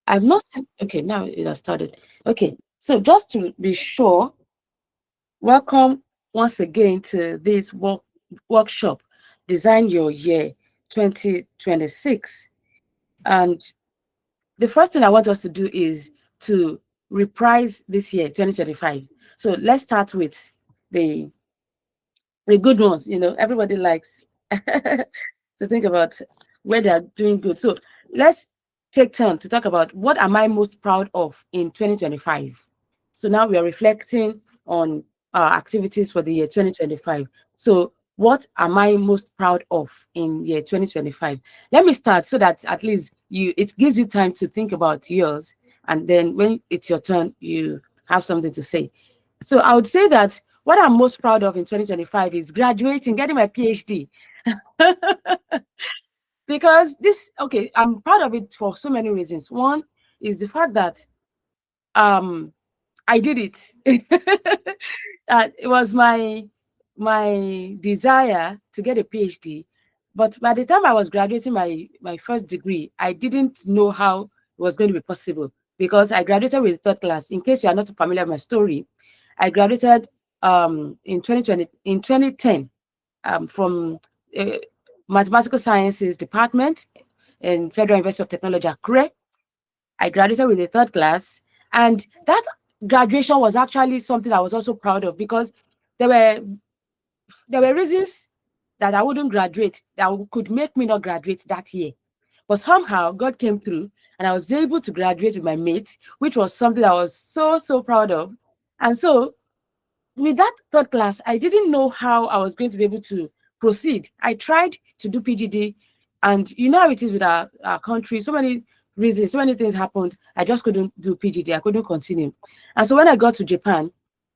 I've not seen. Okay, now it has started. Okay, so just to be sure, welcome once again to this workshop, Design Your Year 2026. And the first thing I want us to do is to reprise this year, 2025. So let's start with the the good ones. Everybody likes to think about where they are doing good. So let's take turn to talk about what am I most proud of in 2025. So now we are reflecting on our activities for the year 2025. So what am I most proud of in year 2025? Let me start so that at least it gives you time to think about yours, and then when it's your turn, you have something to say. So I would say that what I'm most proud of in 2025 is graduating, getting my PhD. Because okay, I'm proud of it for so many reasons. One is the fact that um I did it. It was my desire to get a PhD, but by the time I was graduating my first degree, I didn't know how it was going to be possible because I graduated with third class. In case you are not familiar with my story, I graduated in 2010 from uh, mathematical sciences department in Federal University of Technology, Accra. I graduated with a third class, and that graduation was actually something I was also proud of because there were there were reasons that I wouldn't graduate that could make me not graduate that year. But somehow God came through and I was able to graduate with my mates, which was something I was so proud of. And so with that third class, I didn't know how I was going to be able to proceed. I tried to do PGD, and you know how it is with our country. So many reasons, so many things happened. I just couldn't do PGD. I couldn't continue. And so when I got to Japan,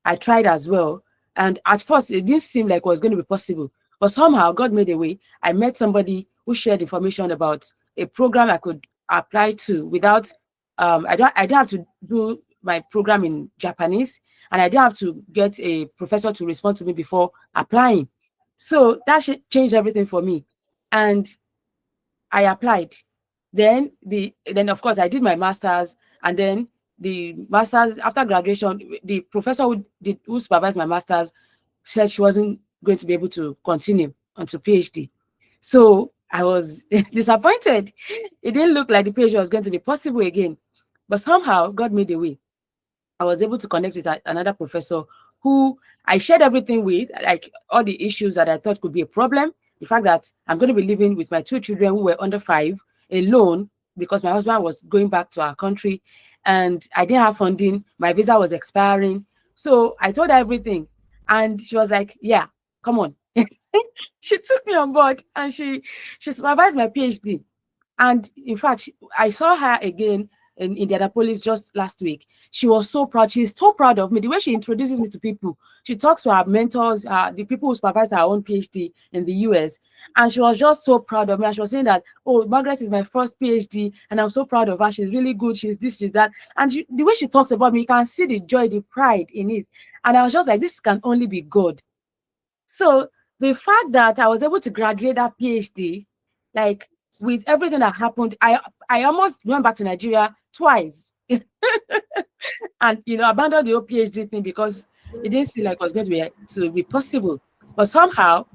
I tried as well. And at first, it didn't seem like it was going to be possible. But somehow, God made a way. I met somebody who shared information about a program I could apply to without. I don't have to do my program in Japanese, and I didn't have to get a professor to respond to me before applying. So that changed everything for me, and I applied. Then of course I did my masters, and then the masters after graduation, the professor who supervised my masters said she wasn't going to be able to continue onto PhD. So I was disappointed. It didn't look like the PhD was going to be possible again, but somehow God made a way. I was able to connect with another professor who I shared everything with, like all the issues that I thought could be a problem. The fact that I'm going to be living with my two children who were under 5 alone because my husband was going back to our country and I didn't have funding. My visa was expiring. So I told her everything. And she was like, yeah, come on. She took me on board and she supervised my PhD. And in fact, I saw her again in Indianapolis just last week. She was so proud. She's so proud of me. The way she introduces me to people, she talks to her mentors, the people who supervise her own PhD in the US. And she was just so proud of me. And she was saying that, oh, Margaret is my first PhD, and I'm so proud of her. She's really good. She's this, she's that. And the way she talks about me, you can see the joy, the pride in it. And I was just like, this can only be God. So the fact that I was able to graduate that PhD, like with everything that happened, I almost went back to Nigeria twice and abandoned the whole PhD thing because it didn't seem like it was going to be possible. But somehow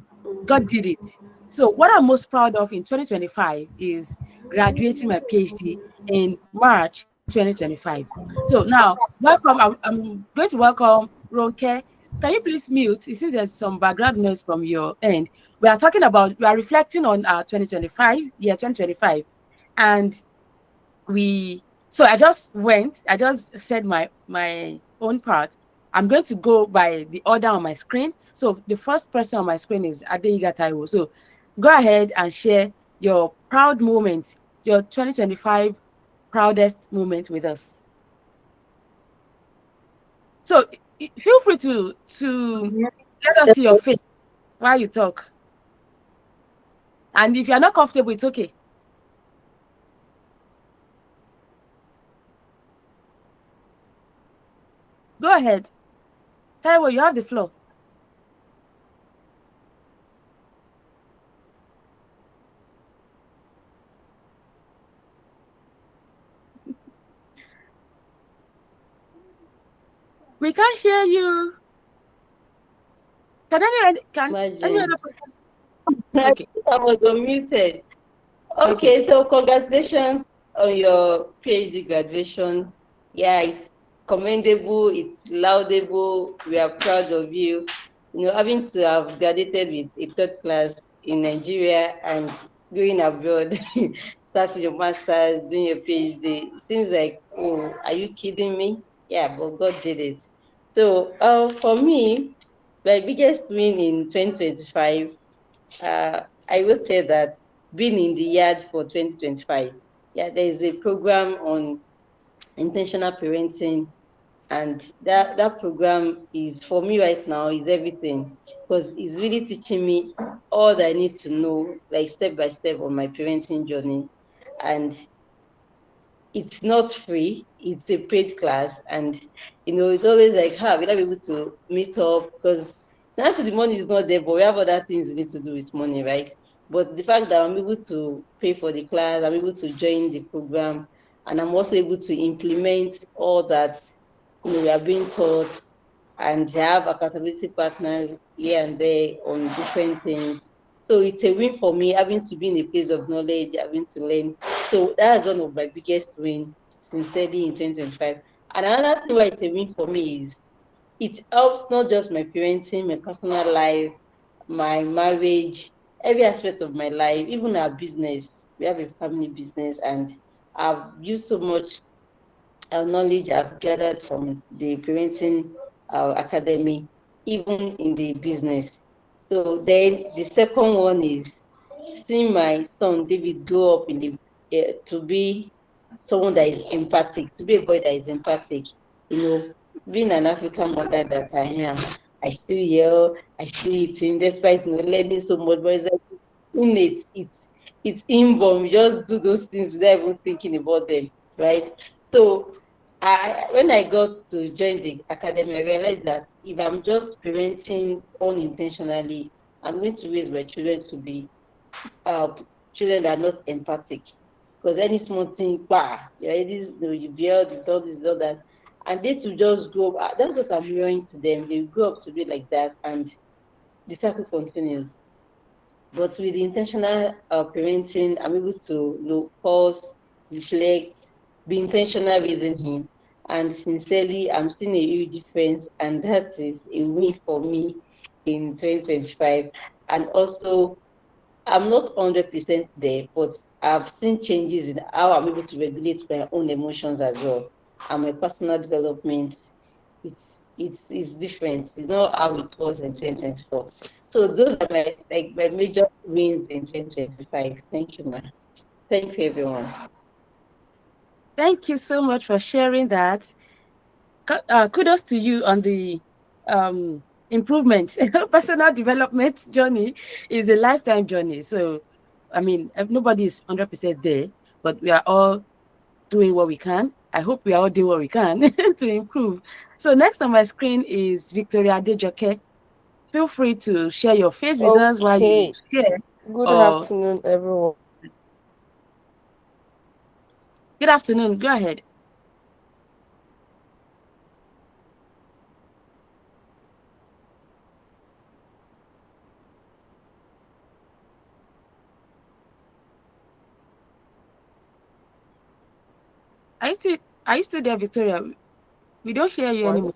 God did it. So what I'm most proud of in 2025 is graduating my PhD in March 2025. So now, welcome. I'm going to welcome Ronke. Can you please mute? It seems there's some background noise from your end. We are reflecting on our 2025, year 2025. And so I just said my own part. I'm going to go by the order on my screen. So the first person on my screen is Adeiga Taiwo. So go ahead and share your proud moment, your 2025 proudest moment with us. So feel free to let us see your face while you talk. And if you're not comfortable, it's okay. Go ahead. Taiwo, you have the floor. We can't hear you. Can any Imagine. other person? I Okay, think I was unmuted. okay. Okay, so congratulations on your PhD graduation. Yeah, it's commendable, it's laudable. We are proud of you. You know, having to have graduated with a third class in Nigeria and going abroad, starting your master's, doing your PhD. It seems like, oh, are you kidding me? Yeah, but God did it. So, for me, my biggest win in 2025, I would say that being in the yard for 2025. Yeah, there is a program on intentional parenting, and that program is for me right now is everything because it's really teaching me all that I need to know, like step by step on my parenting journey. And it's not free, it's a paid class. And it's always like, we're not able to meet up because now the money is not there, but we have other things we need to do with money, right? But the fact that I'm able to pay for the class, I'm able to join the program, and I'm also able to implement all that we are being taught, and they have accountability partners here and there on different things. So it's a win for me, having to be in a place of knowledge, having to learn. So that's one of my biggest win, sincerely, in 2025. And another thing why it's a win for me is it helps not just my parenting, my personal life, my marriage, every aspect of my life, even our business. We have a family business, and I've used so much knowledge I've gathered from the parenting academy, even in the business. So then the second one is seeing my son David grow up in the to be someone that is empathic, to be a boy that is empathic. You know, being an African mother that I am, I still yell, I still eat him, despite learning so much. But it's like innate, it's inborn. We just do those things without even thinking about them, right? So when I got to join the academy, I realized that if I'm just parenting unintentionally, I'm going to raise my children to be uh, children that are not empathic. Because any small thing, bah, you already you've yelled, you've done this, all that. And they to just grow up. That's what I'm hearing to them. They grow up to be like that, and the cycle continues. But with the intentional parenting, I'm able to pause, reflect, be intentional raising him. And sincerely, I'm seeing a huge difference, and that is a win for me in 2025. And also, I'm not 100% there, but I've seen changes in how I'm able to regulate my own emotions as well. And my personal development, it's different. It's not how it was in 2024. So those are my major wins in 2025. Thank you, man. Thank you, everyone. Thank you so much for sharing that. Kudos to you on the improvement. Personal development journey is a lifetime journey. So, I mean, nobody is 100% there, but we are all doing what we can. I hope we are all doing what we can to improve. So, next on my screen is Victoria Dejoke. Feel free to share your face with us while you Okay. share. Good Or afternoon, everyone. good afternoon. Go ahead. Are you still are you still there, Victoria? We don't hear you One. anymore.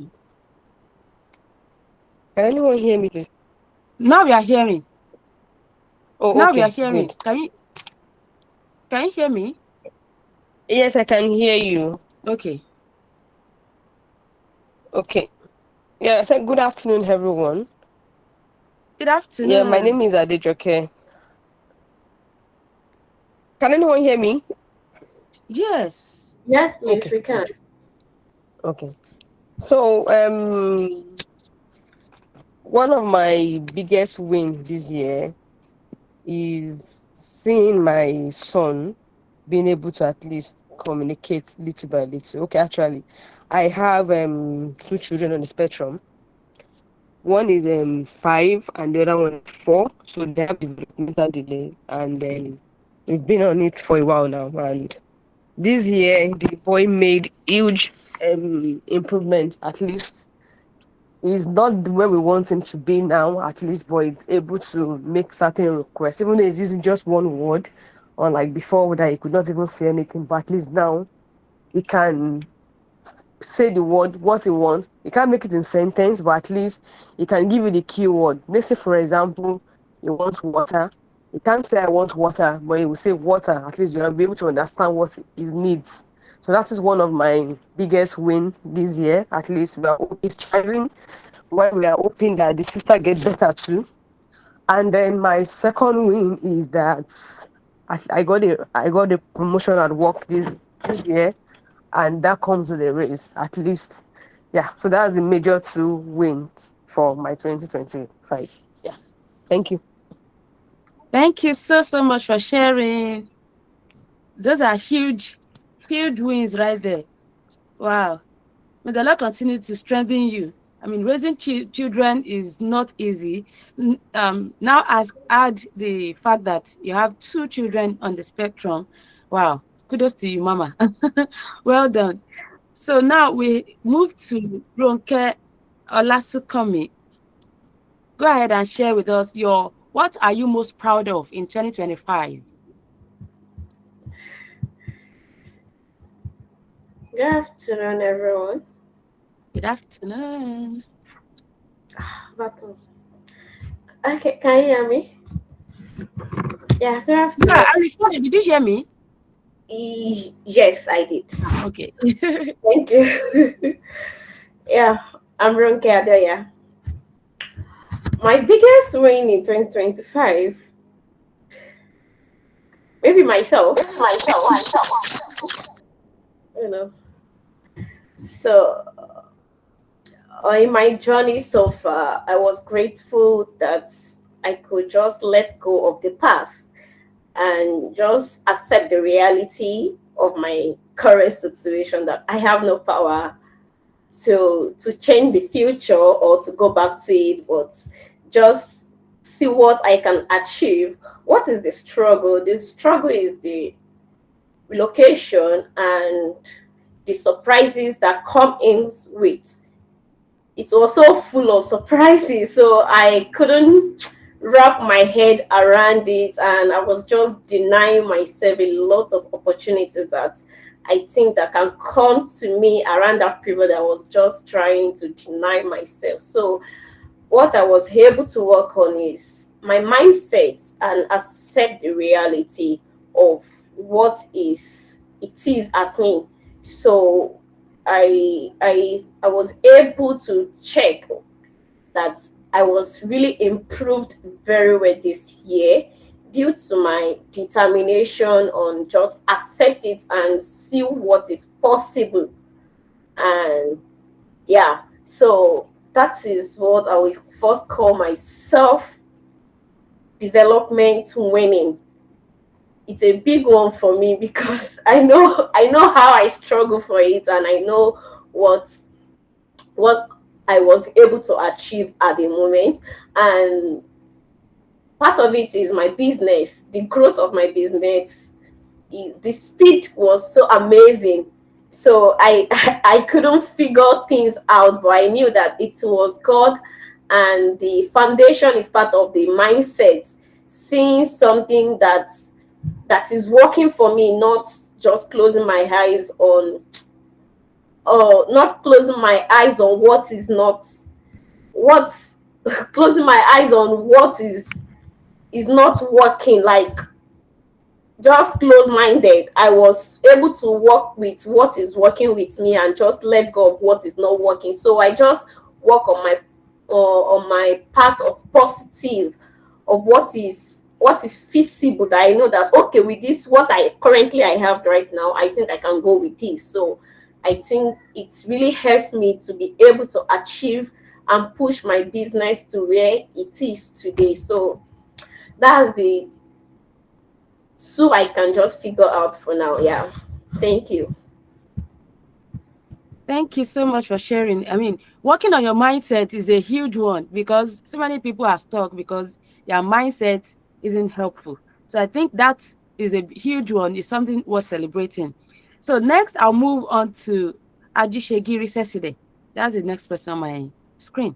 Can anyone hear me, please? Now we are hearing. Oh, Now we are okay. hearing. Good. Can you hear me? Yes, I can hear you. Okay. Okay. Yeah, I said good afternoon, everyone. Good Yeah, my name afternoon. is Adejoke. Can anyone hear me? Yes. Yes, please, Okay, we can. good. Okay. So, one of my biggest wins this year is seeing my son being able to at least communicate little by little. Okay, actually, I have two children on the spectrum. One is 5 and the other one is 4. So they have developmental delay, and we've been on it for a while now. And this year the boy made huge improvement, at least He's not where we want him to be now, at least, but it's able to make certain requests, even though he's using just one word. Unlike before, that he could not even say anything, but at least now he can say the word what he wants. He can't make it in sentence, but at least he can give you the keyword. Let's say, for example, you want water. He can't say I want water, but he will say water. At least you'll be able to understand what his needs. So that is one of my biggest win this year. At least we are always striving, while we are hoping that the sister get better too. And then my second win is that I got a promotion at work this year, and that comes with a raise at least. Yeah, so that's the major two wins for my 2025. Yeah, thank you. Thank you so much for sharing. Those are huge wins right there. Wow. May the Lord continue to strengthen you. I mean, raising children is not easy. Now, add the fact that you have two children on the spectrum. Wow. Kudos to you, Mama. Well done. So now we move to Ronke Olasukomi. Go ahead and share with us what are you most proud of in 2025? Good afternoon, everyone. Good afternoon. Baton. Okay, can you hear me? Yeah, good Yeah, afternoon. I responded. Did you hear me? Yes, I did. Okay. Thank you. Yeah, I'm Ronke Adeya. My biggest win in 2025, maybe myself, you know. So, in my journey so far, I was grateful that I could just let go of the past and just accept the reality of my current situation, that I have no power to change the future or to go back to it, but just see what I can achieve. What is the struggle? The struggle is the relocation and the surprises that come in with. It's also full of surprises, so I couldn't wrap my head around it, and I was just denying myself a lot of opportunities that I think that can come to me around that period. I was just trying to deny myself. So what I was able to work on is my mindset and accept the reality of what is it is at me. So I was able to check that I was really improved very well this year due to my determination on just accept it and see what is possible. And yeah, so that is what I will first call my self development winning. It's a big one for me because I know how I struggle for it, and I know what I was able to achieve at the moment. And part of it is my business, the growth of my business. The speed was so amazing. So I I couldn't figure things out, but I knew that it was God, and the foundation is part of the mindset. Seeing something that is working for me, not just closing my eyes on, or not closing my eyes on what is not what closing my eyes on what is not working, like just close-minded. I was able to work with what is working with me and just let go of what is not working. So I just work on my part of positive, of what is feasible, that I know that okay, with this what I have right now, I think I can go with this. So I think it really helps me to be able to achieve and push my business to where it is today. So that's the two I can just figure out for now. Yeah. Thank you. Thank you so much for sharing. I mean, working on your mindset is a huge one because so many people are stuck because their mindset isn't helpful. So I think that is a huge one. It's something worth celebrating. So next, I'll move on to Ajishegiri Seside. That's the next person on my screen.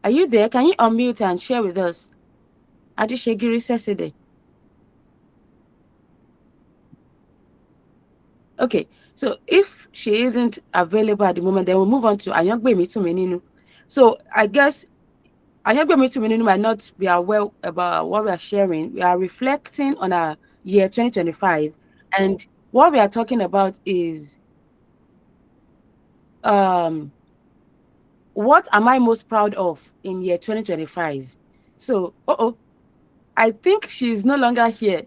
Are you there? Can you unmute and share with us? Adishegiri Sesede. Okay, so if she isn't available at the moment, then we'll move on to Ayangbemi Tumeninu. So I guess Ayangbemi Tumeninu might not be aware about what we are sharing. We are reflecting on our year 2025, and what we are talking about is what am I most proud of in year 2025? So, I think she's no longer here.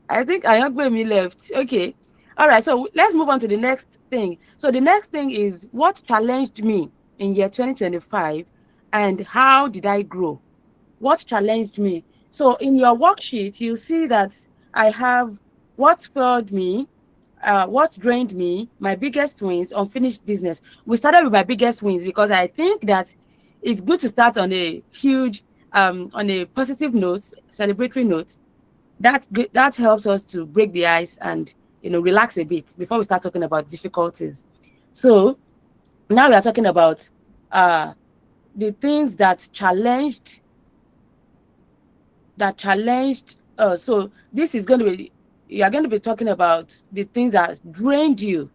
I think Ayangbemi left. Okay. All right. So let's move on to the next thing. So the next thing is what challenged me in year 2025 and how did I grow? What challenged me? So in your worksheet, you see that I have what fueled me, what drained me, my biggest wins, unfinished business. We started with my biggest wins because I think that it's good to start on a huge, on a positive note, celebratory note. That helps us to break the ice and relax a bit before we start talking about difficulties. So now we are talking about the things that challenged so this is going to be, you are going to be talking about the things that drained you.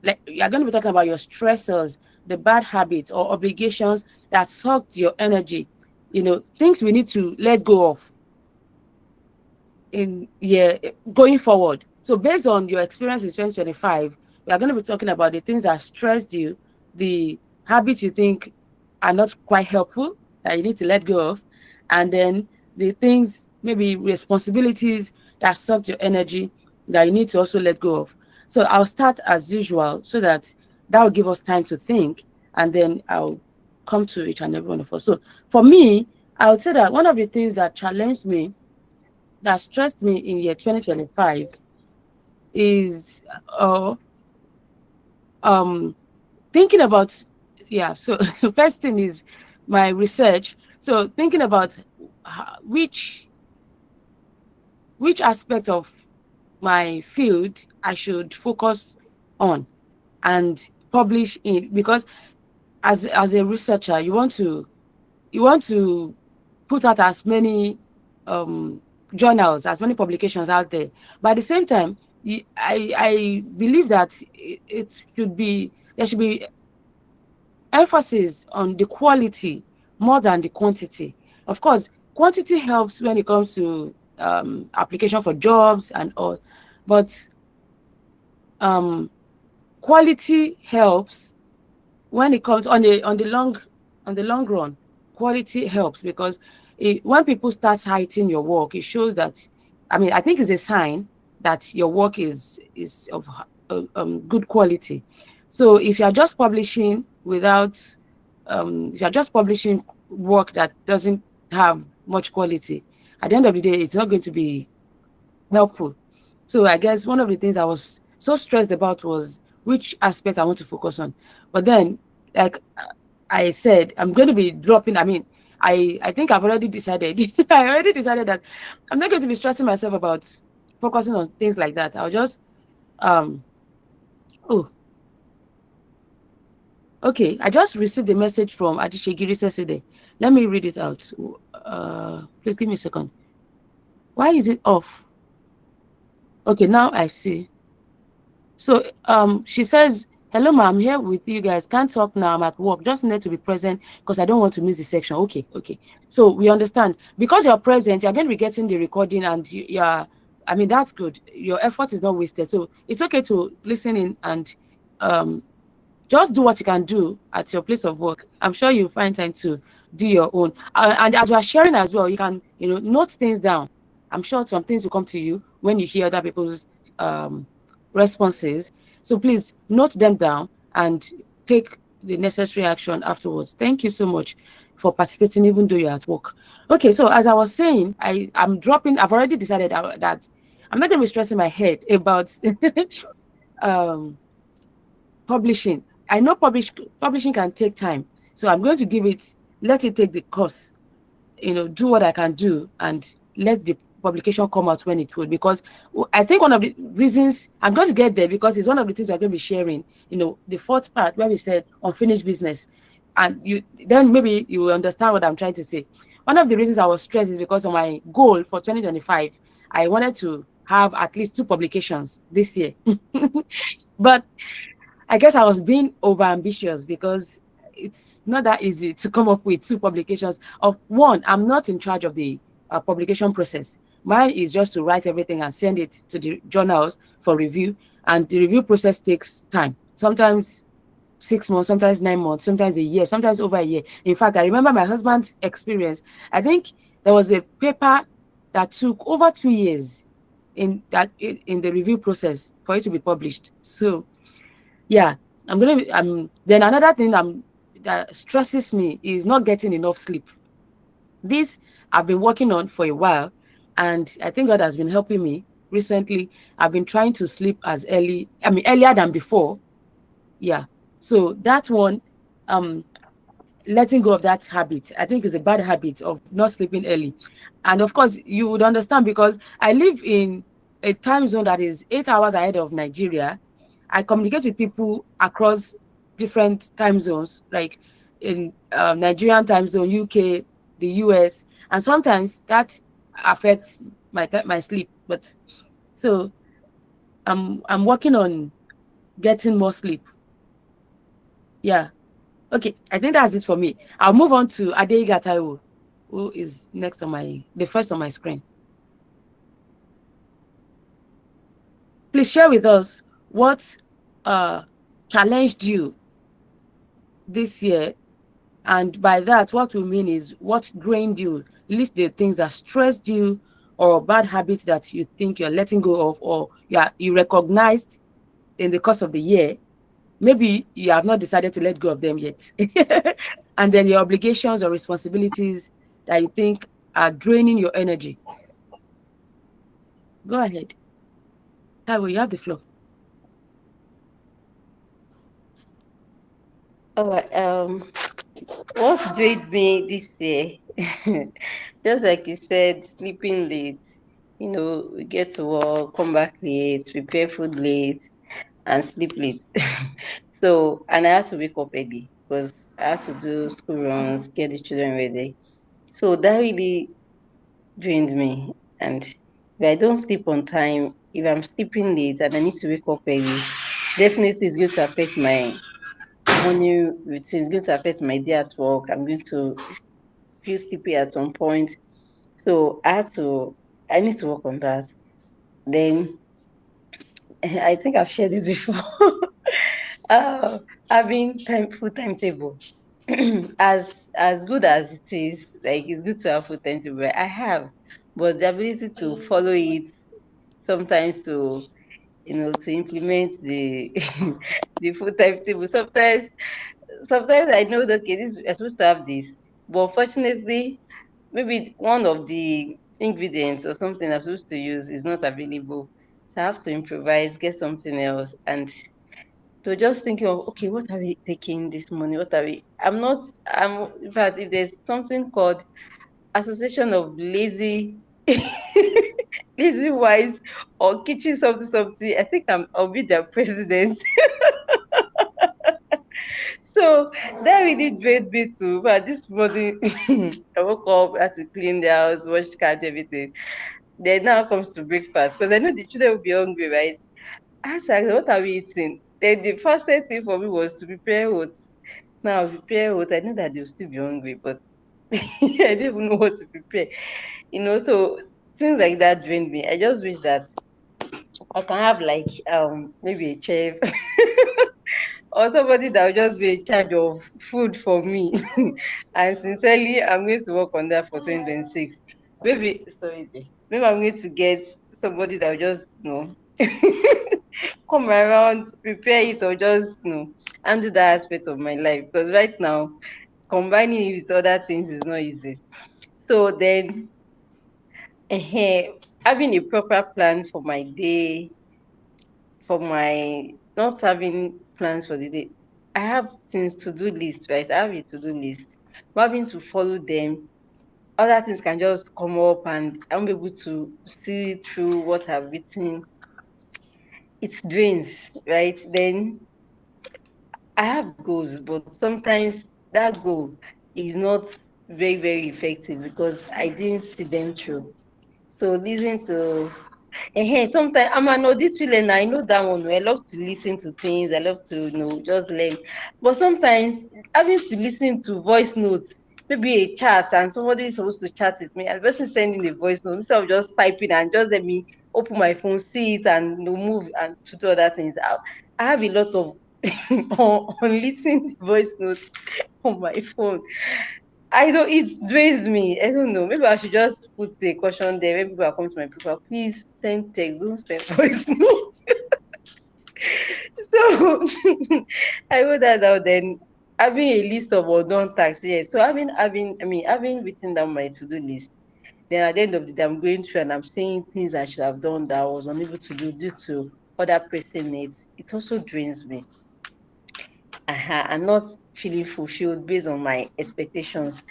Like you are going to be talking about your stressors, the bad habits or obligations that sucked your energy, things we need to let go of going forward. So based on your experience in 2025, we are going to be talking about the things that stressed you, the habits you think are not quite helpful that you need to let go of, and then the things, maybe responsibilities that sucked your energy that you need to also let go of. So I'll start as usual so that will give us time to think, and then I'll come to each and every one of us. So for me, I would say that one of the things that challenged me, that stressed me in year 2025 is thinking about, so first thing is my research. So thinking about which aspect of my field I should focus on and publish in, because as a researcher, you want to put out as many journals, as many publications out there. But at the same time, I believe that there should be emphasis on the quality more than the quantity. Of course, quantity helps when it comes to application for jobs and all, but quality helps when it comes on the long run. Quality helps because when people start citing your work, it shows that, I think it's a sign that your work is of good quality. So if you're just publishing if you're just publishing work that doesn't have much quality, at the end of the day, it's not going to be helpful. So I guess one of the things I was so stressed about was which aspect I want to focus on. But then, like I said, I'm going to be dropping. I think I've already decided. I already decided that I'm not going to be stressing myself about focusing on things like that. I'll just oh, okay. I just received a message from Adishegiri Sesede. Let me read it out. Please give me a second. Why is it off? Okay, now I see. So she says, hello, ma, I'm here with you guys. Can't talk now. I'm at work. Just need to be present because I don't want to miss the section. Okay. So we understand. Because you're present, you're going to be getting the recording and that's good. Your effort is not wasted. So it's okay to listen in and just do what you can do at your place of work. I'm sure you'll find time to do your own. And as you are sharing as well, you can, note things down. I'm sure some things will come to you when you hear other people's responses. So please note them down and take the necessary action afterwards. Thank you so much for participating, even though you're at work. Okay, so as I was saying, I've already decided that I'm not going to be stressing my head about publishing. I know publishing can take time, so I'm going to let it take the course. Do what I can do and let the publication come out when it would, because I think one of the reasons I'm going to get there, because it's one of the things we're going to be sharing, the fourth part where we said unfinished business. And you then maybe you will understand what I'm trying to say. One of the reasons I was stressed is because of my goal for 2025. I wanted to have at least 2 publications this year. But I guess I was being over ambitious, because it's not that easy to come up with 2 publications. Of one, I'm not in charge of the publication process. Mine is just to write everything and send it to the journals for review. And the review process takes time. Sometimes 6 months, sometimes 9 months, sometimes a year, sometimes over a year. In fact, I remember my husband's experience. I think there was a paper that took over 2 years in the review process for it to be published. So yeah, then another thing that stresses me is not getting enough sleep. This I've been working on for a while, and I think God has been helping me. Recently I've been trying to sleep earlier than before. Yeah, so that one, um letting go of that habit, I think, is a bad habit of not sleeping early. And of course, you would understand, because I live in a time zone that is 8 hours ahead of Nigeria. I communicate with people across different time zones, like in Nigerian time zone, UK, the US, and sometimes that affects my sleep. But so I'm working on getting more sleep. Yeah. Okay, I think that's it for me. I'll move on to Adeiga Taiwo, who is the first on my screen. Please share with us what challenged you this year. And by that, what we mean is what drained you. List the things that stressed you, or bad habits that you think you're letting go of, or you recognized in the course of the year. Maybe you have not decided to let go of them yet. And then your obligations or responsibilities that you think are draining your energy. Go ahead. Taiwo, you have the floor. All right. What drained me this year? Just like you said, sleeping late. We get to work, come back late, prepare food late, and sleep late. So, and I had to wake up early because I had to do school runs, get the children ready. So that really drained me. And if I don't sleep on time, if I'm sleeping late and I need to wake up early, definitely it's going to affect my morning routine. It's going to affect my day at work. I'm going to feel sleepy at some point. So I need to work on that. Then I think I've shared this before. uh, Having full timetable. As good as it is, like it's good to have full timetable. I have, but the ability to follow it, sometimes to implement the the full timetable. Sometimes I know that, okay, this I'm supposed to have this, but unfortunately, maybe one of the ingredients or something I'm supposed to use is not available. So I have to improvise, get something else, and to just thinking of, okay, what are we taking this morning? What are we? I'm in fact, if there's something called Association of Lazy Lazy Wives or Kitchen something something, I think I'll be their president. So that really drained me too. But this morning, I woke up, had to clean the house, wash the cat, everything. Then now comes to breakfast because I know the children will be hungry, right? I asked her, what are we eating? Then the first thing for me was to prepare oats. Now, prepare oats, I know that they'll still be hungry, but I didn't even know what to prepare. So things like that drained me. I just wish that I can have like maybe a chef or somebody that will just be in charge of food for me. And sincerely, I'm going to work on that for 2026. Maybe sorry, maybe I'm going to get somebody that will just come around, prepare it, or just handle that aspect of my life. Because right now, combining it with other things is not easy. So then, having a proper plan for my day, for my not having plans for the day. I have things to do list, right? I have a to do list. But having to follow them other things can just come up and I'm able to see through what I've written. It drains, right? Then I have goals, but sometimes that goal is not very, very effective because I didn't see them through. So listen to sometimes I'm an audit learner. I know that one. I love to listen to things. I love to just learn. But sometimes having to listen to voice notes, maybe a chat, and somebody is supposed to chat with me, and the person sending the voice note instead of just typing and just let me open my phone, see it, and move and to do other things. I have a lot of on listening to voice notes on my phone. I don't, it drains me. I don't know. Maybe I should just put a caution there. When people are coming to my profile, please send text, don't send voice notes. So I wrote that out then. Having a list of undone tasks, yes. So having written down my to-do list. Then at the end of the day, I'm going through and I'm saying things I should have done that I was unable to do due to other pressing needs. It also drains me. I'm not feeling fulfilled based on my expectations.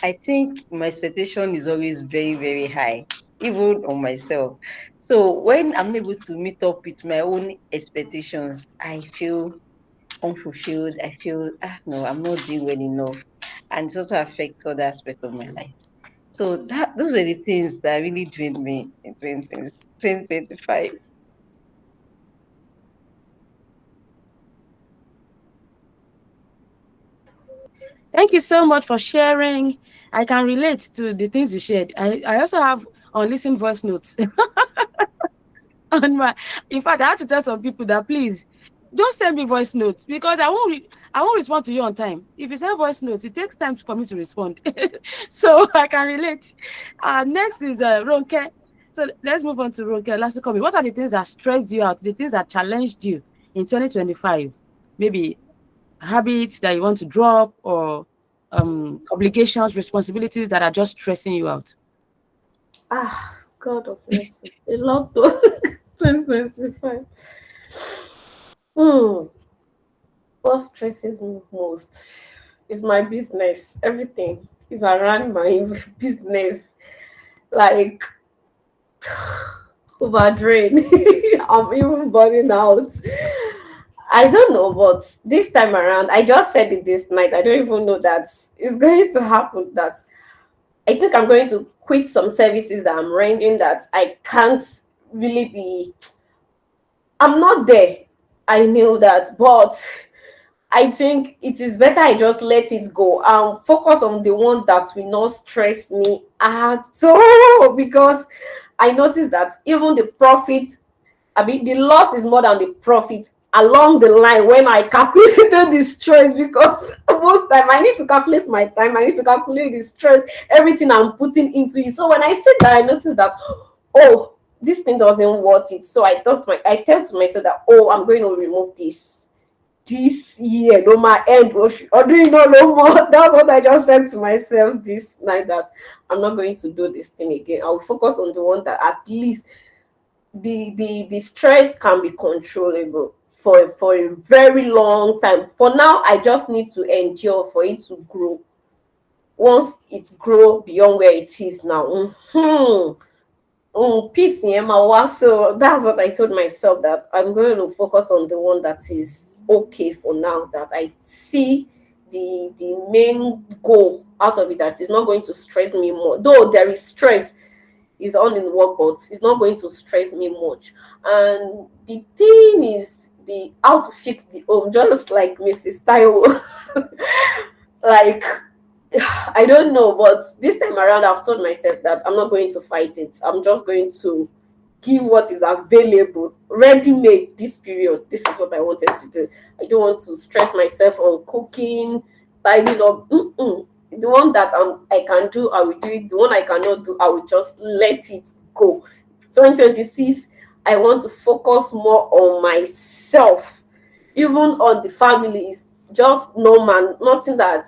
I think my expectation is always very, very high, even on myself. So when I'm able to meet up with my own expectations, I feel unfulfilled. I feel, no, I'm not doing well enough. And it also affects other aspects of my life. So those were the things that really drained me in 2025. Thank you so much for sharing. I can relate to the things you shared. I also have unlistened voice notes on my. In fact, I had to tell some people that please don't send me voice notes because I won't respond to you on time. If you send voice notes, it takes time for me to respond. So I can relate. Next is Ronke. So let's move on to Ronke. Last comment. What are the things that stressed you out? The things that challenged you in 2025? Maybe habits that you want to drop or obligations, responsibilities that are just stressing you out. God of mercy. A lot of 2025. Hmm. What stresses me most is my business. Everything is around my business. Like overdrain. I'm even burning out. I don't know, but this time around, I just said it this night. I don't even know that it's going to happen. That I think I'm going to quit some services that I'm rendering that I can't really be. I'm not there. I know that, but I think it is better I just let it go and focus on the one that will not stress me at all. Because I noticed that even the profit, I mean, the loss is more than the profit along the line when I calculated the stress. Because most time I need to calculate my time, I need to calculate the stress, everything I'm putting into it. So when I said that, I noticed that, oh, this thing doesn't worth it. So I tell to myself that, oh, I'm going to remove this year, no my end, or doing no more. That's what I just said to myself this night, that I'm not going to do this thing again. I'll focus on the one that at least the stress can be controllable for a very long time. For now, I just need to endure for it to grow. Once it grow beyond where it is now, peace in my. So that's what I told myself, that I'm going to focus on the one that is okay for now, that I see the main goal out of it, that is not going to stress me more. Though there is stress, is all in work, but it's not going to stress me much. And the thing is the how to fix the home, just like Mrs. Taiwo. Like, I don't know, but this time around, I've told myself that I'm not going to fight it. I'm just going to give what is available, ready made this period. This is what I wanted to do. I don't want to stress myself on cooking, tidying up. The one that I can do, I will do it. The one I cannot do, I will just let it go. 2026, I want to focus more on myself, even on the families. Just no man, nothing that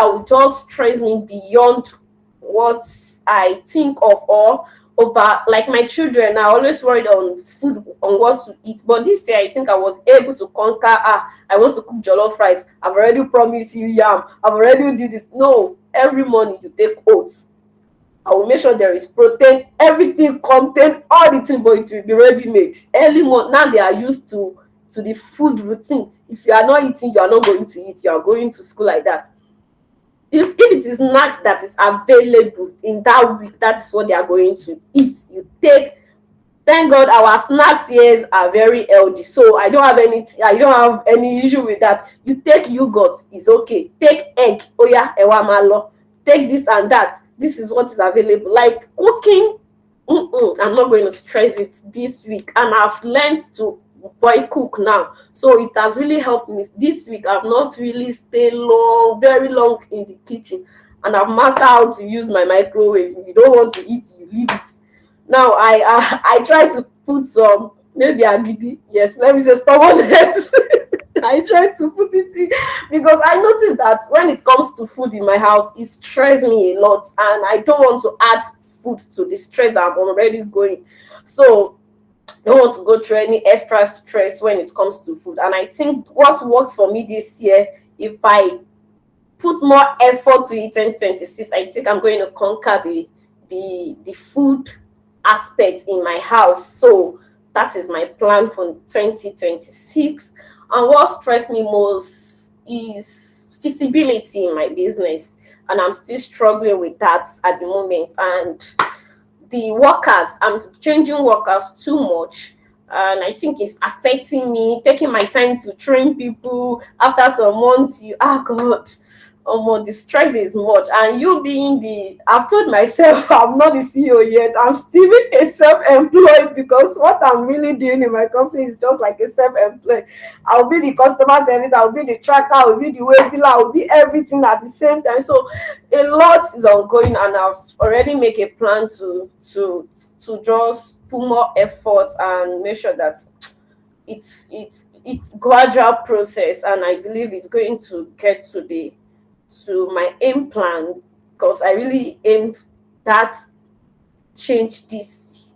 will just stress me beyond what I think of, or over, like my children. I always worried on food, on what to eat. But this year, I think I was able to conquer. I want to cook jollof rice. I've already promised you yam. I've already did this. No, every morning you take oats. I will make sure there is protein, everything contain all the thing, but it will be ready made early morning. Now they are used to the food routine. If you are not eating, you are not going to eat, you are going to school like that. If it is snacks that is available in that week, that is what they are going to eat. You take, thank God our snacks here are very healthy, so I don't have any issue with that. You take yogurt, is okay. Take egg, oya ewa ma lo. Take this and that, this is what is available. Like cooking, I'm not going to stress it this week, and I've learned to boil cook now, so it has really helped me this week. I've not really stayed long, very long in the kitchen, and I've mastered how to use my microwave. If you don't want to eat, you leave it. Now I try to put some, maybe agidi, yes, let me say stubbornness. I try to put it in, because I notice that when it comes to food in my house, it stresses me a lot, and I don't want to add food to the stress that I'm already going. So I don't want to go through any extra stress when it comes to food. And I think what works for me this year, if I put more effort to it in 2026, I think I'm going to conquer the food aspect in my house. So that is my plan for 2026. And what stressed me most is feasibility in my business, and I'm still struggling with that at the moment. And the workers, I'm changing workers too much, and I think it's affecting me, taking my time to train people. After some months, you, ah, God, the stress is much. And you being the, I've told myself I'm not the CEO yet, I'm still a self-employed, because what I'm really doing in my company is just like a self-employed. I'll be the customer service, I'll be the tracker, I'll be the web biller, I'll be everything at the same time. So a lot is ongoing, and I've already make a plan to just put more effort and make sure that it's gradual process, and I believe it's going to get to my aim plan, because I really aim that change this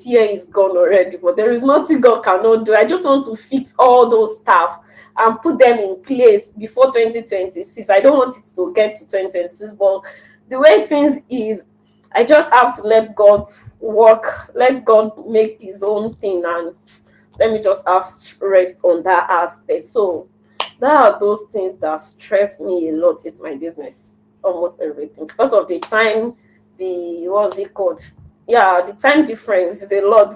year is gone already, but there is nothing God cannot do. I just want to fix all those stuff and put them in place before 2026. I don't want it to get to 2026, but the way things is, I just have to let God work, let God make his own thing, and let me just have rest on that aspect. So that are those things that stress me a lot. It's my business, almost everything, because of the time, the, what's it called, yeah, the time difference is a lot.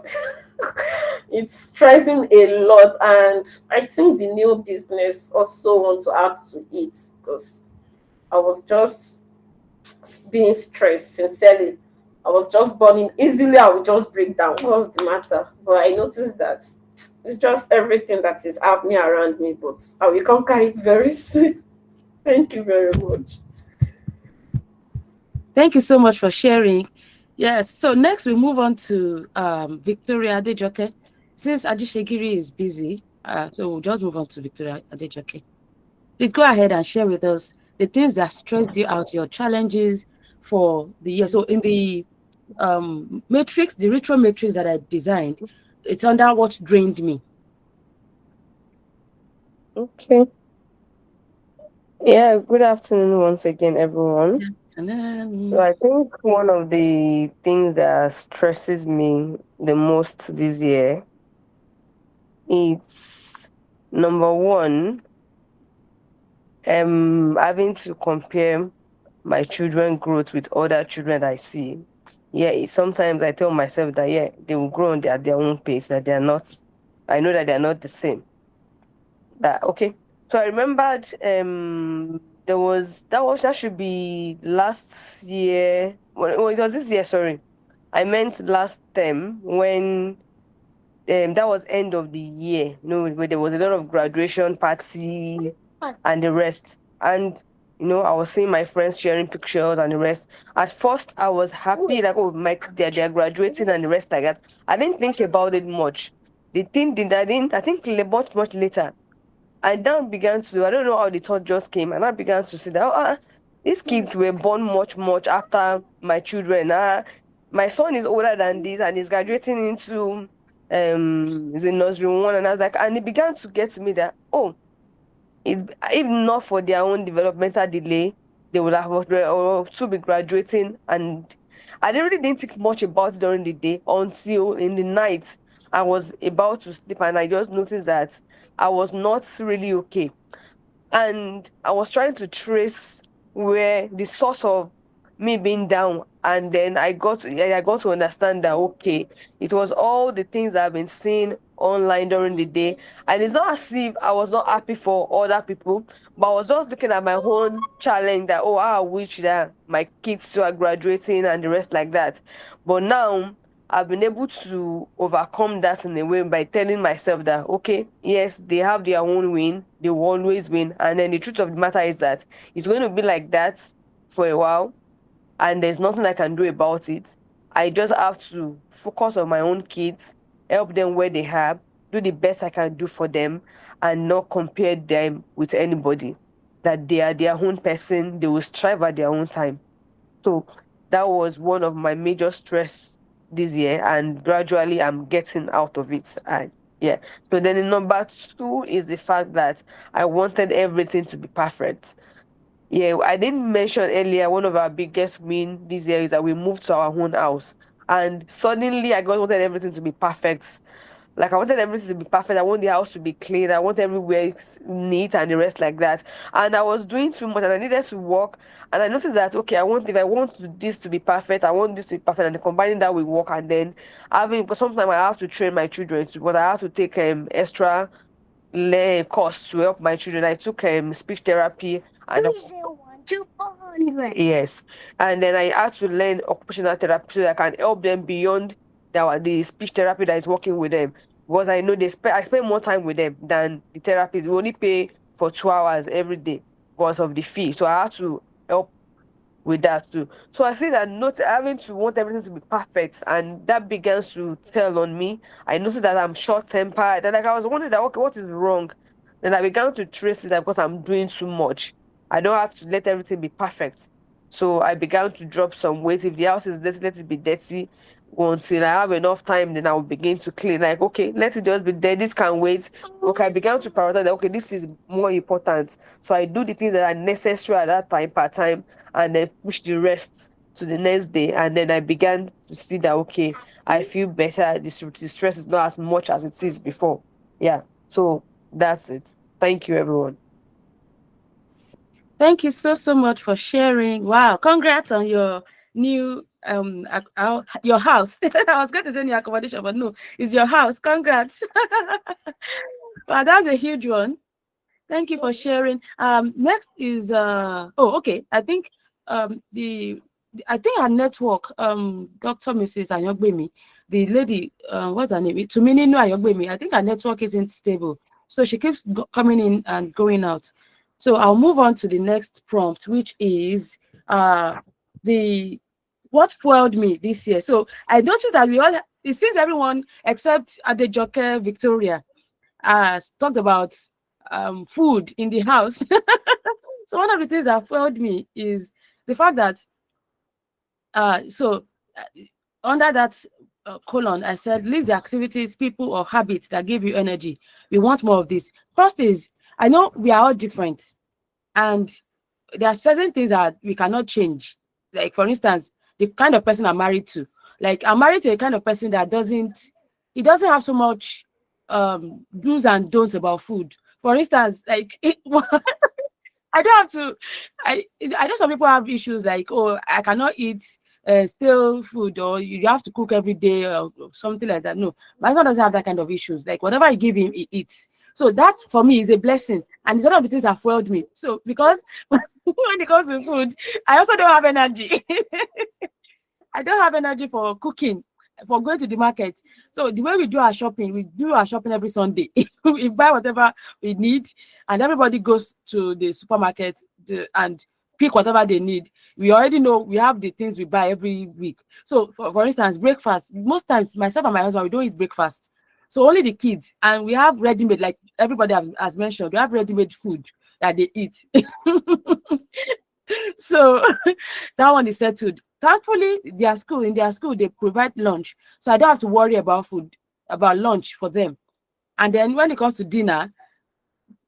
It's stressing a lot, and I think the new business also want to add to it, because I was just being stressed, sincerely. I was just burning easily. I would just break down. What's the matter? But I noticed that it's just everything that is happening around me, but I will conquer it very soon. Thank you very much. Thank you so much for sharing. Yes. So next we move on to Victoria Adejoke. Since Adishegiri is busy, so we'll just move on to Victoria Adejoke. Please go ahead and share with us the things that stressed you out, your challenges for the year. So in the matrix, the retro matrix that I designed, it's under what drained me. Okay. Yeah, good afternoon once again, everyone. Yes. And then, So I think one of the things that stresses me the most this year, it's number one, having to compare my children growth with other children I see. Yeah, sometimes I tell myself that yeah, they will grow at their own pace, that they are not, I know that they are not the same. That okay. So I remembered that should be last year. Well, it was this year, sorry. I meant last term when that was end of the year, where there was a lot of graduation party and the rest. And I was seeing my friends sharing pictures and the rest. At first I was happy, like, oh my, they're graduating and the rest like that. I didn't think about it much. The thing did I didn't I think much later. I now began to, I don't know how the thought just came, and I began to see that these kids were born much after my children. My son is older than this and he's graduating into is in nursery one, and I was like, and it began to get to me that, oh, it's if not for their own developmental delay, they will have or to be graduating. And I didn't think much about it during the day until in the night I was about to sleep, and I just noticed that I was not really okay. And I was trying to trace where the source of me being down, and then I got to understand that okay, it was all the things that I've been seeing online during the day. And it's not as if I was not happy for other people, but I was just looking at my own challenge that, oh, I wish that my kids too are graduating and the rest like that. But now I've been able to overcome that in a way by telling myself that, okay, yes, they have their own win, they will always win. And then the truth of the matter is that it's going to be like that for a while, and there's nothing I can do about it. I just have to focus on my own kids, help them where they have, do the best I can do for them, and not compare them with anybody. That they are their own person, they will strive at their own time. So that was one of my major stress this year, and gradually I'm getting out of it. And yeah. So then the number two is the fact that I wanted everything to be perfect. Yeah, I didn't mention earlier one of our biggest win this year is that we moved to our own house. And suddenly I got wanted everything to be perfect. Like I wanted everything to be perfect. I want the house to be clean. I want everywhere neat and the rest like that. And I was doing too much and I needed to work. And I noticed that okay, if I want this to be perfect, I want this to be perfect, and combining that with work, and then having, because sometimes I have to train my children too, because I have to take extra course to help my children. I took speech therapy and yes, and then I had to learn occupational therapy so that I can help them beyond the speech therapy that is working with them. Because I know I spend more time with them than the therapist. We only pay for 2 hours every day because of the fee. So I had to help with that too. So I see that not having to want everything to be perfect, and that begins to tell on me. I noticed that I'm short tempered, and like I was wondering that okay, what is wrong? Then I began to trace it that because I'm doing too much. I don't have to let everything be perfect. So I began to drop some weight. If the house is dirty, let it be dirty until I have enough time, then I will begin to clean. Like, okay, let it just be there. This can wait. Okay, I began to prioritize that, okay, this is more important. So I do the things that are necessary at that time, part time, and then push the rest to the next day. And then I began to see that, okay, I feel better. The stress is not as much as it is before. Yeah. So that's it. Thank you, everyone. Thank you so much for sharing. Wow, congrats on your new your house. I was going to say new accommodation, but no, it's your house. Congrats. Wow, that's a huge one. Thank you for sharing. Next is okay. I think I think our network, Dr. Mrs. Ayogbemi, the lady, what's her name? Tumininu Ayogbemi. I think our network isn't stable, so she keeps coming in and going out. So I'll move on to the next prompt, which is the what fueled me this year. So I noticed that it seems everyone except Adejoke Victoria talked about food in the house. So one of the things that fueled me is the fact that under that colon, I said list the activities, people, or habits that give you energy. We want more of this. First is, I know we are all different, and there are certain things that we cannot change. Like for instance, the kind of person I'm married to. Like I'm married to a kind of person that doesn't have so much do's and don'ts about food. For instance, like I don't have to. I know some people have issues like, oh, I cannot eat stale food, or you have to cook every day, or something like that. No, my husband doesn't have that kind of issues. Like whatever I give him, he eats. So that for me is a blessing, and it's one of the things that fueled me. So because when it comes to food, I also don't have energy. I don't have energy for cooking, for going to the market. So the way we do our shopping every Sunday. We buy whatever we need, and everybody goes to the supermarket and pick whatever they need. We already know we have the things we buy every week. So for instance, breakfast, most times myself and my husband, we don't eat breakfast. So only the kids, and we have ready-made, like everybody has mentioned, we have ready-made food that they eat. So that one is settled. Thankfully, in their school, they provide lunch. So I don't have to worry about lunch for them. And then when it comes to dinner,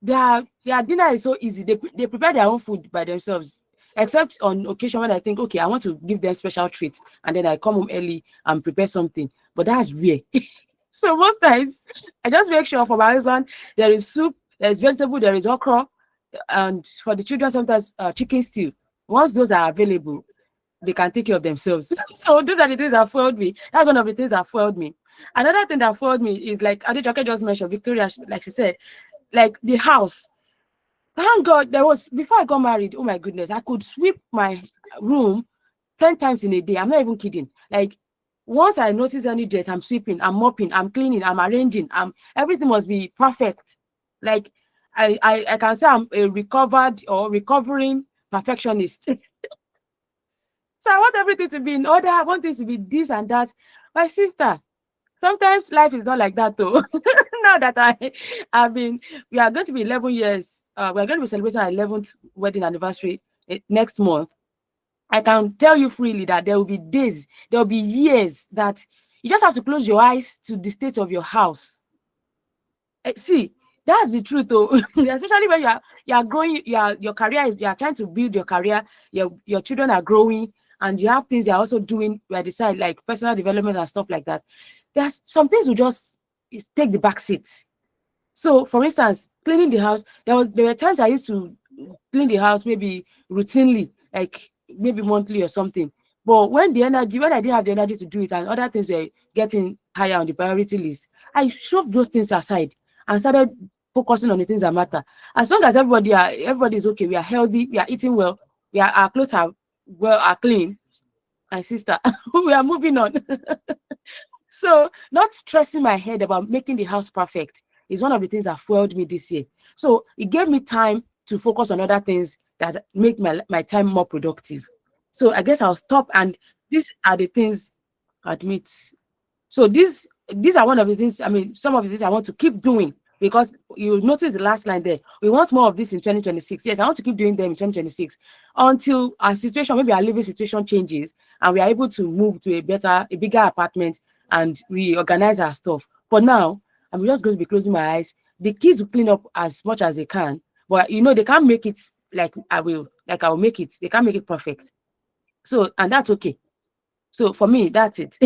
their dinner is so easy. They prepare their own food by themselves. except on occasion when I think, okay, I want to give them special treats, and then I come home early and prepare something. But that's rare. So most times, I just make sure for my husband there is soup, there is vegetable, there is okra, and for the children sometimes chicken stew. Once those are available, they can take care of themselves. So those are the things that foiled me. That's one of the things that foiled me. Another thing that foiled me is like Adejoke just mentioned, Victoria, like she said, like the house. Thank God there was before I got married. Oh my goodness, I could sweep my room 10 times in a day. I'm not even kidding. Like once I notice any dirt, I'm sweeping, I'm mopping, I'm cleaning, I'm arranging. Everything must be perfect. Like I can say I'm a recovered or recovering perfectionist. So I want everything to be in order. I want things to be this and that. My sister, sometimes life is not like that though. Now that I've been, we are going to be 11 years. We are going to be celebrating our 11th wedding anniversary next month. I can tell you freely that there will be days, there will be years that you just have to close your eyes to the state of your house. See, that's the truth though. Especially when you are growing, your career is, you are trying to build your career, your children are growing, and you have things you're also doing by the side, like personal development and stuff like that. There's some things will just take the back seat. So, for instance, cleaning the house, there were times I used to clean the house maybe routinely, like maybe monthly or something. But when I didn't have the energy to do it, and other things were getting higher on the priority list, I shoved those things aside and started focusing on the things that matter. As long as everybody is okay, we are healthy, we are eating well, our clothes are clean, my sister, we are moving on. So not stressing my head about making the house perfect is one of the things that fueled me this year. So it gave me time to focus on other things that make my time more productive. So I guess I'll stop, and these are the things admit. So these are one of the things, I mean, some of the things I want to keep doing, because you notice the last line there. We want more of this in 2026. Yes, I want to keep doing them in 2026 until our situation, maybe our living situation changes and we are able to move to a bigger apartment and reorganize our stuff. For now, I'm just going to be closing my eyes. The kids will clean up as much as they can, but they can't make it like I will make it. They can't make it perfect. So, and that's okay. So for me, that's it.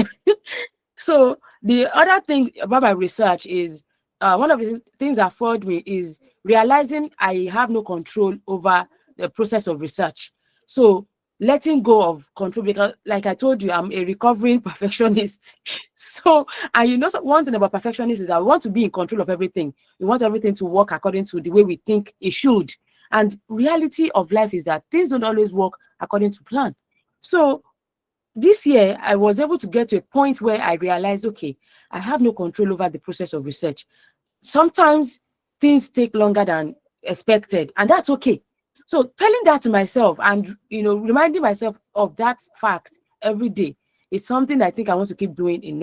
So the other thing about my research is one of the things that foiled me is realizing I have no control over the process of research. So letting go of control, because like I told you, I'm a recovering perfectionist. So, and one thing about perfectionists is that we want to be in control of everything. We want everything to work according to the way we think it should. And reality of life is that things don't always work according to plan. So this year, I was able to get to a point where I realized, okay, I have no control over the process of research. Sometimes things take longer than expected, and that's okay. So telling that to myself and reminding myself of that fact every day is something I think I want to keep doing in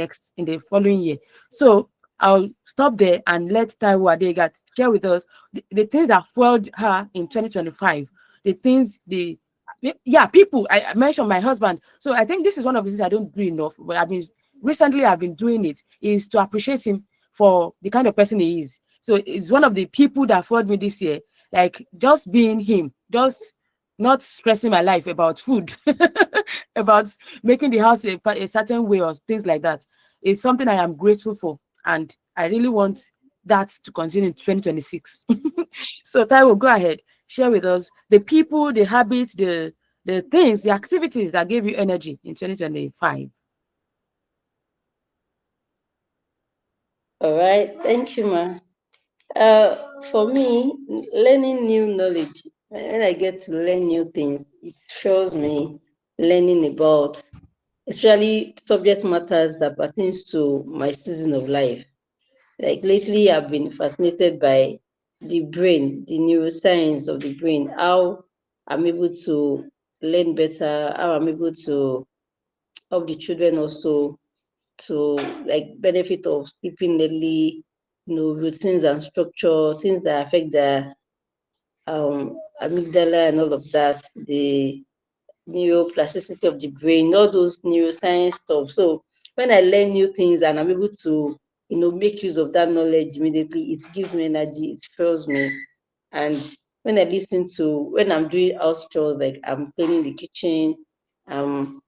the following year. So I'll stop there and let Taiwo Adega share with us the things that fueled her in 2025, the things people. I mentioned my husband. So I think this is one of the things I don't do enough, but recently I've been doing it, is to appreciate him for the kind of person he is. So it's one of the people that followed me this year, like just being him, just not stressing my life about food, about making the house a certain way or things like that. It's something I am grateful for, and I really want that to continue in 2026. So Taiwo, go ahead, share with us the people, the habits, the things, the activities that gave you energy in 2025. All right, thank you, ma. For me, learning new knowledge, when I get to learn new things, it shows me learning about, especially subject matters that pertains to my season of life. Like lately, I've been fascinated by the brain, the neuroscience of the brain, how I'm able to learn better, how I'm able to help the children also to like benefit of sleeping early, routines and structure, things that affect the amygdala and all of that, the neuroplasticity of the brain, all those neuroscience stuff. So when I learn new things and I'm able to, make use of that knowledge immediately, it gives me energy, it fuels me. And when I listen to when I'm doing house chores, like I'm cleaning the kitchen, um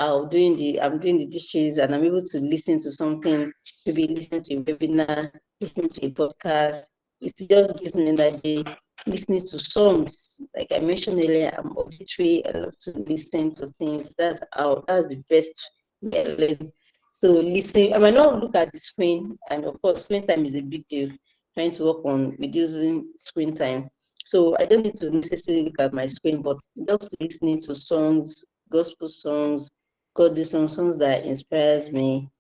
I'm doing the dishes, and I'm able to listen to something, maybe listen to a webinar, listen to a podcast. It just gives me energy. Listening to songs, like I mentioned earlier, I'm auditory. I love to listen to things. That's the best way I learn. So listen, I might not look at the screen, and of course, screen time is a big deal. Trying to work on reducing screen time. So I don't need to necessarily look at my screen, but just listening to songs, gospel songs, godly songs that inspires me.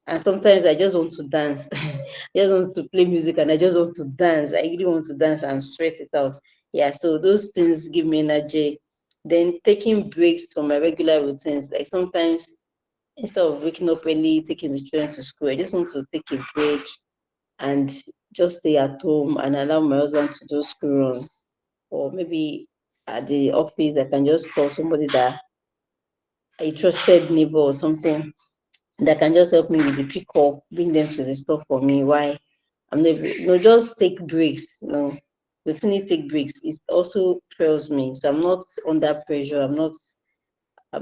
And sometimes I just want to dance. I just want to play music and I just want to dance. I really want to dance and sweat it out. Yeah, so those things give me energy. Then taking breaks from my regular routines. Like sometimes instead of waking up early, taking the children to school, I just want to take a break and just stay at home and allow my husband to do school runs. Or maybe at the office, I can just call somebody that a trusted neighbor or something that can just help me with the pick up, bring them to the store for me. Why I'm not, just take breaks. Routinely take breaks. It also trails me, so I'm not under pressure. I'm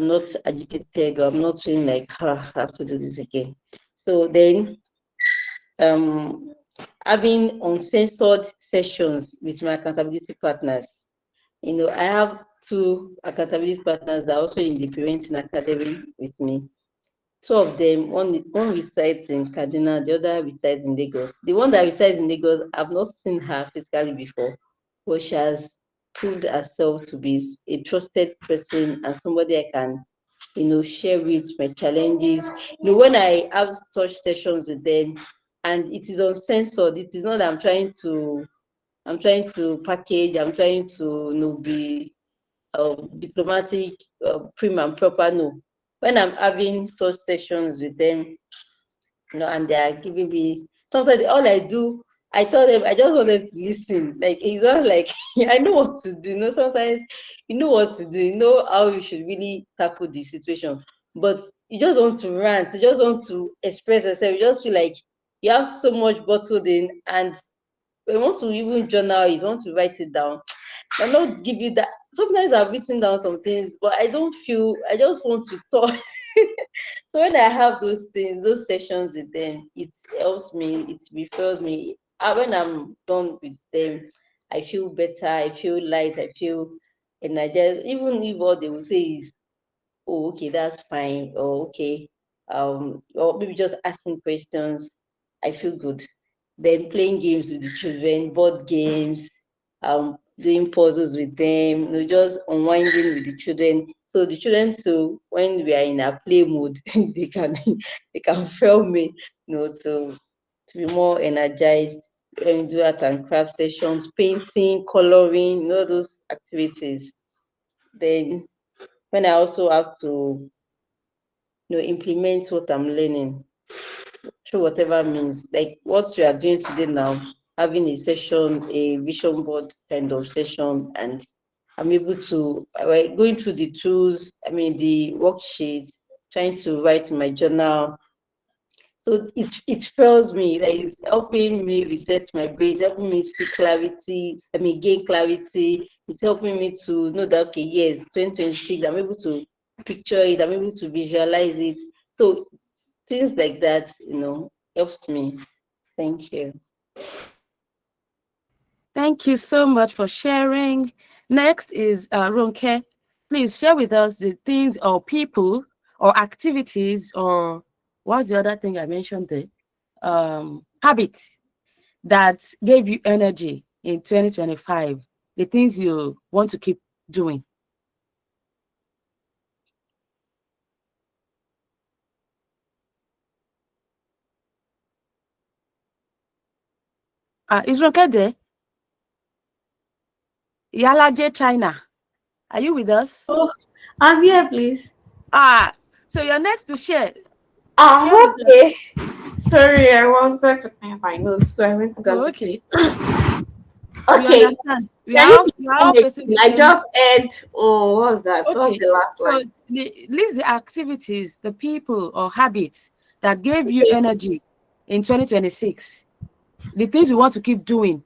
not agitated, or I'm not feeling like I have to do this again. So then, um, having uncensored sessions with my accountability partners. I have two accountability partners that are also in the parenting academy with me. Two of them, one resides in Kaduna, the other resides in Lagos. The one that resides in Lagos, I've not seen her physically before, but she has proved herself to be a trusted person and somebody I can, share with my challenges. When I have such sessions with them, and it is uncensored, it is not that I'm trying to package, I'm trying to, be diplomatic, prim and proper. No, when I'm having such sessions with them, and they are giving me sometimes all I do, I tell them I just want them to listen. Like it's not like I know what to do. Sometimes you know what to do, you know how you should really tackle the situation, but you just want to rant, you just want to express yourself, you just feel like you have so much bottled in, and when you want to even journal it, you want to write it down, I not give you that. Sometimes I've written down some things, but I don't feel. I just want to talk. So when I have those things, those sessions with them, it helps me. It refills me. And when I'm done with them, I feel better. I feel light. I feel energized. Even if what they will say is, "Oh, okay, that's fine," or "Okay," or maybe just asking questions, I feel good. Then playing games with the children, board games, doing puzzles with them, just unwinding with the children. So the children, so when we are in a play mode, they can feel me, to be more energized. When we do art and craft sessions, painting, coloring, those activities. Then when I also have to, implement what I'm learning through whatever means, like what we are doing today now, having a session, a vision board kind of session, and I'm able to, going through the tools, the worksheets, trying to write in my journal. So it fuels me, like it's helping me reset my brain, it's helping me see clarity, gain clarity. It's helping me to know that, okay, yes, 2026, I'm able to picture it, I'm able to visualize it. So things like that, helps me. Thank you. Thank you so much for sharing. Next is Ronke. Please share with us the things or people or activities or what's the other thing I mentioned there? Habits that gave you energy in 2025, the things you want to keep doing. Is Ronke there? Yalaje China, are you with us? Oh, I'm here, please. So you're next to share. Share with us. Okay. Sorry, I wanted to clear my nose, so I went to go and Oh, fix okay. it. We Okay. understand. Can you We are come all facing the again? I same. just heard. Oh, what was that? What was Okay. the last So line? list the activities, the people or habits that gave you Okay. energy in 2026. The things you want to keep doing.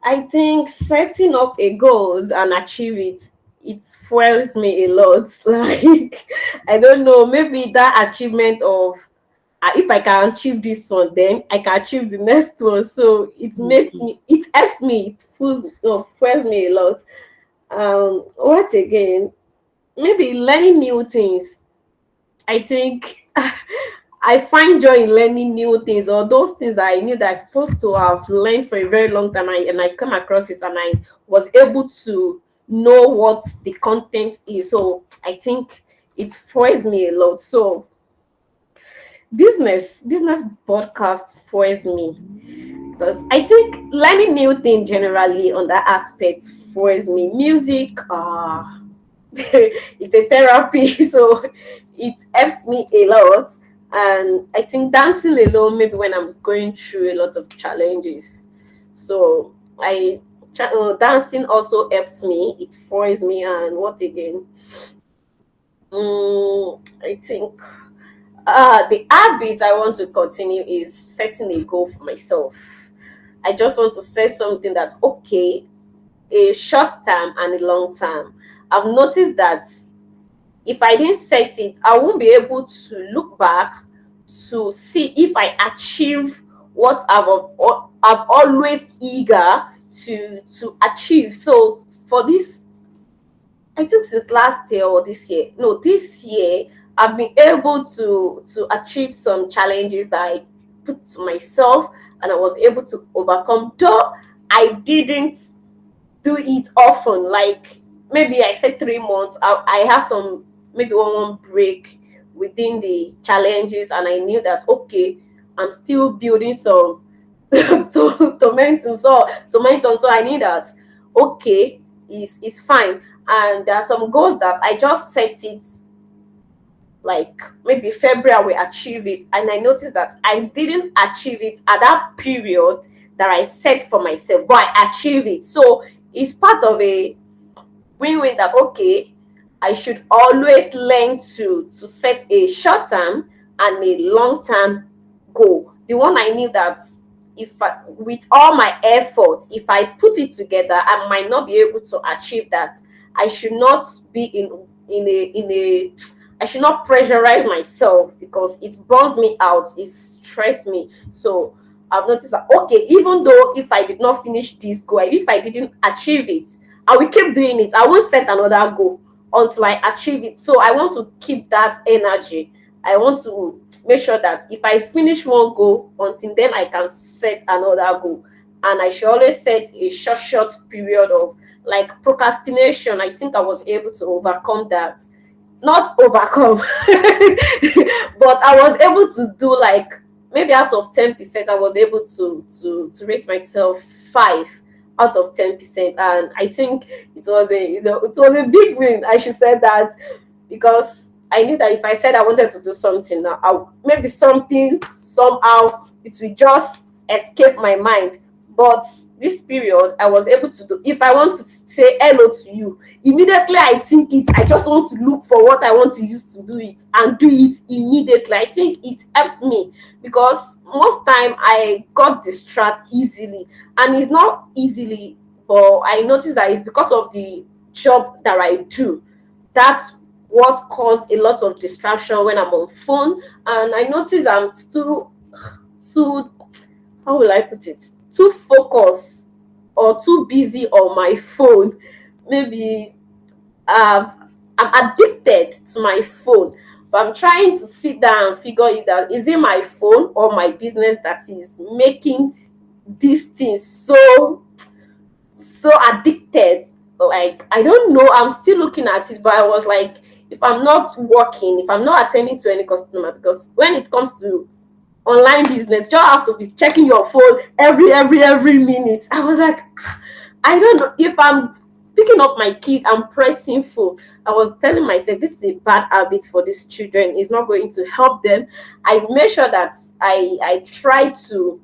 I think setting up a goals and achieve it fuels me a lot. Like, I don't know, maybe that achievement of if I can achieve this one, then I can achieve the next one. So it helps me, it fuels me a lot. What again? Maybe learning new things. I think I find joy in learning new things, or those things that I knew that I'm supposed to have learned for a very long time, and I come across it and I was able to know what the content is. So I think it fuels me a lot. So business podcast fuels me, because I think learning new things generally on that aspect fuels me. Music, it's a therapy, so it helps me a lot. And I think dancing alone, maybe when I'm going through a lot of challenges, so dancing also helps me, it fuels me. And what again? I think the habit I want to continue is setting a goal for myself. I just want to set something that's okay, a short term and a long term. I've noticed that if I didn't set it, I won't be able to look back to see if I achieve what I've always eager to achieve. So for this, I think since last year or this year, no, this year, I've been able to achieve some challenges that I put to myself, and I was able to overcome. Though I didn't do it often. Like, maybe I said 3 months. I have some, maybe one break within the challenges, and I knew that okay, I'm still building some momentum. So I knew that okay, is fine. And there are some goals that I just set it, like maybe February I will achieve it, and I noticed that I didn't achieve it at that period that I set for myself, but I achieve it. So it's part of a win-win, that okay, I should always learn to set a short-term and a long-term goal. The one I knew that with all my effort, if I put it together, I might not be able to achieve that. I should not be in a I should not pressurize myself, because it burns me out, it stresses me. So I've noticed that okay, even though if I did not finish this goal, if I didn't achieve it, I will keep doing it. I won't set another goal until I achieve it. So I want to keep that energy. I want to make sure that if I finish one goal, until then I can set another goal. And I should always set a short period of, like, procrastination. I think I was able to overcome that. Not overcome, but I was able to do, like, maybe out of 10%, I was able to rate myself 5 out of 10%. And I think it was a big win. I should say that, because I knew that if I said I wanted to do something now, maybe something somehow it will just escape my mind. But this period, I was able to do. If I want to say hello to you, immediately I think it. I just want to look for what I want to use to do it, and do it immediately. I think it helps me, because most time I got distracted easily, and it's not easily, but I noticed that it's because of the job that I do. That's what caused a lot of distraction when I'm on phone. And I notice I'm too, how will I put it, too focused or too busy on my phone. Maybe I'm addicted to my phone, but I'm trying to sit down and figure it out. Is it my phone or my business that is making these things so addicted? Like, I don't know, I'm still looking at it, but I was like, if I'm not working, if I'm not attending to any customer, because when it comes to online business, just have to be checking your phone every minute. I was like, I don't know, if I'm picking up my kid and pressing phone. I was telling myself, this is a bad habit for these children, it's not going to help them. I make sure that I try to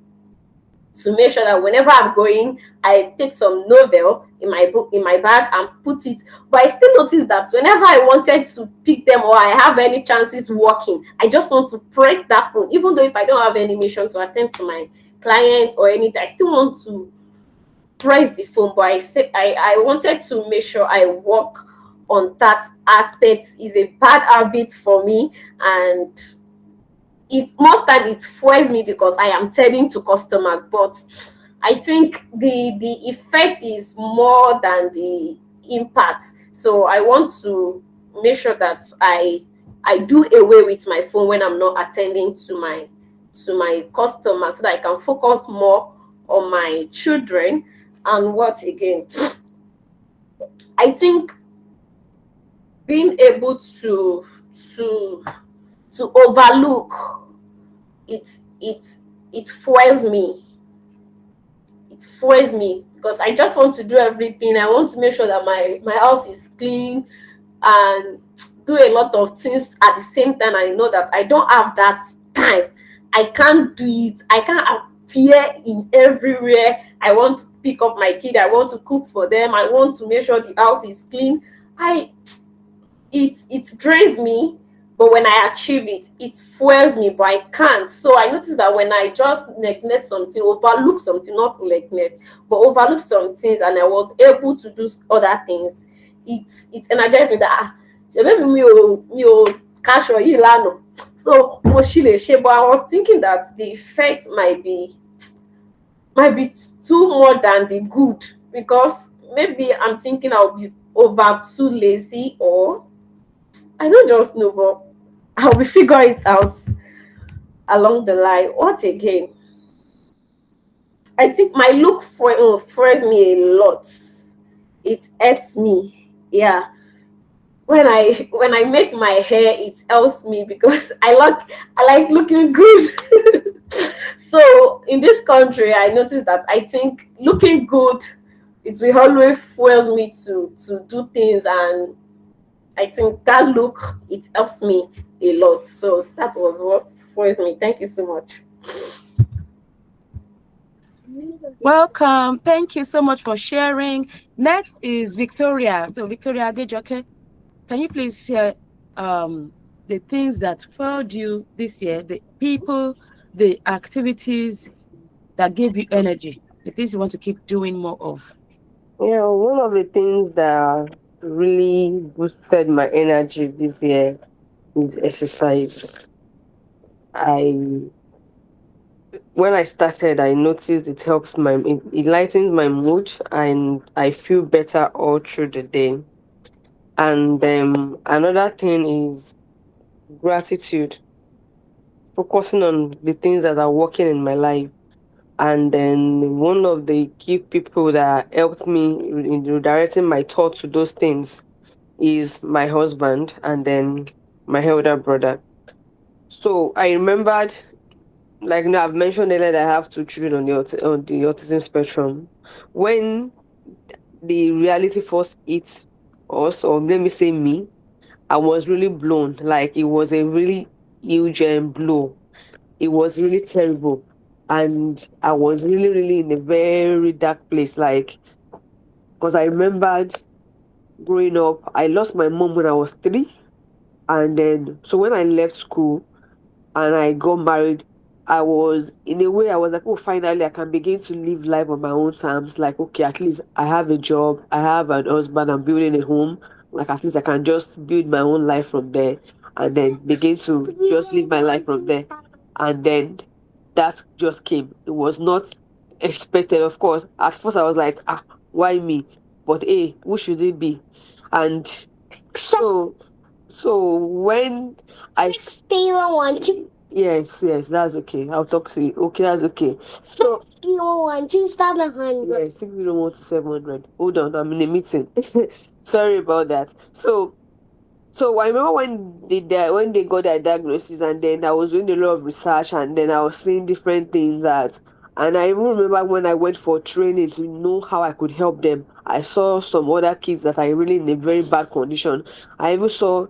make sure that whenever I'm going, I take some novel in my book, in my bag, and put it. But I still notice that whenever I wanted to pick them, or I have any chances working, I just want to press that phone. Even though if I don't have any mission to attend to my clients or anything, I still want to press the phone, but I said I wanted to make sure I work on that aspect. Is a bad habit for me, and it most time it fuels me because I am telling to customers, but I think the effect is more than the impact. So I want to make sure that I do away with my phone when I'm not attending to my customers, so that I can focus more on my children. And what again, I think being able to to overlook it it it fuels me. It fuels me because I just want to do everything. I want to make sure that my house is clean and do a lot of things at the same time. I know that I don't have that time. I can't do it. I can't appear in everywhere. I want to pick up my kid. I want to cook for them. I want to make sure the house is clean. I it drains me, but when I achieve it, it fuels me, but I can't. So I noticed that when I just neglect something, overlook something, not neglect, but overlook some things, and I was able to do other things, it energized me that maybe me o cash or ilano. So was she but I was thinking that the effect might be too more than the good, because maybe I'm thinking I'll be over too lazy, or I don't just know, but I will figure it out along the line. What again? I think my look frees me a lot. It helps me. Yeah. When I make my hair, it helps me because I like looking good. So in this country, I noticed that I think looking good, it will always fuels me to do things, and I think that look, it helps me a lot. So that was what fuels me. Thank you so much. Welcome. Thank you so much for sharing. Next is Victoria. So Victoria Dejoke, can you please share the things that failed you this year, the people, the activities that gave you energy, the things you want to keep doing more of? Yeah, one of the things that really boosted my energy this year is exercise. I When I started, I noticed it lightens my mood and I feel better all through the day. And another thing is gratitude, focusing on the things that are working in my life. And then one of the key people that helped me in redirecting my thoughts to those things is my husband and then my elder brother. So I remembered, like, I've mentioned earlier that I have two children on the autism spectrum. When the reality first hit us, or let me say me, I was really blown. Like, it was a really huge blow. It was really terrible. And I was really, really in a very dark place. Like, because I remembered growing up, I lost my mom when I was 3. And then, so when I left school, and I got married, I was, in a way, I was like, oh, finally, I can begin to live life on my own terms. Like, okay, at least I have a job, I have an husband, I'm building a home. Like, at least I can just build my own life from there and then begin to just live my life from there. And then that just came. It was not expected, of course. At first, I was like, why me? But hey, who should it be? And so, so when I Do you want to? Yes, yes, that's okay. I'll talk to you. Okay, that's okay. So, Do you want to start 100? yeah, 601 to 700. Hold on, I'm in a meeting. Sorry about that. So I remember when they got their diagnosis, and then I was doing a lot of research, and then I was seeing different things and I even remember when I went for training to know how I could help them. I saw some other kids that are really in a very bad condition. I even saw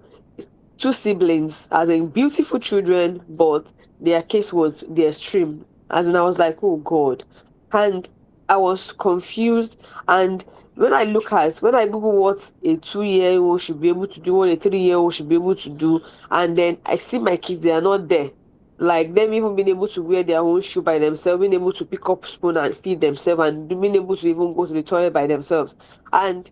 two siblings as in beautiful children, but their case was the extreme. As in, I was like, oh God. And I was confused. And when I Google what a 2 year old should be able to do, what a 3 year old should be able to do, and then I see my kids, they are not there. like them even being able to wear their own shoe by themselves, being able to pick up spoon and feed themselves, and being able to even go to the toilet by themselves. And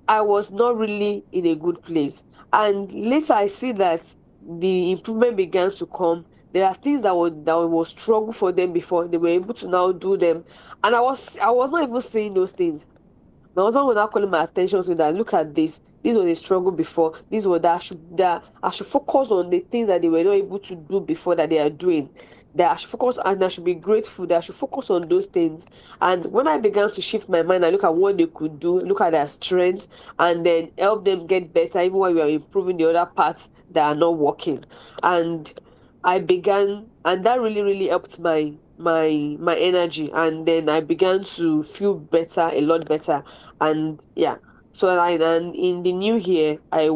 I was not really in a good place. And later I see that the improvement began to come. There are things that was struggle for them before, they were able to now do them. And I was not even saying those things. My husband was now calling my attention to that. Look at this. This was a struggle before. This was that I should focus on the things that they were not able to do before that they are doing. That I should focus, and I should be grateful. That I should focus on those things. And when I began to shift my mind and look at what they could do, look at their strengths, and then help them get better, even while we are improving the other parts that are not working. And and that really, really helped my energy. And then I began to feel better, a lot better. And yeah, so and in the new year I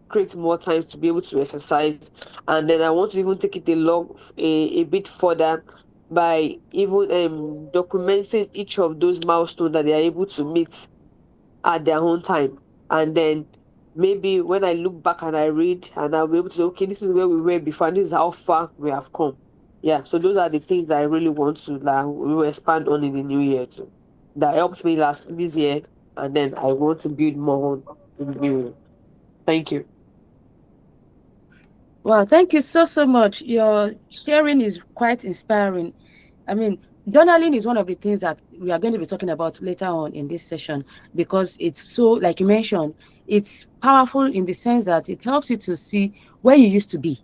create more time to be able to exercise. And then I want to even take it a bit further by even documenting each of those milestones that they are able to meet at their own time. And then maybe when I look back and I read, and I'll be able to say, okay, this is where we were before, and this is how far we have come. Yeah, so those are the things that I really want to, like, we will expand on in the new year too. That helps me last this year, and then I want to build more on in the new year. Thank you. Wow, thank you so, so much. Your sharing is quite inspiring. I mean, journaling is one of the things that we are going to be talking about later on in this session, because it's so, like you mentioned, it's powerful in the sense that it helps you to see where you used to be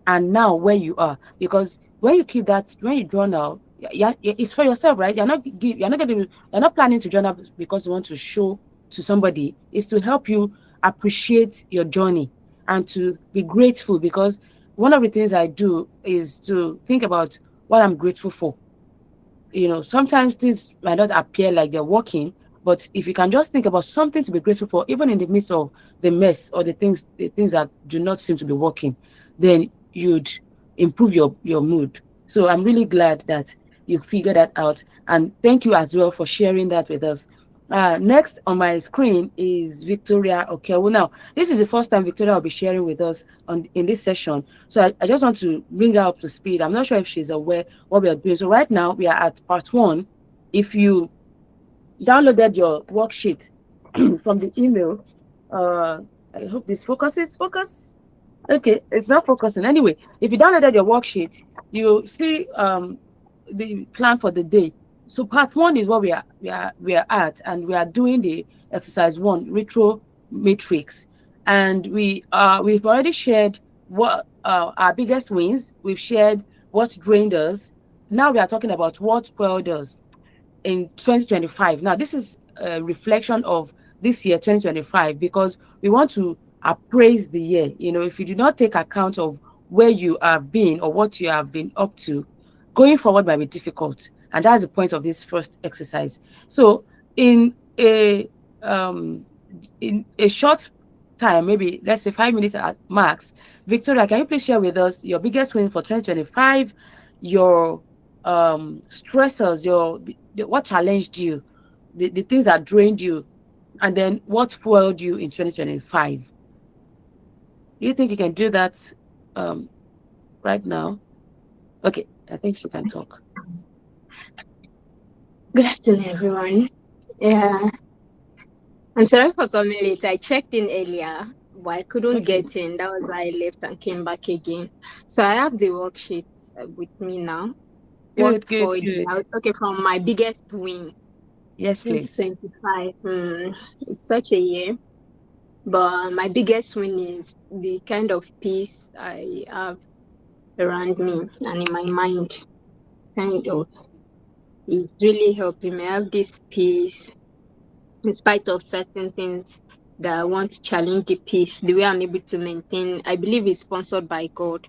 and now where you are. Because when you keep that, when you journal, yeah, it's for yourself, right? You're not planning to journal because you want to show to somebody. It's to help you appreciate your journey and to be grateful, because one of the things I do is to think about what I'm grateful for. Sometimes things might not appear like they're working, but if you can just think about something to be grateful for, even in the midst of the mess or the things that do not seem to be working, then you'd improve your mood. So I'm really glad that you figured that out, and thank you as well for sharing that with us. Next on my screen is Victoria Okewu. Now, this is the first time Victoria will be sharing with us in this session. So I just want to bring her up to speed. I'm not sure if she's aware what we are doing. So right now we are at part 1. If you downloaded your worksheet from the email, I hope this focus. Okay, it's not focusing. Anyway, if you downloaded your worksheet, you see the plan for the day. So part 1 is what we are at, and we are doing the exercise 1, retro matrix. And we've already shared what our biggest wins. We've shared what drained us. Now we are talking about what fueled us in 2025. Now, this is a reflection of this year, 2025, because we want to appraise the year. If you do not take account of where you have been or what you have been up to, going forward might be difficult. And that's the point of this first exercise. So, in a um, in a short time, maybe let's say 5 minutes at max, Victoria, can you please share with us your biggest win for 2025, your stressors, what challenged you, the things that drained you, and then what fueled you in 2025? Do you think you can do that um right now? Okay, I think she can talk. Good afternoon, everyone. Yeah, I'm sorry for coming late. I checked in earlier, but I couldn't Okay, get in. That was why I left and came back again. So I have the worksheet with me now. What good, good, for? good. Okay, from my biggest win, Yes, please. 2025. It's such a year, but my biggest win is the kind of peace I have around me and in my mind. Kind of, it's really helping me have this peace in spite of certain things that want to challenge the peace. The way I'm able to maintain, I believe, is sponsored by God.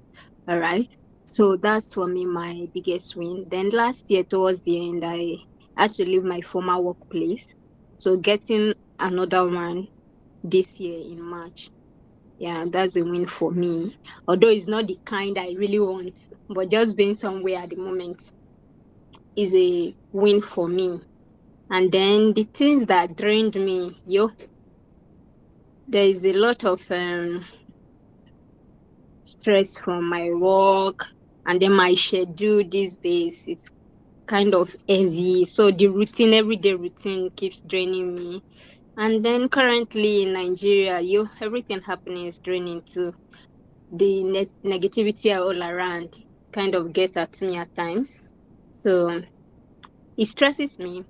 All right. So that's for me my biggest win. Then last year, towards the end, I had to leave my former workplace. So getting another one this year in March. Yeah, that's a win for me. Although it's not the kind I really want, but just being somewhere at the moment is a win for me. And then the things that drained me, there is a lot of stress from my work, and then my schedule these days, it's kind of heavy. So the routine, everyday routine keeps draining me. And then currently in Nigeria, everything happening is draining too. The negativity all around kind of gets at me at times. So it stresses me.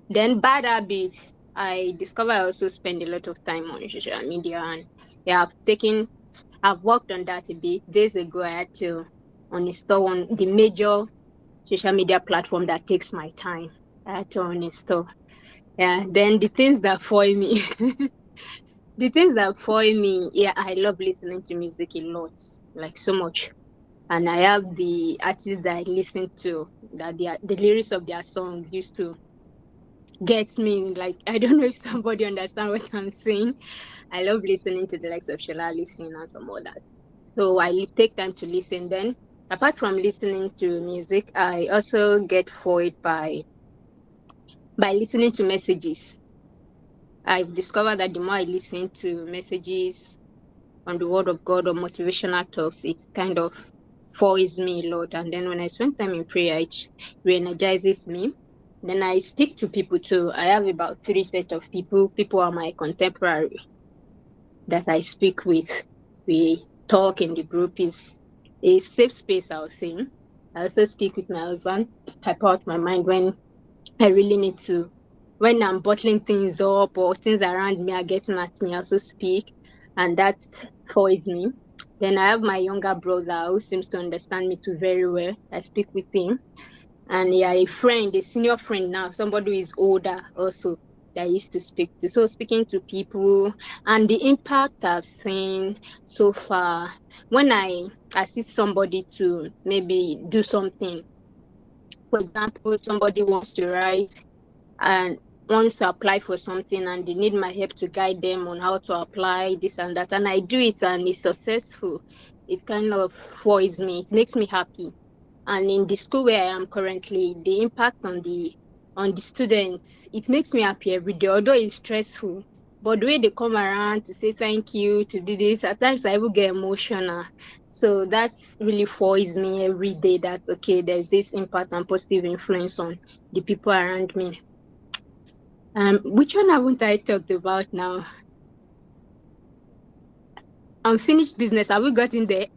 Then bad habits. I discover I also spend a lot of time on social media, and yeah, I've worked on that a bit. Days ago I had to uninstall one the major social media platform that takes my time. I had to uninstall. Yeah. Then the things that foil me. The things that foil me, yeah, I love listening to music a lot, like so much. And I have the artists that I listen to, that the lyrics of their song used to get me. Like, I don't know if somebody understand what I'm saying. I love listening to the likes of Shola, Listen, and some others. So take time to listen. Then, apart from listening to music, I also get foiled by listening to messages. I've discovered that the more I listen to messages on the word of God or motivational talks, it kind of foils me a lot. And then when I spend time in prayer, it re-energizes me. Then I speak to people too. I have about 3 sets of people. People are my contemporary that I speak with. We talk in the group, is a safe space, I would say. I also speak with my husband. I pour out my mind when I really need to. When I'm bottling things up or things around me are getting at me, I also speak, and that foils me. Then I have my younger brother who seems to understand me too very well. I speak with him. And yeah, a senior friend now, somebody who is older also that I used to speak to. So speaking to people and the impact I've seen so far when I assist somebody to maybe do something. For example, somebody wants to write and wants to apply for something and they need my help to guide them on how to apply this and that. And I do it and it's successful. It kind of foils me. It makes me happy. And in the school where I am currently, the impact on the students, it makes me happy every day, although it's stressful. But the way they come around to say thank you, to do this, at times I will get emotional. So that's really foils me every day that, okay, there's this impact and positive influence on the people around me. Which one haven't I talked about now? Unfinished business, have we gotten there?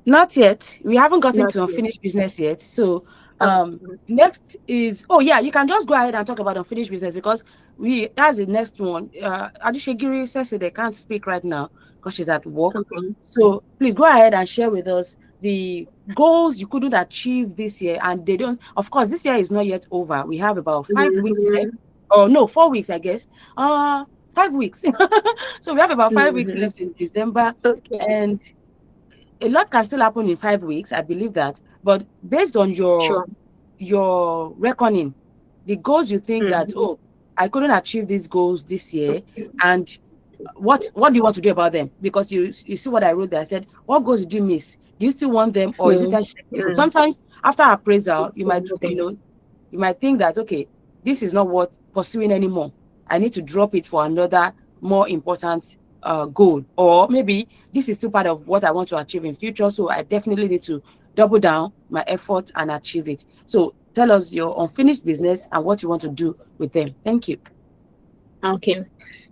Not yet. We haven't gotten Not to yet. unfinished business yet. So Oh, next is, oh yeah, you can just go ahead and talk about unfinished business because that's the next one. Adishegiri says that they can't speak right now because she's at work. okay. So please go ahead and share with us the goals you couldn't achieve this year. And they don't, of course, this year is not yet over. We have about 5 weeks left. Mm-hmm. Oh no, 4 weeks, I guess. 5 weeks. So we have about 5 weeks Mm-hmm. left in December. Okay. And a lot can still happen in 5 weeks. I believe that. But based on Sure. your reckoning, the goals you think that, Mm-hmm. oh, I couldn't achieve these goals this year, and what do you want to do about them? Because you see what I wrote there. I said, what goals did you miss? Do you still want them, or is it time to Yes. let them go? Sometimes after appraisal, It's something. you might think that, okay, this is not worth pursuing anymore. I need to drop it for another more important goal, or maybe this is still part of what I want to achieve in future. So I definitely need to double down my effort and achieve it. So tell us your unfinished business and what you want to do with them. Thank you. Okay.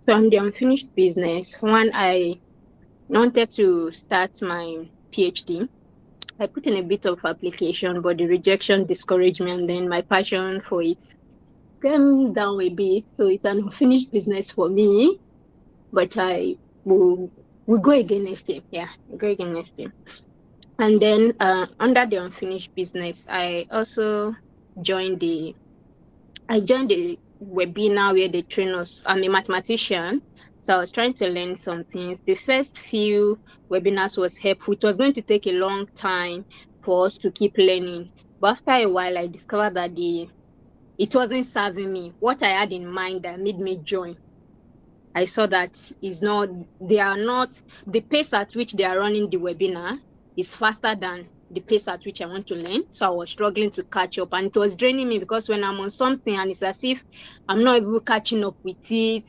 So on the unfinished business, one, I wanted to start my PhD. I put in a bit of application, but the rejection discouraged me, and then my passion for it came down a bit. So it's an unfinished business for me, but I will go again next year. Yeah, we'll go again next year. And then under the unfinished business, joined the I joined the webinar where they train us. I'm a mathematician, so I was trying to learn some things. The first few webinars was helpful. It was going to take a long time for us to keep learning, but after a while, I discovered that it wasn't serving me. What I had in mind that made me join, I saw that they are not, the pace at which they are running the webinar is faster than the pace at which I want to learn. So I was struggling to catch up, and it was draining me because when I'm on something and it's as if I'm not even catching up with it,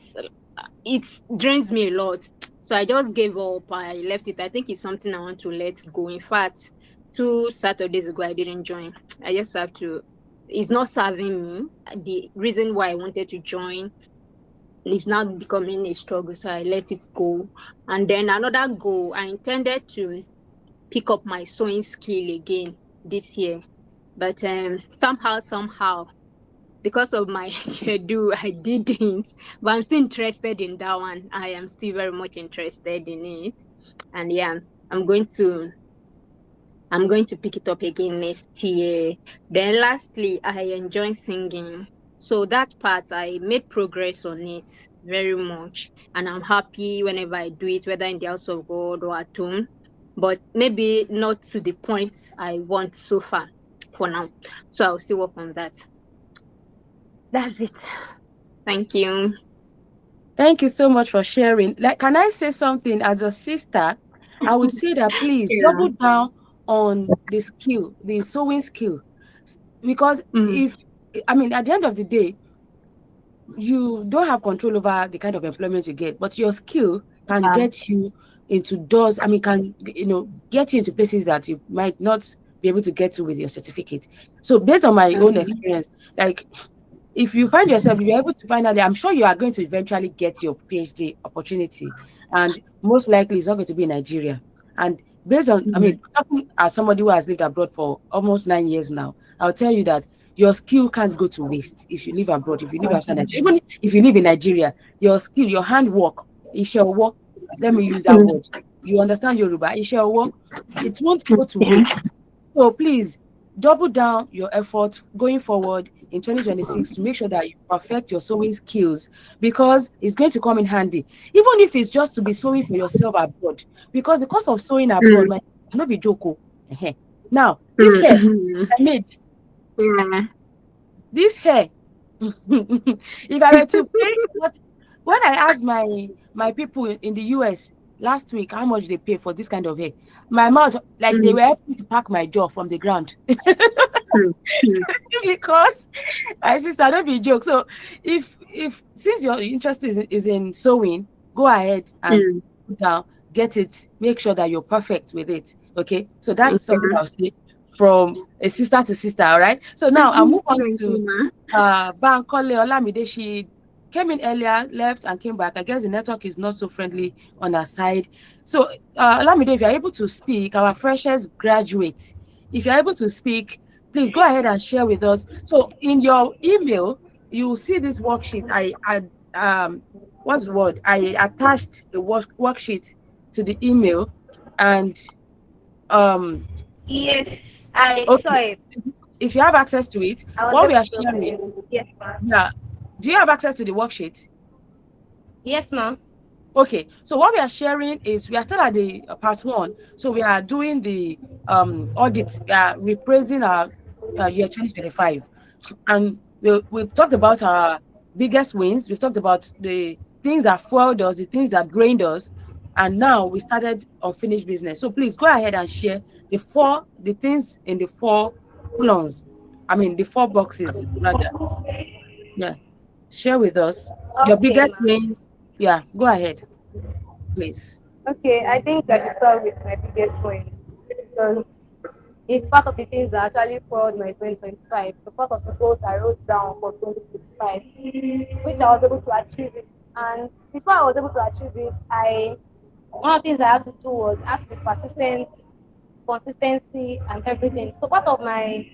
it drains me a lot. So I just gave up. I left it. I think it's something I want to let go. In fact, 2 Saturdays ago, I didn't join. I just have to. It's not serving me. The reason why I wanted to join is now becoming a struggle. So I let it go. And then another goal, I intended to pick up my sewing skill again this year. But somehow, because of my schedule, I didn't. But I'm still interested in that one. I am still very much interested in it. And yeah, I'm going to I'm going to pick it up again next year. Then lastly, I enjoy singing. So that part I made progress on it very much. And I'm happy whenever I do it, whether in the house of God or at home. But maybe not to the point I want so far for now. So I'll still work on that. That's it. Thank you. Thank you so much for sharing. Like, can I say something as a sister? I would say that please Yeah. double down on the skill, the sewing skill, because Mm. if I mean at the end of the day, you don't have control over the kind of employment you get, but your skill can Yeah. get you into doors. I mean, can get you into places that you might not be able to get to with your certificate. So based on my own Mhm. experience, like if you find yourself, if you're able to finally, I'm sure you are going to eventually get your PhD opportunity, and most likely it's not going to be in Nigeria. And based on, I Mm. mean, talking as somebody who has lived abroad for almost 9 years now, I'll tell you that your skill can't go to waste if you live abroad, if you live outside Nigeria, even if you live in Nigeria, your skill, your handwork, is your work. Let me use that Mm. word. You understand Yoruba? Is your work. It won't go to Yeah. waste. So please double down your efforts going forward in 2026 to make sure that you perfect your sewing skills, because it's going to come in handy, even if it's just to be sewing for yourself abroad, because the cost of sewing abroad Mm. might not be joke. Now, this Mm. hair Mhm. I made, Yeah. this hair, if I were to pay what, when I asked my people in the US last week how much they pay for this kind of hair, my mouth, like they Mm. were helping to pack my jaw from the ground. Mm. Mm. Because my sister, don't be joke. So if since your interest is in sewing, go ahead and Mm. put down, get it, make sure that you're perfect with it. Okay. So Thank that's something you. I'll say from a sister to sister. All right. So now I'll move on Thank to you, ma. Bankole Olamide. She came in earlier, left and came back. I guess the network is not so friendly on her side. So Olamide, if you're able to speak, our freshers graduates, if you're able to speak, please go ahead and share with us. So in your email, you will see this worksheet. What's the word? I attached the worksheet to the email, and um Yes, I saw okay, it. if you have access to it, I was what we able are sharing, to. Yes, ma'am. yeah. Do you have access to the worksheet? Yes, ma'am. Okay, so what we are sharing is we are still at the part one. So we are doing the audit. We are repraising our year 2025, and we've talked about our biggest wins. We've talked about the things that fueled us, the things that drained us, and now we started unfinished business. So please go ahead and share the things in the four columns. I mean the four boxes rather. Yeah, share with us your Okay, biggest ma'am. wins. Yeah, go ahead, please. Okay, I think I should start with my biggest win because it's part of the things that actually followed my 2025. It's part of the goals I wrote down for 2025, which I was able to achieve it. And before I was able to achieve it, I one of the things I had to do was I had to be persistent, consistency, and everything. So part of my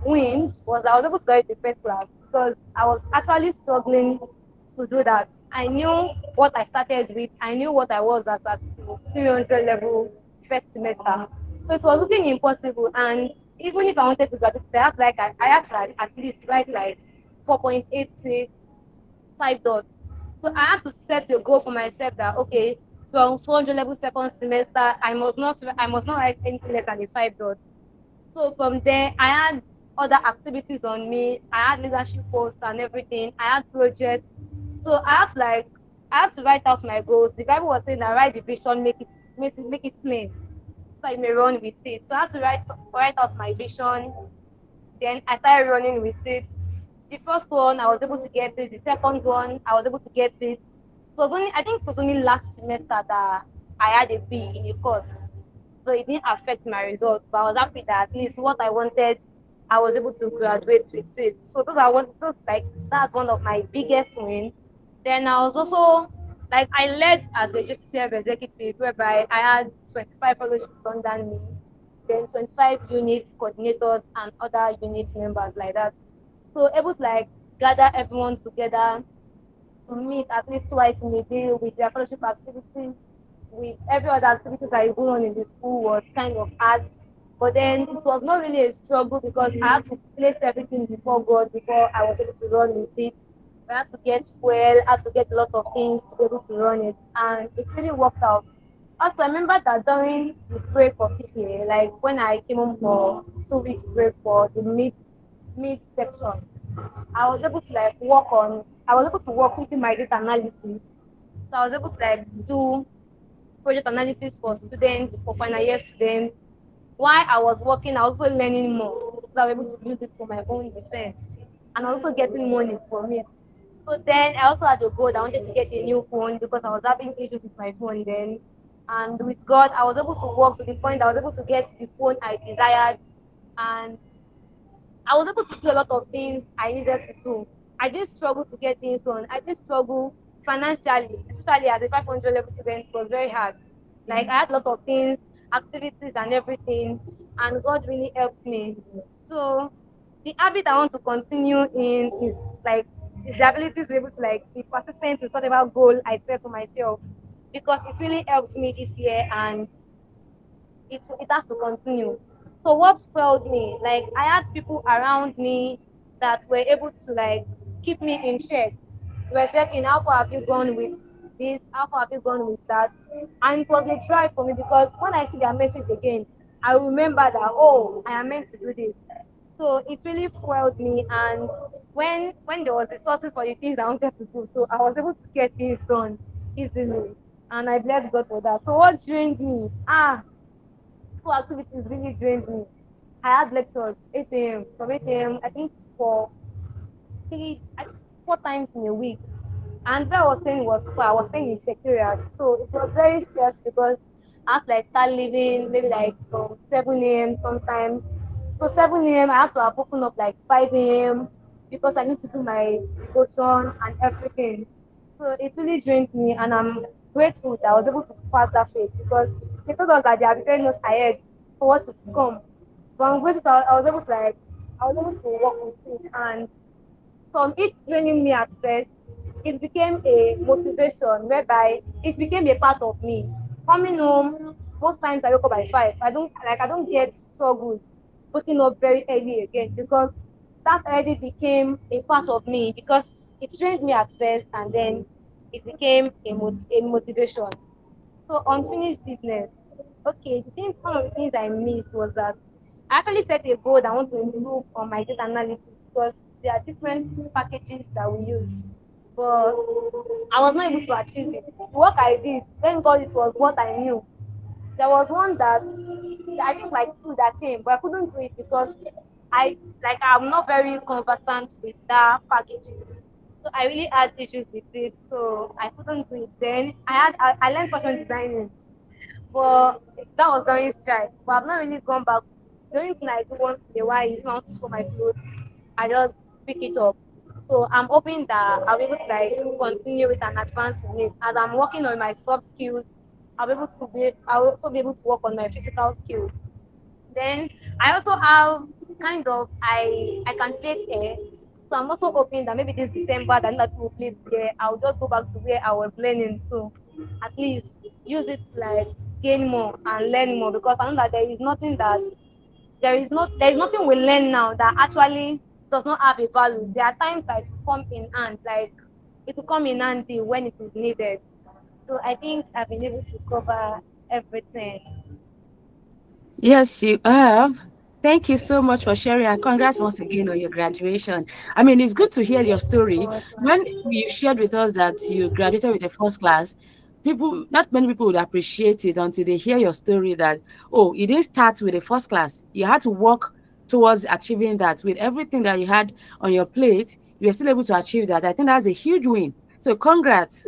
wins was I was able to get the first class because I was actually struggling to do that. I knew what I started with. I knew what I was at 300 level first semester. So it was looking impossible. And even if I wanted to graduate, I have to at least write like 4.86, 5 dots. So I had to set a goal for myself that okay, from 400 level second semester, I must not write anything less than a 5 dots. So from there, I had other activities on me. I had leadership posts and everything. I had projects. So I have to write out my goals. The Bible was saying that write the vision, make it plain, so that you may run with it. So I had to write out my vision. Then I started running with it. The first one I was able to get it. The second one I was able to get it. So it was only I think it was only last semester that I had a B in a course. So it didn't affect my results, but I was happy that at least what I wanted, I was able to graduate with it. So those like that's one of my biggest wins. Then I was also like I led as a GCCF executive whereby I had 25 fellowships under me, then 25 unit coordinators and other unit members like that. So able to like gather everyone together to meet at least twice in a day with their fellowship activities, with every other activities that is going on in the school was kind of hard. But then it was not really a struggle because I had to place everything before God before I was able to run with it. I had to get fuel, I had to get a lot of things to be able to run it, and it really worked out. Also, I remember that during the break of this year, like when I came home for 2 weeks break for the mid section, I was able to work with my data analysis. So I was able to like do project analysis for students, for final year students. While I was working, I was also learning more. So I was able to use it for my own defense and also getting money from it. So then I also had a goal that I wanted to get a new phone because I was having issues with my phone then. And with God, I was able to work to the point that I was able to get the phone I desired. And I was able to do a lot of things I needed to do. I didn't struggle to get things done. I didn't struggle financially, especially as a 500 level student. It was very hard. Like I had a lot of things, activities and everything, and God really helped me. So the habit I want to continue in is the ability to be able to like be persistent with whatever goal I set for myself because it really helped me this year and it has to continue. So what fueled me? Like I had people around me that were able to like keep me in check. They were checking how far have you gone with this, how far have you gone with that. And it was a drive for me because when I see their message again, I remember that oh, I am meant to do this. So it really fueled me and when there was resources for the things I wanted to do, so I was able to get things done easily. And I bless God for that. So what drained me? School activities really drained me. I had lectures 8 a.m. from 8 a.m. I think for 4 times in a week. And where I was staying was far. I was staying in Secretariat. So it was very stressful because I had to like start leaving maybe like from 7 a.m. sometimes. So 7 a.m. I have to have woken up like 5 a.m. because I need to do my devotion and everything. So it really drained me and I'm grateful that I was able to pass that phase because they told us that they are preparing us ahead for what is to come. But I'm grateful that I was able to work with it and from it draining me at first, it became a motivation whereby it became a part of me. Coming home, most times I wake up by 5. I don't get struggles waking up very early again because that already became a part of me because it drained me at first and then it became a motivation. So unfinished business. Okay, some of the things I missed was that I actually set a goal that I want to improve on my data analysis because there are different packages that we use. But I was not able to achieve it. The work I did, thank God it was what I knew. There was one that I think like two that came, but I couldn't do it because I'm not very conversant with that packages. So I really had issues with it, so I couldn't do it. Then I learned fashion designing, but that was during strike. But I've not really gone back. The only thing I do once in a while is when I want to sew my clothes, I just pick it up. So I'm hoping that I'll be able to like continue with and advance in it. As I'm working on my soft skills, I'll also be able to work on my physical skills. Then I also have I can play air. So I'm also hoping that maybe this December that other people play there, I'll just go back to where I was learning. So at least use it to like gain more and learn more because I know that there is nothing we learn now that actually does not have a value. There are times that it will come in hand, like it will come in handy when it is needed. So I think I've been able to cover everything. Yes, you have. Thank you so much for sharing and congrats once again on your graduation. I mean, it's good to hear your story. When you shared with us that you graduated with a first class, people, not many people would appreciate it until they hear your story that, oh, you didn't start with a first class. You had to work towards achieving that with everything that you had on your plate. You were still able to achieve that. I think that's a huge win. So congrats.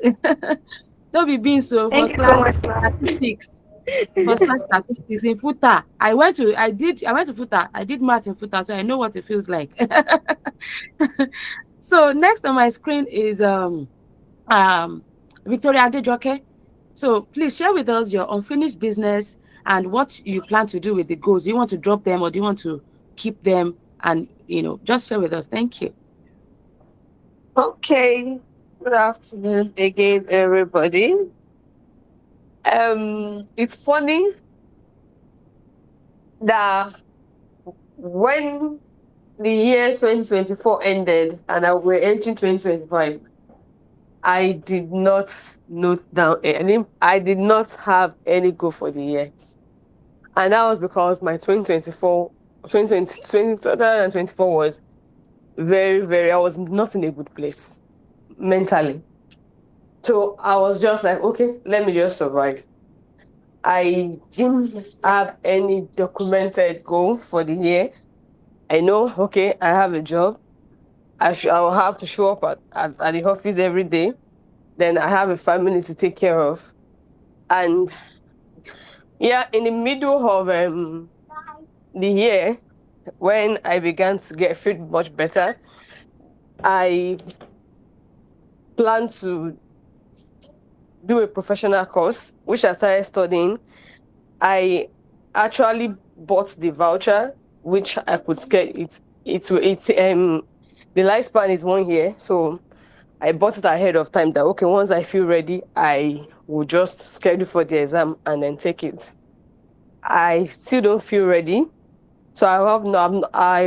Don't be being so Thank first you so class much, Matt. statistics. First class statistics in FUTA. I went to FUTA. I did maths in FUTA, so I know what it feels like. So next on my screen is um Victoria Adejoke. So please share with us your unfinished business and what you plan to do with the goals. Do you want to drop them or do you want to keep them? And just share with us. Thank you. Okay. Good afternoon again, everybody. It's funny that when the year 2024 ended and we're entering 2025, I did not note down any. I did not have any goal for the year, and that was because my 2024, 2024 was very, very. I was not in a good place mentally, so I was just like, okay, let me just survive. I didn't have any documented goal for the year. I know, okay, I have a job. I'll have to show up at the office every day. Then I have a family to take care of. And yeah, in the middle of the year, when I began to get feel much better, I plan to do a professional course, which I started studying. I actually bought the voucher, which I could get it. The lifespan is 1 year, so I bought it ahead of time. That okay, once I feel ready, I will just schedule for the exam and then take it. I still don't feel ready, so I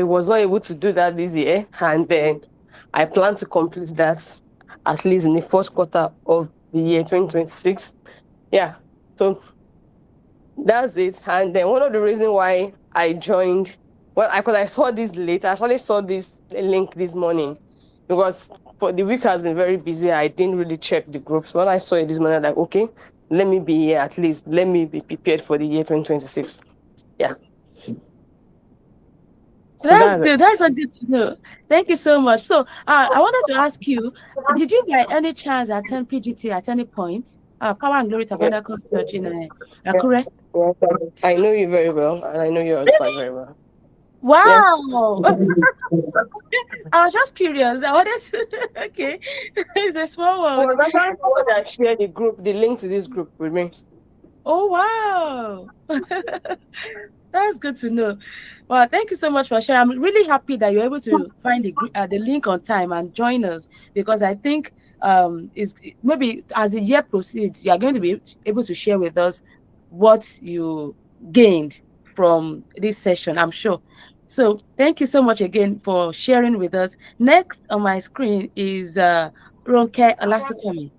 was not able to do that this year, and then I plan to complete that at least in the first quarter of the year 2026. Yeah, so that's it. And then one of the reasons why I joined, well, because I saw this late. I actually saw this link this morning because for the week has been very busy. I didn't really check the groups. When I saw it this morning, I'm like, okay, let me be here at least. Let me be prepared for the year 2026. Yeah. So That's that's good. it. That's a good to know. Thank you so much. So, I wanted to ask you, did you by any chance attend PGT at any point? Power and Glory Yeah. Tabernacle Church in Yeah. Akure? Yeah. I know you very well, and I know your husband very well. Yeah. Wow. I was just curious. I wanted to, okay. It's a small Well, world. that's why someone that shared the link to this group with me. Oh, wow. That's good to know. Well, thank you so much for sharing. I'm really happy that you're able to find the link on time and join us because I think is maybe as the year proceeds, you are going to be able to share with us what you gained from this session, I'm sure. So thank you so much again for sharing with us. Next on my screen is Ronke Olasukomi.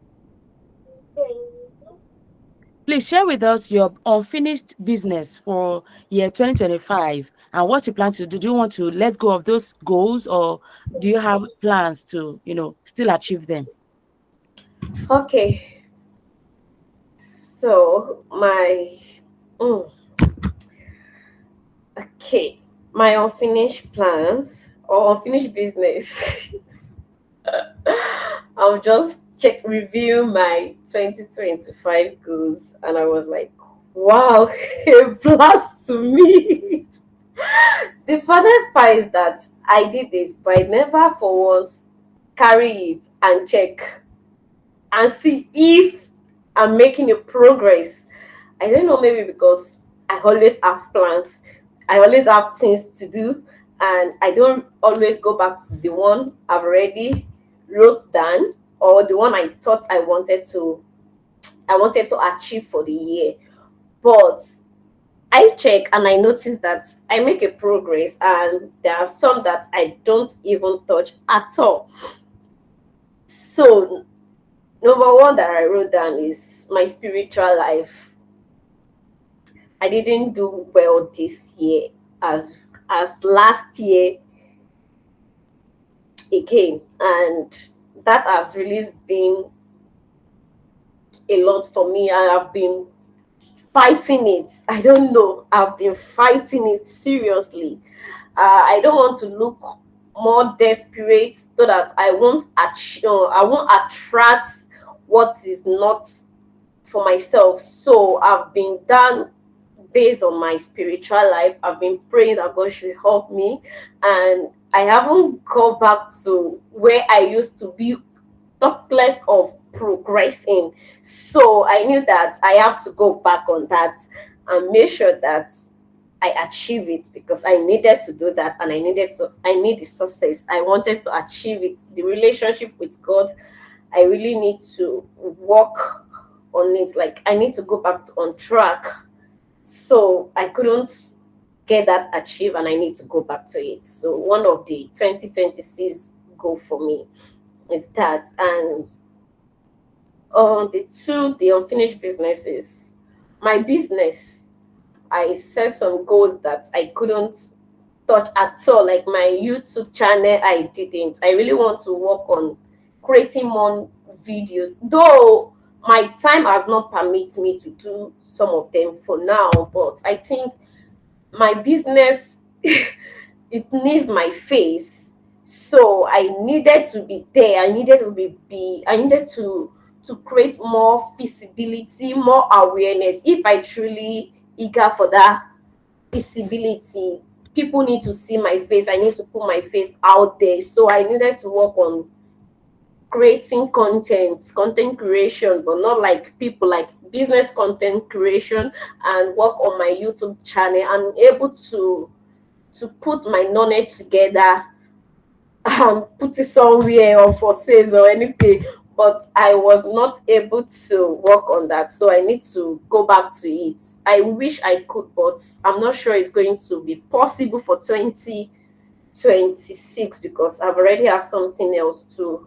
Please share with us your unfinished business for year 2025 and what you plan to do. Do you want to let go of those goals or do you have plans to, still achieve them? Okay, so mm, okay, my unfinished plans or unfinished business. I'll just review my 2025 goals, and I was like, wow, a blast to me. The funniest part is that I did this, but I never for once carry it and check and see if I'm making a progress. I don't know, maybe because I always have plans, I always have things to do, and I don't always go back to the one I've already wrote down or the one I thought I wanted to achieve for the year. But I check and I notice that I make a progress, and there are some that I don't even touch at all. So, number one that I wrote down is my spiritual life. I didn't do well this year as last year again, and that has really been a lot for me, and I've been fighting it. I don't know. I've been fighting it seriously. I don't want to look more desperate so that I won't attract what is not for myself. So I've been done based on my spiritual life. I've been praying that God should help me, and I haven't gone back to where I used to be, talk less of progressing. So I knew that I have to go back on that and make sure that I achieve it, because I needed to do that, and I need the success. I wanted to achieve it. The relationship with God, I really need to work on it. Like, I need to go back on track. So I couldn't get that achieved, and I need to go back to it. So one of the 2026 goal for me is that. And the unfinished businesses, my business, I set some goals that I couldn't touch at all. Like my YouTube channel, I didn't. I really want to work on creating more videos, though my time has not permit me to do some of them for now. But I think my business it needs my face, so I needed to be there. I needed to I needed to create more visibility, more awareness. If I truly eager for that visibility, people need to see my face. I need to put my face out there. So I needed to work on creating content creation, but not like people, like business content creation, and work on my YouTube channel, and able to put my knowledge together and put it somewhere or for sales or anything. But I was not able to work on that, so I need to go back to it. I wish I could, but I'm not sure it's going to be possible for 2026, because I've already have something else to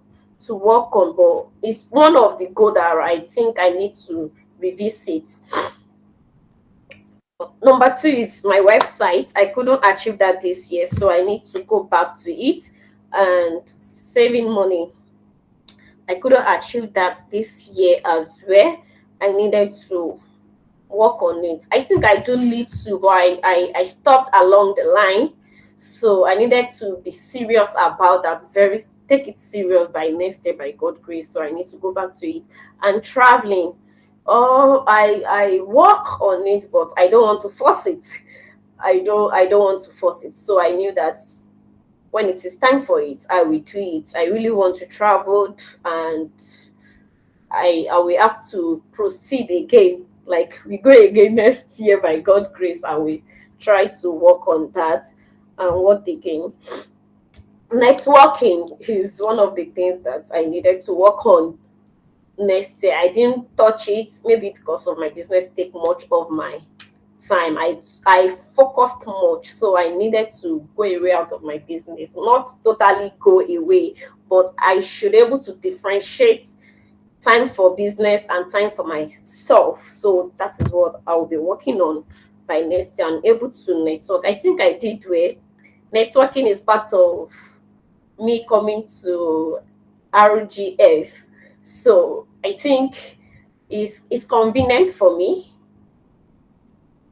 work on. But it's one of the goal that I think I need to revisit. Number two is my website. I couldn't achieve that this year, so I need to go back to it. And saving money, I couldn't achieve that this year as well. I needed to work on it. I think I do need to, but I stopped along the line. So I needed to be serious about that. Very take it serious by next year, by God grace. So I need to go back to it. And traveling. Oh, I work on it, but I don't want to force it. I don't want to force it. So I knew that when it is time for it, I will do it. I really want to travel, and I will have to proceed again. Like, we go again next year by God grace. I will try to work on that. And what again? Networking is one of the things that I needed to work on next year. I didn't touch it, maybe because of my business take much of my time. I focused much, so I needed to go away out of my business. Not totally go away, but I should able to differentiate time for business and time for myself. So that is what I will be working on by next year, and able to network. I think I did well. Networking is part of me coming to RGF. So I think it's convenient for me.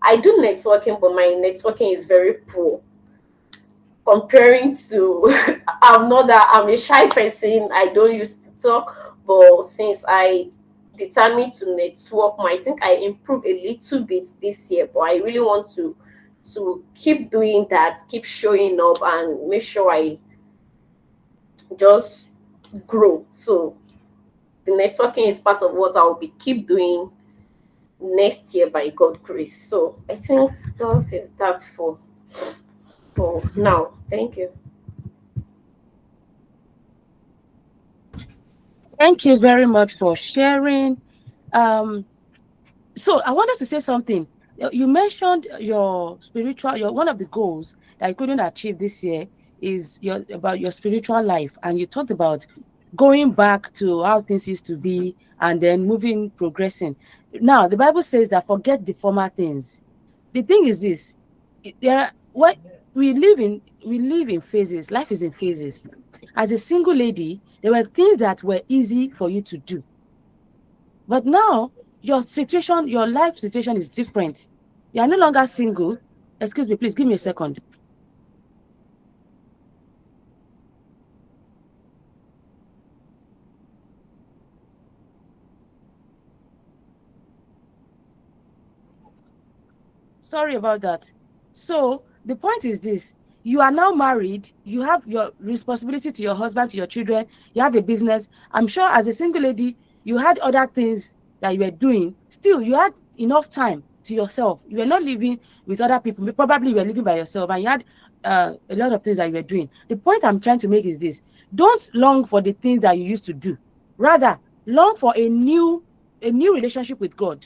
I do networking, but my networking is very poor comparing to I'm a shy person. I don't used to talk, but since I determined to network more, I think I improved a little bit this year. But I really want to keep doing that, keep showing up, and make sure I just grow. So the networking is part of what I'll be keep doing next year by God grace. So I think that is that for now. Thank you. Thank you very much for sharing. Um, so I wanted to say something. You mentioned your one of the goals that you couldn't achieve this year is about your spiritual life, and you talked about going back to how things used to be and then moving, progressing. Now the Bible says that forget the former things. The thing is this: what we live in phases. Life is in phases. As a single lady, there were things that were easy for you to do, but now your life situation is different. You are no longer single. Excuse me, please give me a second. Sorry about that. So the point is this: you are now married, you have your responsibility to your husband, to your children, you have a business. I'm sure as a single lady, you had other things that you were doing. Still, you had enough time to yourself. You were not living with other people. Probably you were living by yourself, and you had a lot of things that you were doing. The point I'm trying to make is this: don't long for the things that you used to do. Rather, long for a new relationship with God.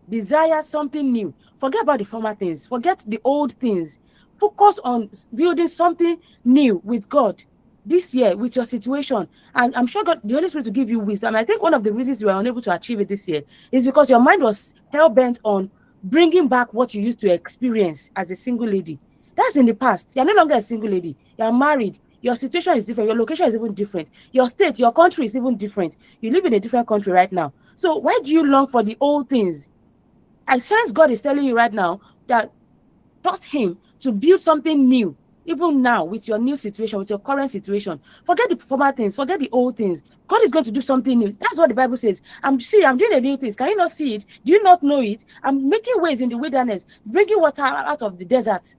Desire something new. Forget about the former things. Forget the old things. Focus on building something new with God this year with your situation. And I'm sure God, the Holy Spirit will give you wisdom. I think one of the reasons you were unable to achieve it this year is because your mind was hell bent on bringing back what you used to experience as a single lady. That's in the past. You're no longer a single lady. You're married. Your situation is different. Your location is even different. Your state, your country is even different. You live in a different country right now. So why do you long for the old things? I sense God is telling you right now that trust Him to build something new, even now with your new situation, with your current situation. Forget the former things, forget the old things. God is going to do something new. That's what the Bible says. I'm doing a new things. Can you not see it? Do you not know it? I'm making ways in the wilderness, bringing water out of the desert.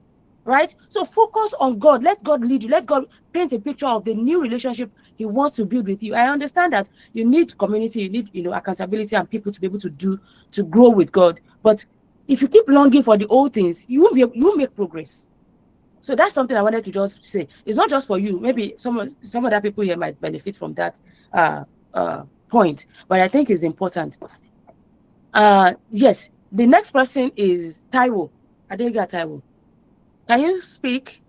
Right? So focus on God. Let God lead you. Let God paint a picture of the new relationship He wants to build with you. I understand that you need community, you need accountability and people to be able to grow with God. But if you keep longing for the old things, you won't make progress. So that's something I wanted to just say. It's not just for you. Maybe some other people here might benefit from that uh point, but I think it's important. Yes, the next person is Taiwo. Adega Taiwo. Can you speak?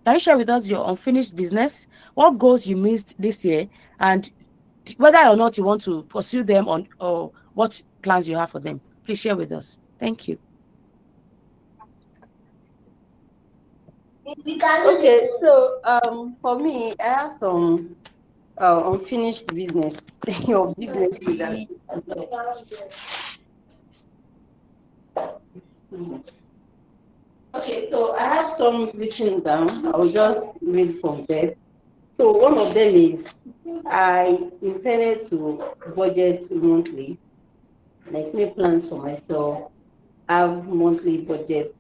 Can you share with us your unfinished business? What goals you missed this year, and whether or not you want to pursue them on, or what plans you have for them? Please share with us. Thank you. Okay, so for me, I have some unfinished business or business that. Okay, so I have some written down. I'll just read from there. So one of them is I intended to budget monthly, like make plans for myself, have monthly budgets,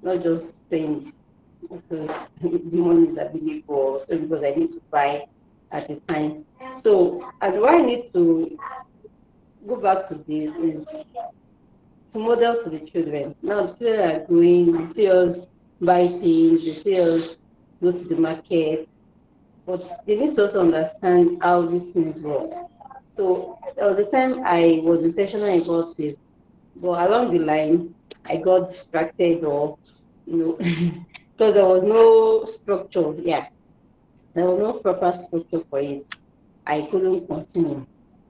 not just spend because the money is available, so because I need to buy at the time. So, and why I need to go back to this is to model to the children. Now the children are growing, they see us buy things, they see us go to the market, but they need to also understand how these things work. So there was a time I was intentional about it, but along the line I got distracted or because there was no structure. Yeah, there was no proper structure for it. I couldn't continue.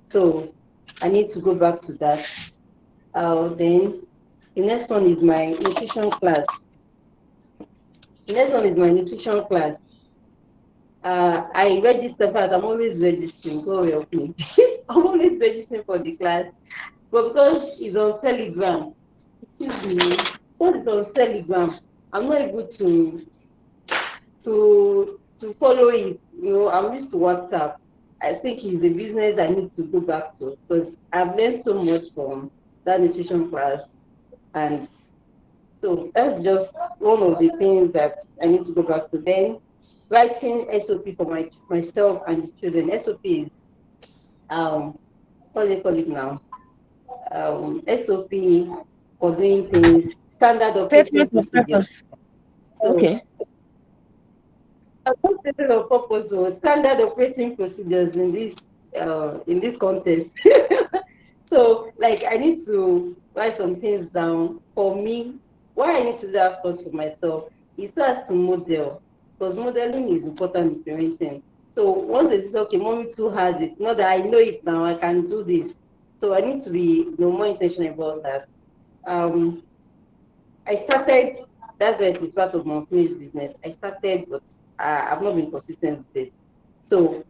So I need to go back to that. Then the next one is my nutrition class. The next one is my nutrition class. I register for it. I'm always registering. Go help me. I'm always registering for the class. But because it's on Telegram, excuse me, because it's on Telegram, I'm not able to follow it. I'm used to WhatsApp. I think it's a business I need to go back to because I've learned so much from that nutrition class. And so that's just one of the things that I need to go back to. Then writing SOP for myself and the children. SOP is what do they call it now? SOP for doing things, standard operating Statement of procedures. purpose. So Okay. I'm not stating on purpose or standard operating procedures in this context. So like I need to write some things down for me. Why I need to do that first for myself is so as to model, because modeling is important in parenting. So once they say, okay, mommy too has it, not that I know it now, I can do this. So I need to be more intentional about that. Um, I started, that's why it is part of my unfinished business. I started, but I've not been consistent with it. So,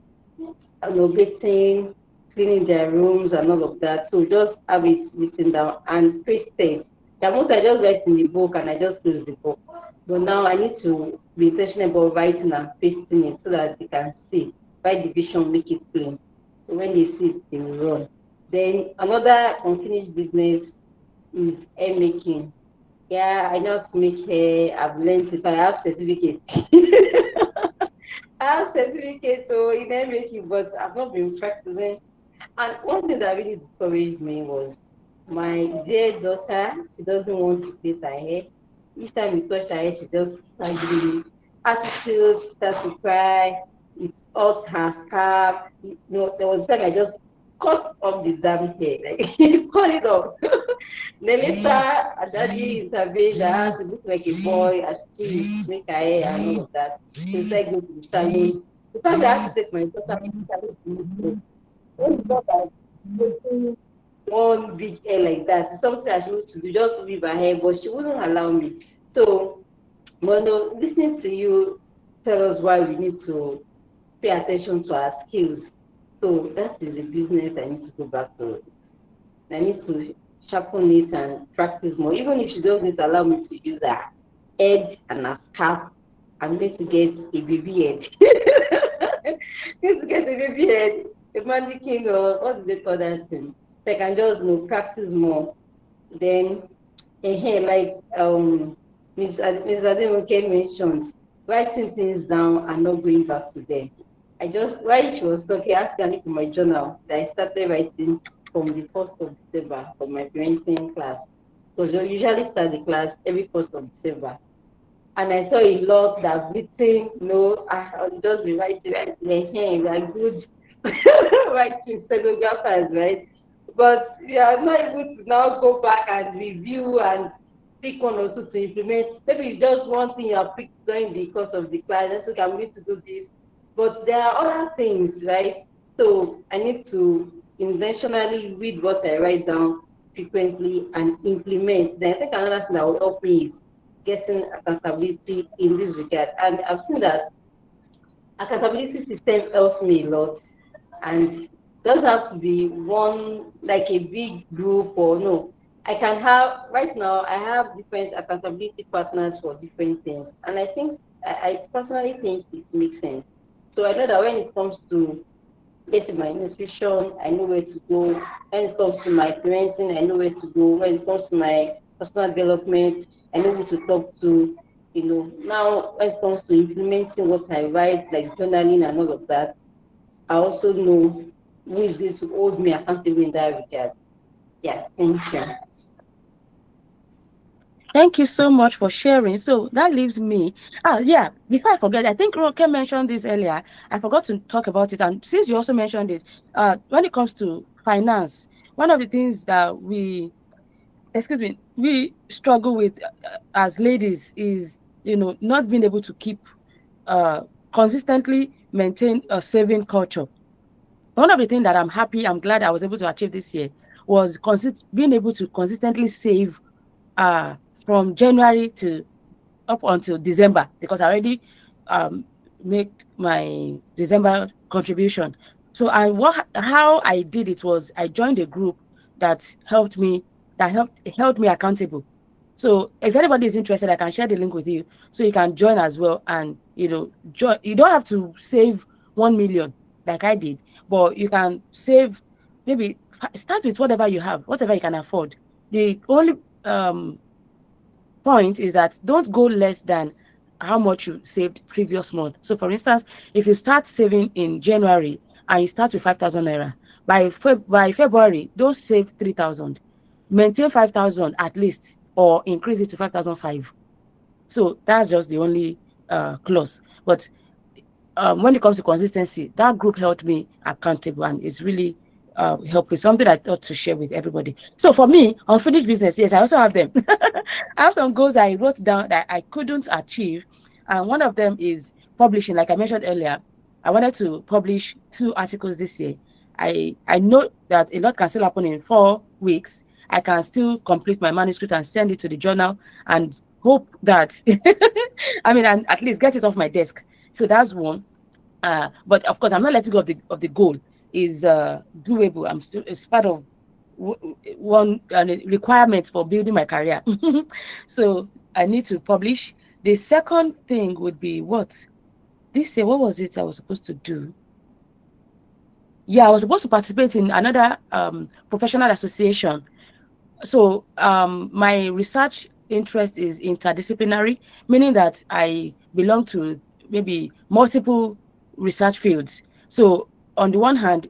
baking, cleaning their rooms and all of that. So just have it written down and pasted. Yeah, most I just write in the book and I just close the book. But now I need to be intentional about writing and pasting it so that they can see. Write the vision, make it plain. So when they see it, they will run. Then another unfinished business is hair making. Yeah, I know how to make hair. I've learned if I have certificate. I have certificate in hair making, but I've not been practicing. And one thing that really discouraged me was my dear daughter. She doesn't want to plait her hair. Each time we touch her hair, she just start giving me attitude. She starts to cry. It hurts her scalp. There was a time I just cut off the damn hair, like cut it off. Then later, her daddy intervened. I had to look like a boy. I still make her hair and all of that. She started going to the salon. The fact that I had to take my daughter to the salon, when it's not like making one big hair like that, it's something I supposed to do, just weave her hair, but she wouldn't allow me. So, but no, listening to you tell us why we need to pay attention to our skills. So that is a business I need to go back to. I need to sharpen it and practice more. Even if she's not going to allow me to use her head and her scalp, I'm going to get a baby head. I'm going to get a baby head, a mannequin, or what do they call that thing? So I can just practice more. Then, like Ms. Ademoke mentioned, writing things down and not going back to them. I just, while she was talking, I asked Annie for my journal that I started writing from the 1st of December for my parenting class. Because we usually start the class every 1st of December. And I saw a lot that have written, I'll just be writing, we are good writing stenographers, right? But we are not able to now go back and review and pick one or two to implement. Maybe it's just one thing you have picked during the course of the class. That's okay, I'm going to do this. But there are other things, right? So I need to intentionally read what I write down frequently and implement. Then I think another thing that will help me is getting accountability in this regard. And I've seen that accountability system helps me a lot. And doesn't have to be one like a big group or no. I can have right now I have different accountability partners for different things. And I think I personally think it makes sense. So I know that when it comes to let's say my nutrition, I know where to go. When it comes to my parenting, I know where to go. When it comes to my personal development, I know who to talk to. Now when it comes to implementing what I write, like journaling and all of that, I also know who is going to hold me accountable in that regard. Yeah, thank you. Thank you so much for sharing. So that leaves me. Yeah, before I forget, I think Roke mentioned this earlier. I forgot to talk about it. And since you also mentioned it, when it comes to finance, one of the things that we struggle with as ladies is, not being able to keep consistently maintain a saving culture. One of the things that I'm glad I was able to achieve this year was being able to consistently save uh, from January to up until December, because I already um, made my December contribution. So how I did it was I joined a group that held me accountable. So if anybody is interested, I can share the link with you so you can join as well. And join. You don't have to save 1 million like I did, but you can save maybe start with whatever you have, whatever you can afford. The only point is that don't go less than how much you saved previous month. So for instance, if you start saving in January and you start with 5,000 naira, by February, don't save 3,000. Maintain 5,000 at least, or increase it to 5,005. So that's just the only clause. But when it comes to consistency, that group held me accountable, and it's really helpful. Something I thought to share with everybody. So for me, unfinished business, yes, I also have them. I have some goals I wrote down that I couldn't achieve, and one of them is publishing. Like I mentioned earlier, I wanted to publish 2 articles this year. I know that a lot can still happen in 4 weeks. I can still complete my manuscript and send it to the journal, and hope that and at least get it off my desk. So that's one. But of course, I'm not letting go of the goal. Is doable. I'm still it's part of one requirement for building my career. So I need to publish. The second thing would be what this year. What was it I was supposed to do? Yeah, I was supposed to participate in another professional association. So my research interest is interdisciplinary, meaning that I belong to maybe multiple research fields. So on the one hand,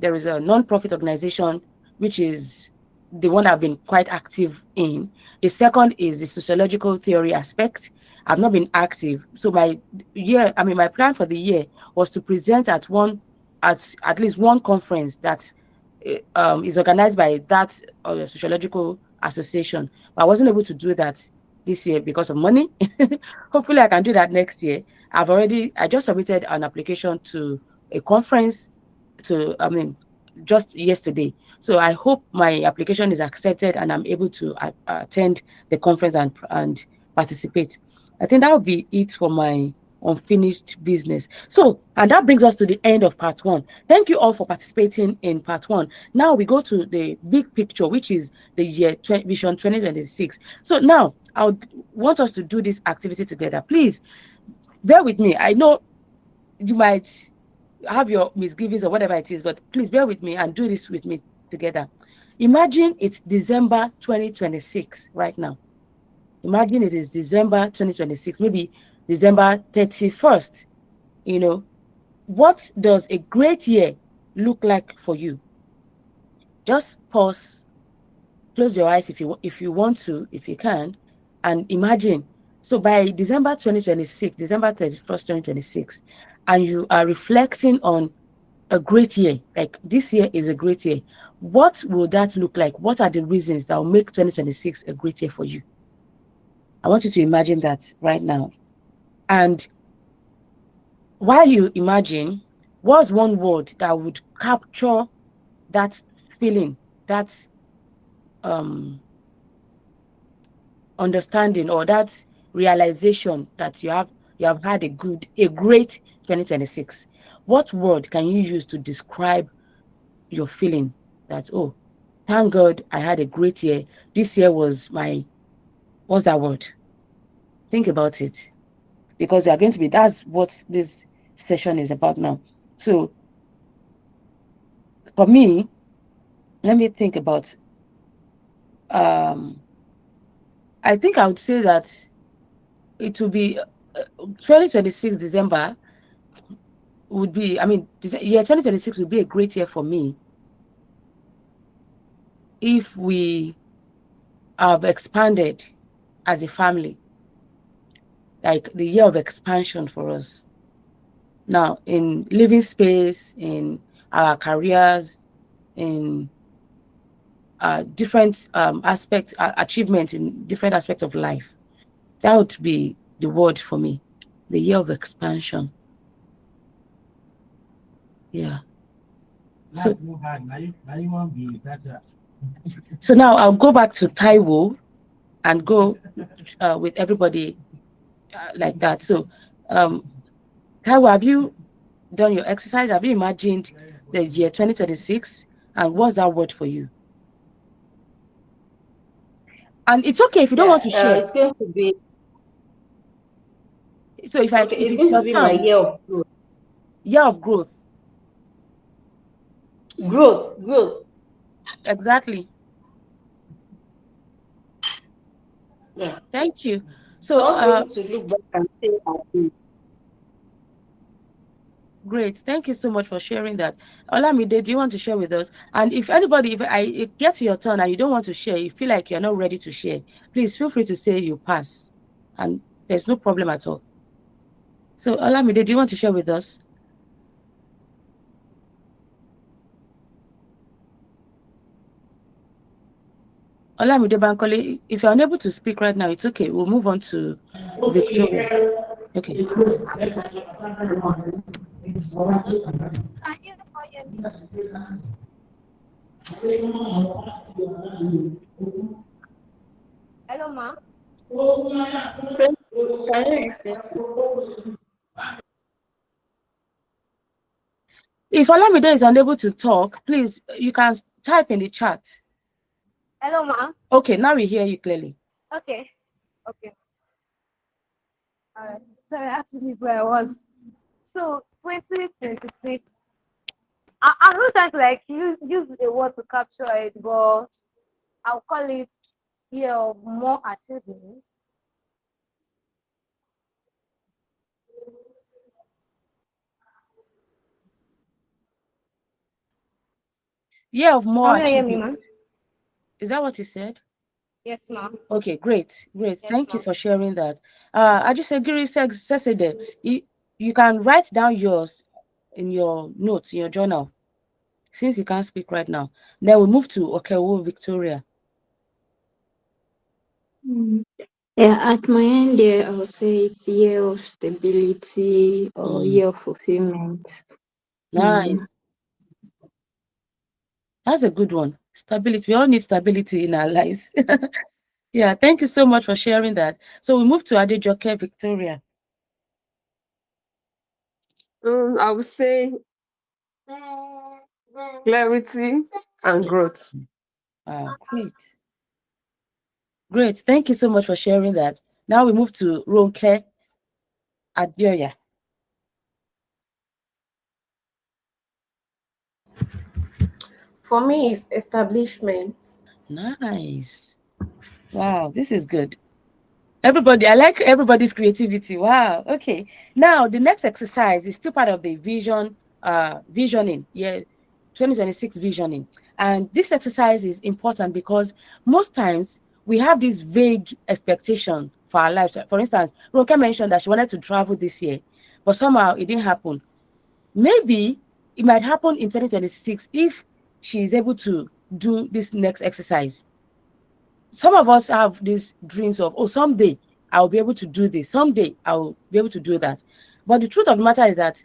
there is a non-profit organization, which is the one I've been quite active in. The second is the sociological theory aspect. I've not been active. So my plan for the year was to present at least one conference that is organized by that sociological association. But I wasn't able to do that this year because of money. Hopefully, I can do that next year. I just submitted an application to a conference just yesterday. So I hope my application is accepted and I'm able to attend the conference and participate. I think that would be it for my unfinished business. So, and that brings us to the end of part one. Thank you all for participating in part one. Now we go to the big picture, which is the Vision 2026. So now I would want us to do this activity together. Please bear with me. I know you might have your misgivings or whatever it is, but please bear with me and do this with me together. Imagine it's December 2026 right now. Imagine it is December 2026, maybe December 31st. What does a great year look like for you? Just pause, close your eyes if you want to, if you can, and imagine. So by December 2026, December 31st, 2026, and you are reflecting on a great year, like this year is a great year, what will that look like? What are the reasons that will make 2026 a great year for you? I want you to imagine that right now. And while you imagine, what's one word that would capture that feeling, that understanding, or that realization that you have had a great 2026? What word can you use to describe your feeling that, oh, thank God I had a great year. This year was what's that word? Think about it. Because that's what this session is about now. So for me, let me think about, I think I would say that it will be 2026 December would be, 2026 would be a great year for me if we have expanded as a family, like the year of expansion for us. Now, in living space, in our careers, in different aspects, achievements in different aspects of life. That would be the word for me, the year of expansion. Yeah. So now I'll go back to Taiwo and go with everybody like that. So, Taiwo, have you done your exercise? Have you imagined the year 2026? And what's that word for you? And it's okay if you don't want to share. It's going to be. So if it's it's going to your be turn, my year of growth. Year of growth. Growth. Exactly. Yeah. Thank you. So I was going to look back and say I. Great. Thank you so much for sharing that. Olamide, do you want to share with us? And if it gets your turn and you don't want to share, you feel like you're not ready to share, please feel free to say you pass. And there's no problem at all. So Olamide, do you want to share with us? Olamide Bankole, if you're unable to speak right now, it's okay. We'll move on to Victoria. Okay. Hello, ma. If Olamide is unable to talk, please, you can type in the chat. Hello, ma. Okay, now we hear you clearly. Okay. Sorry, I have to leave where I was. So 2026. I'm not trying to use a word to capture it, but I'll call it Year of more achievements. Year of more Can you hear me, achievement. ma'am? Is that what you said? Yes, ma'am. Okay, great, great. Yes, Thank you ma'am. for sharing that. Ajisegiri says it there. You can write down yours in your notes, in your journal, since you can't speak right now. Then we move to Okewo Victoria. Yeah, at my end there, I would say it's year of stability or Mm, year of fulfillment. Mm. nice. That's a good one. Stability. We all need stability in our lives. Yeah, thank you so much for sharing that. So we move to Adejoke Victoria. I would say clarity and growth. Great. Great. Thank you so much for sharing that. Now we move to Ronke Adioya. For me, it's establishment. Nice. Wow, this is good. Everybody, I like everybody's creativity. Wow. Okay. Now the next exercise is still part of the visioning. Yeah, 2026 visioning. And this exercise is important because most times we have this vague expectation for our lives. For instance, Roka mentioned that she wanted to travel this year, but somehow it didn't happen. Maybe it might happen in 2026 if she is able to do this next exercise. Some of us have these dreams of, oh, someday I'll be able to do this, someday I'll be able to do that. But the truth of the matter is that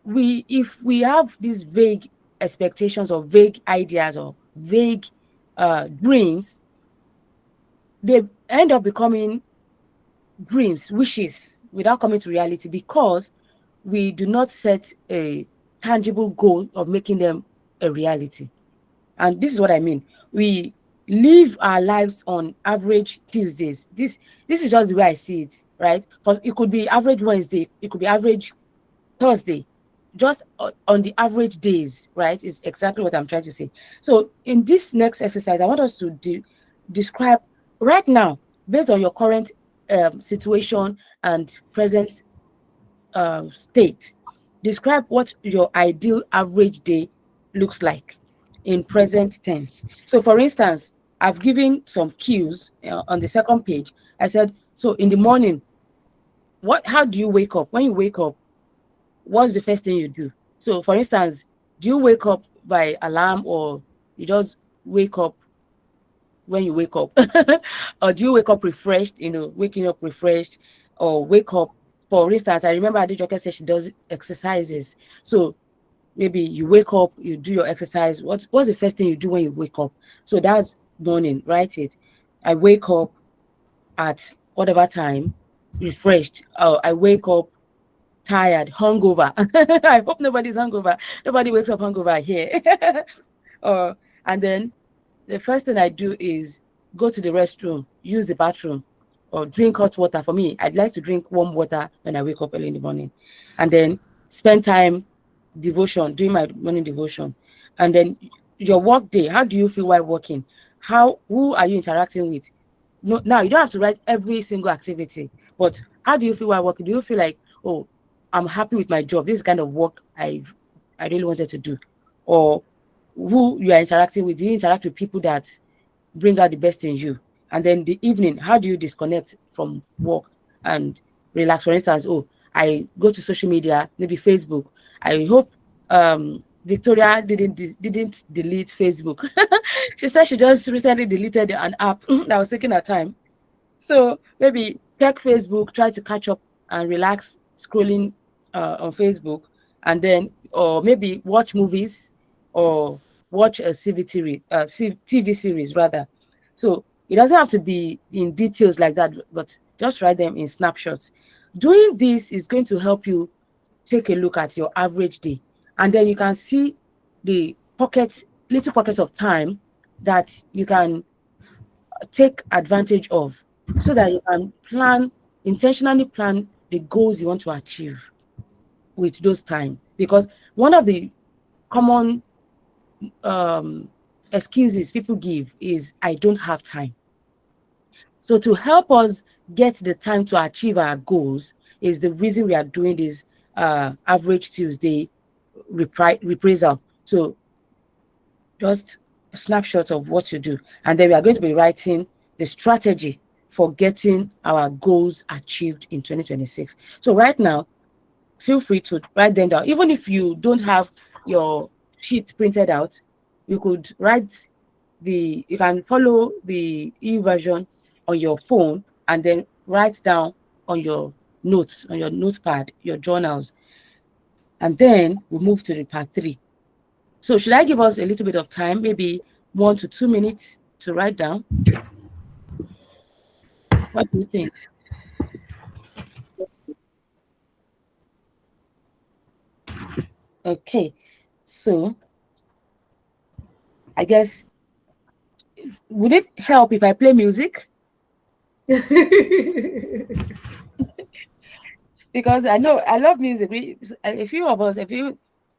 if we have these vague expectations or vague ideas or vague dreams, they end up becoming dreams, wishes, without coming to reality because we do not set a tangible goal of making them a reality. And this is what I mean. We live our lives on average Tuesdays. This is just the way I see it, right? But it could be average Wednesday, it could be average Thursday, just on the average days, right? Is exactly what I'm trying to say. So in this next exercise, I want us to describe right now, based on your current situation and present state. Describe what your ideal average day looks like in present tense. So, for instance, I've given some cues on the second page. I said, so in the morning, how do you wake up? When you wake up, what's the first thing you do? So, for instance, do you wake up by alarm or you just wake up when you wake up? Or do you wake up refreshed, waking up refreshed, or wake up? For instance, I remember Adejoke said she does exercises. So maybe you wake up, you do your exercise. What's the first thing you do when you wake up? So that's morning, write it. I wake up at whatever time, refreshed. I wake up tired, hungover. I hope nobody's hungover. Nobody wakes up hungover here. And then the first thing I do is go to the restroom, use the bathroom, or drink hot water. For me, I'd like to drink warm water when I wake up early in the morning. And then spend time doing my morning devotion. And then your work day, how do you feel while working? Who are you interacting with? No, now you don't have to write every single activity, but how do you feel while working? Do you feel like, oh, I'm happy with my job? This kind of work I really wanted to do. Or who you are interacting with? Do you interact with people that bring out the best in you? And then the evening, how do you disconnect from work and relax? For instance, oh, I go to social media, maybe Facebook. I hope Victoria didn't delete Facebook. She said she just recently deleted an app that was taking her time. So maybe check Facebook, try to catch up and relax scrolling on Facebook, and then, or maybe watch movies or watch a TV series rather. So it doesn't have to be in details like that, but just write them in snapshots. Doing this is going to help you take a look at your average day, and then you can see the little pockets of time that you can take advantage of so that you can intentionally plan the goals you want to achieve with those time. Because one of the common um, excuses people give is, I don't have time. So to help us get the time to achieve our goals is the reason we are doing this average Tuesday reprisal. So just a snapshot of what you do. And then we are going to be writing the strategy for getting our goals achieved in 2026. So right now, feel free to write them down. Even if you don't have your sheet printed out, you could you can follow the e-version on your phone and then write down on your notes, on your notepad, your journals. And then we move to the part 3. So should I give us a little bit of time, maybe 1 to 2 minutes to write down? What do you think? Okay, so I guess, would it help if I play music? Because I know I love music. A few of us,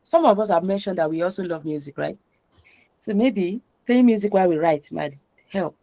some of us have mentioned that we also love music, right? So maybe playing music while we write might help.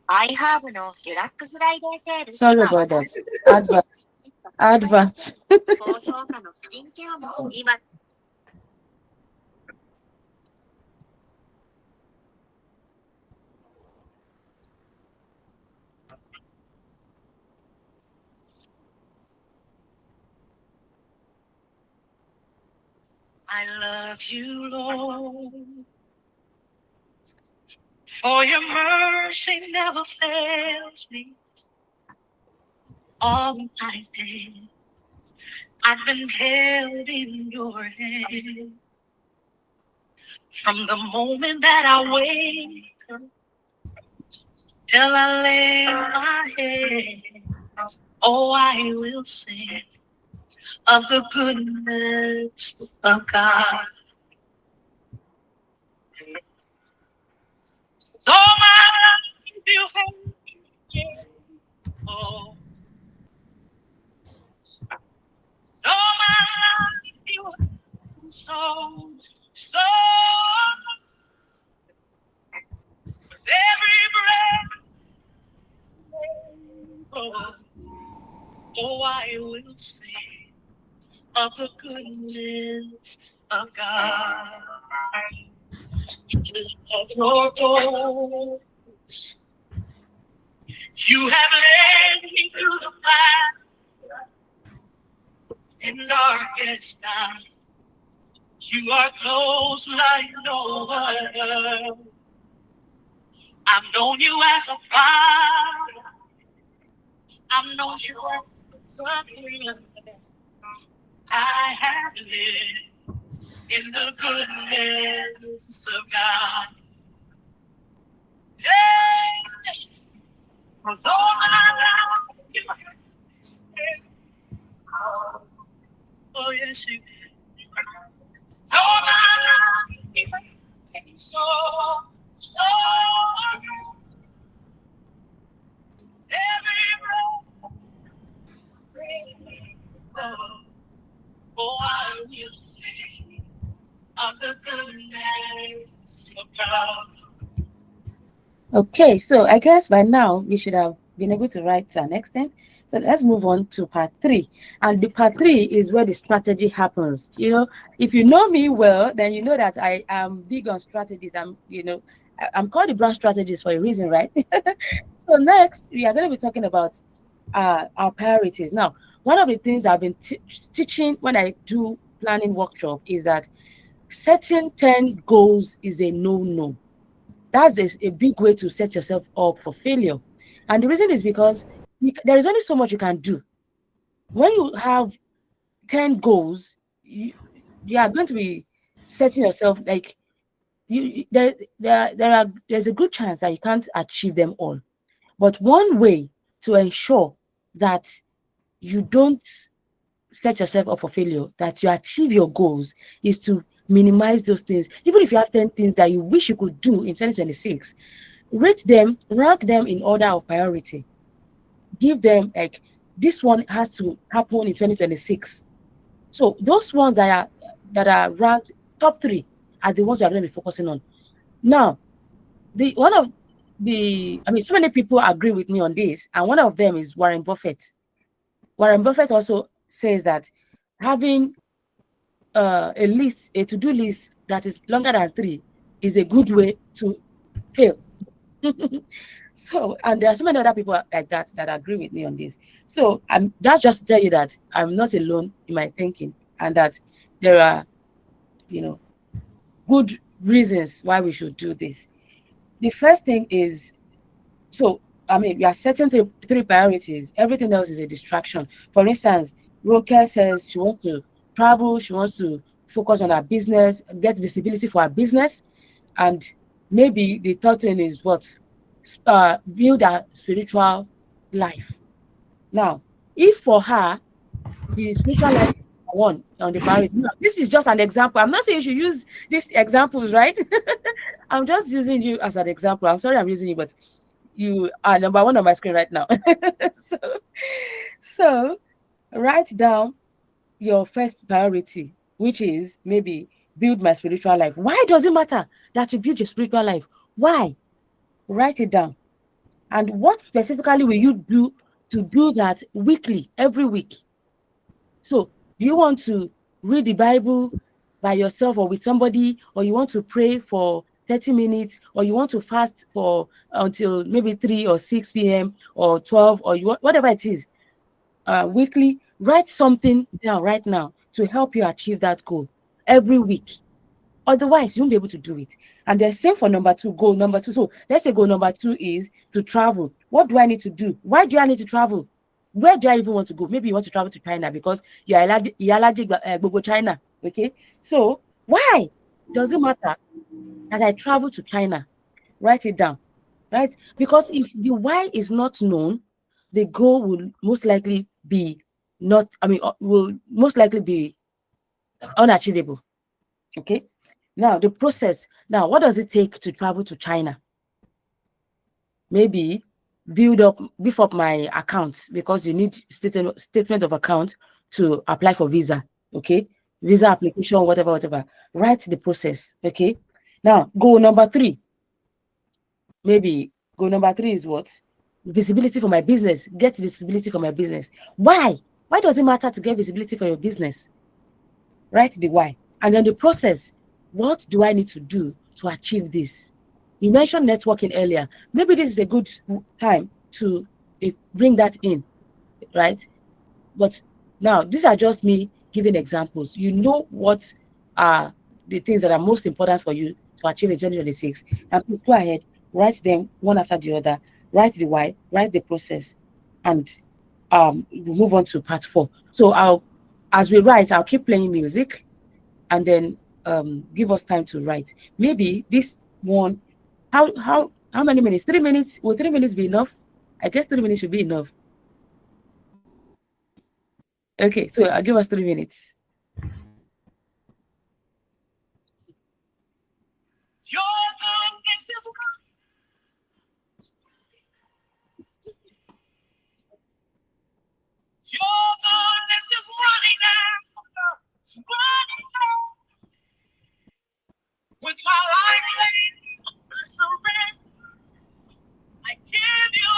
Sorry about that. Advert. Advert. I love you, Lord, for your mercy never fails me. All my days I've been held in your hand. From the moment that I wake up till I lay my head, oh, I will sing of the goodness of God. So my life you have been faithful. So my life you have been so with every breath. Oh, I will sing of the goodness of God. Of your doors, you have led me through the fire in darkest night. You are close like no other. I've known you as a father. I've known you as a friend. I have lived in the goodness of God. Yeah. For all my life, you have been faithful. Oh, yes, you did. All my life, you have been so every breath. Oh, I will sing of the goodness of God. Okay, so I guess by now we should have been able to write to an extent. So let's move on to part three. And the part three is where the strategy happens. If you know me well, then you know that I am big on strategies. I'm called the brand strategist for a reason, right? So next, we are going to be talking about our priorities. Now, one of the things I've been teaching when I do planning workshop is that setting 10 goals is a no-no. That's a big way to set yourself up for failure. And the reason is because there is only so much you can do. When you have 10 goals, you are going to be setting yourself like there's a good chance that you can't achieve them all. But one way to ensure that you don't set yourself up for failure, that you achieve your goals, is to minimize those things. Even if you have 10 things that you wish you could do in 2026, rate them, rank them in order of priority. Give them like this one has to happen in 2026. So those ones that are ranked top three are the ones you're going to be focusing on. Now, the one of the I mean, so many people agree with me on this, and one of them is Warren Buffett. Warren Buffett also says that having a to-do list that is longer than three is a good way to fail. So, and there are so many other people like that agree with me on this. So, that's just to tell you that I'm not alone in my thinking, and that there are, good reasons why we should do this. The first thing is, so I mean, we are setting three priorities. Everything else is a distraction. For instance, Roka says she wants to travel, she wants to focus on her business, get visibility for her business, and maybe the third thing is what, build a spiritual life. Now, if for her the spiritual life is one on the priority, now, this is just an example. I'm not saying you should use these examples, right? I'm just using you as an example. I'm sorry I'm using you, but you are number one on my screen right now. so, so write down your first priority, which is maybe build my spiritual life. Why does it matter that you build your spiritual life? Why? Write it down. And what specifically will you do to do that weekly, every week? So, do you want to read the Bible by yourself or with somebody, or you want to pray for 30 minutes, or you want to fast for until maybe 3 or 6 p.m. or 12, or whatever it is, weekly? Write something down right now to help you achieve that goal every week. Otherwise, you won't be able to do it. And then same for number two, goal number two. So let's say goal number two is to travel. What do I need to do? Why do I need to travel? Where do I even want to go? Maybe you want to travel to China because you're allergic to China. Okay. So why does it matter that I travel to China? Write it down. Right? Because if the why is not known, the goal will most likely be will most likely be unachievable. Okay. Now, the process. Now, what does it take to travel to China? Maybe beef up my account, because you need statement of account to apply for visa. Okay. Visa application, whatever. Write the process. Okay. Now, goal number three. Maybe goal number three is what? Visibility for my business. Get visibility for my business. Why? Why does it matter to get visibility for your business? Write the why. And then the process. What do I need to do to achieve this? You mentioned networking earlier. Maybe this is a good time to bring that in, right? But now, these are just me giving examples. You know what are the things that are most important for you to achieve in 2026. And please go ahead, write them one after the other. Write the why, write the process, and we'll move on to part four. So as we write, I'll keep playing music, and then give us time to write. Maybe this one, how many minutes? 3 minutes? Will 3 minutes be enough? I guess 3 minutes should be enough. Okay, so I'll give us 3 minutes. Your goodness is running out, with my life laid, I surrender. I give you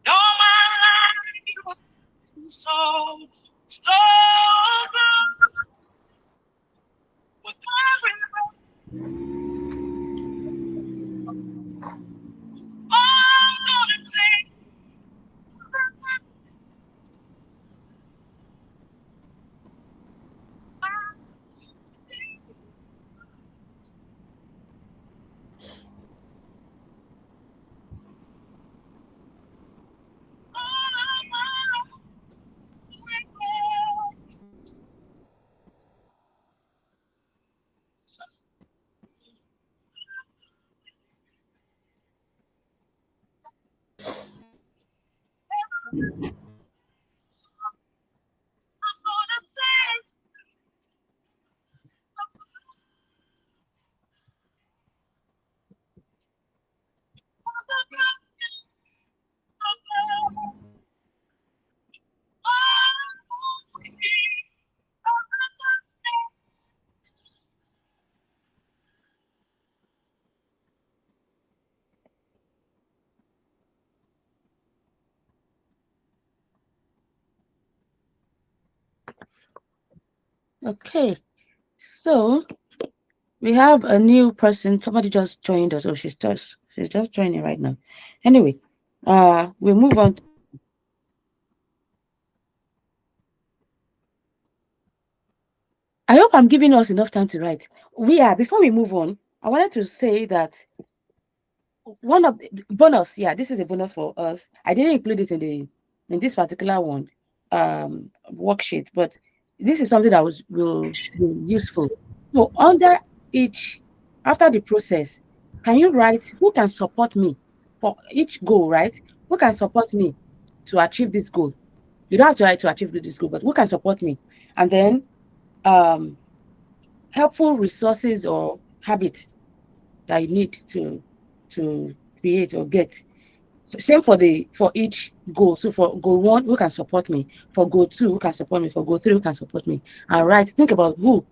No, my life was so good. With every I'm gonna say, I'm gonna say, okay, so we have a new person. Somebody just joined us. Oh, she's just joining right now. Anyway, we move on. I hope I'm giving us enough time to write. Before we move on, I wanted to say that one of the bonus, yeah, this is a bonus for us. I didn't include it in this particular one worksheet, but this is something that will be useful. So under each after the process, can you write who can support me for each goal, right? Who can support me to achieve this goal? You don't have to write to achieve this goal, but who can support me? And then um helpful resources or habits that you need to create or get. So same for each goal. So for goal one, who can support me? For goal two, who can support me? For goal three, who can support me? And think about who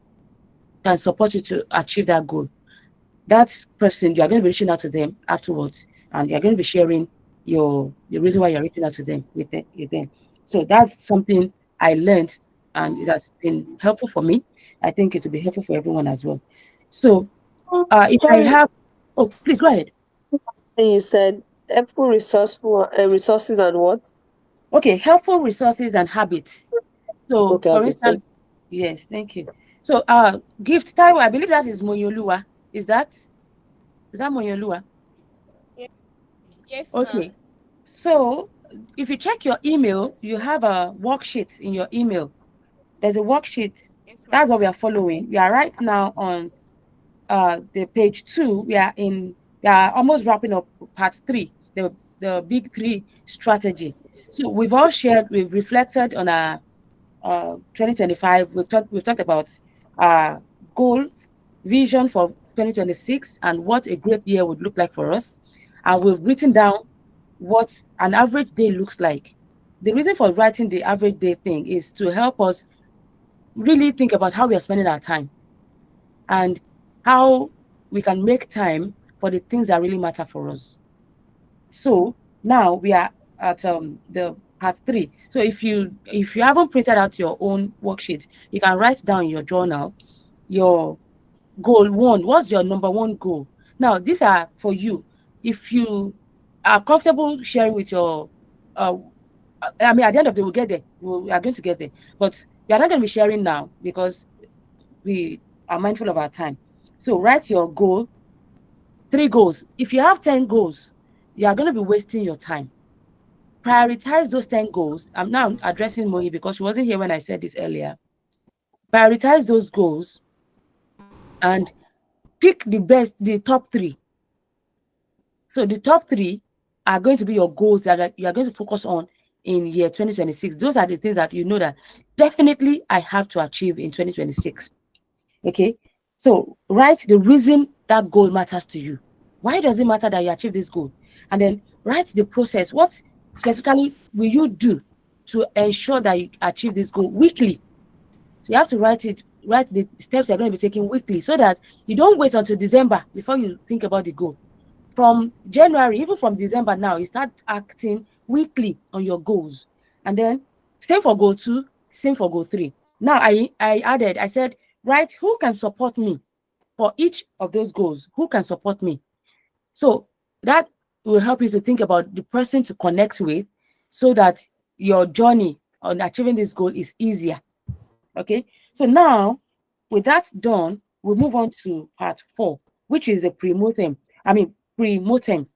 can support you to achieve that goal. That person, you are going to be reaching out to them afterwards, and you're going to be sharing the reason why you're reaching out to them with them. So that's something I learned, and it has been helpful for me. I think it will be helpful for everyone as well. So if I Sorry, have, oh, please go ahead. you said helpful resourceful resources and what? Okay, helpful resources and habits. So, Okay, for okay, thank instance, yes, thank you. So, gift Taiwo, I believe that is Moyolua. Is that Moyolua? Yes, ma. Okay. So, if you check your email, you have a worksheet in your email. There's a worksheet. Yes, ma. That's what we are following. We are right now on the page 2. We are almost wrapping up part 3, the big 3 strategy. So we've reflected on our 2025. We've talked about uh goal vision for 2026 and what a great year would look like for us, and we've written down what an average day looks like. The reason for writing the average day thing is to help us really think about how we are spending our time and how we can make time for the things that really matter for us. So now we are at the part 3. So if you haven't printed out your own worksheet, you can write down in your journal your goal one. What's your number one goal? Now these are for you. If you are comfortable sharing with your uh I mean, at the end of the day, we'll get there. We are going to get there, but we are not going to be sharing now because we are mindful of our time. So write your goal, 3 goals. If you have 10 goals, you are going to be wasting your time. Prioritize those 10 goals. I'm now addressing Moyi because she wasn't here when I said this earlier. Prioritize those goals and pick the top 3. So the top 3 are going to be your goals that you are going to focus on in year 2026. Those are the things that you know that definitely I have to achieve in 2026. Okay. So write the reason that goal matters to you. Why does it matter that you achieve this goal? And then write the process. What specifically will you do to ensure that you achieve this goal weekly? So you have to write the steps you're going to be taking weekly so that you don't wait until December before you think about the goal. from January, even from December now, you start acting weekly on your goals. And then same for goal 2, same for goal 3. Now I said, right, who can support me for each of those goals? Who can support me? So that will help you to think about the person to connect with, so that your journey on achieving this goal is easier. Okay. So now, with that done, we'll move on to part 4, which is the pre-mortem. Pre-mortem.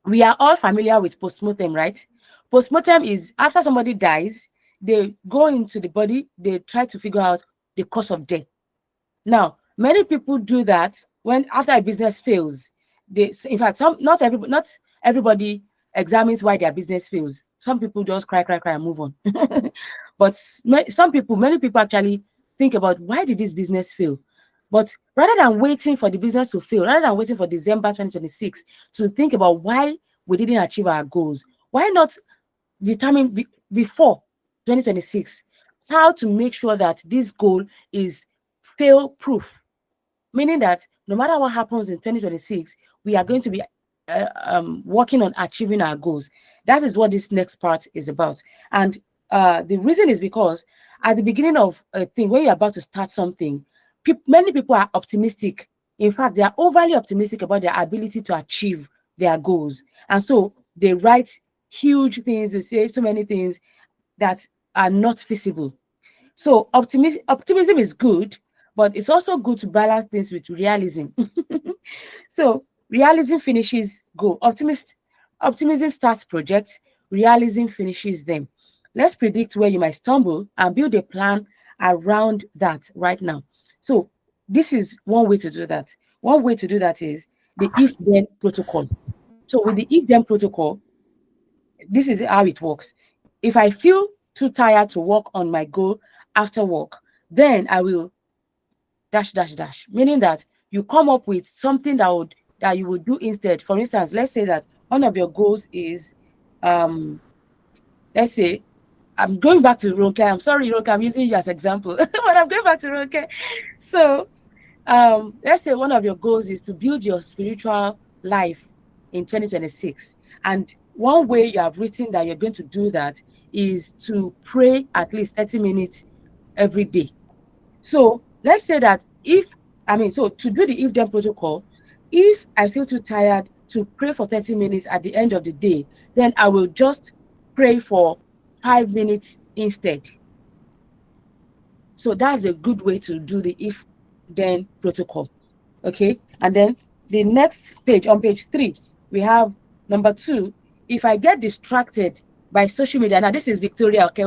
We are all familiar with post-mortem, right? Post-mortem is after somebody dies, they go into the body, they try to figure out the cause of death. Now, many people do that when after a business fails. In fact, not everybody examines why their business fails. Some people just cry, cry, cry, and move on. But many people actually think about, why did this business fail? But rather than waiting for the business to fail, rather than waiting for December 2026 to think about why we didn't achieve our goals, why not determine before 2026 how to make sure that this goal is fail proof, meaning that no matter what happens in 2026, we are going to be working on achieving our goals. That is what this next part is about. And the reason is because at the beginning of a thing, when you're about to start something, many people are optimistic. In fact, they are overly optimistic about their ability to achieve their goals. And so they write huge things, they say so many things that are not feasible. So optimism is good, but it's also good to balance things with realism. So realism finishes goal. Optimism starts projects, realism finishes them. Let's predict where you might stumble and build a plan around that right now. So this is one way to do that. One way to do that is the if-then protocol. So with the if-then protocol, this is how it works. If I feel too tired to work on my goal after work, then I will dash dash dash, meaning that you come up with something that you would do instead. For instance, let's say that one of your goals is let's say I'm going back to Ronke. I'm sorry, Ronke, I'm using you as example, but I'm going back to Ronke. So let's say one of your goals is to build your spiritual life in 2026. And one way you have written that you're going to do that is to pray at least 30 minutes every day. So let's say that so to do the if-then protocol, if I feel too tired to pray for 30 minutes at the end of the day, then I will just pray for 5 minutes instead. So that's a good way to do the if-then protocol. Okay. And then the next page, on page 3, we have number 2. If I get distracted by social media, now this is Victoria, okay?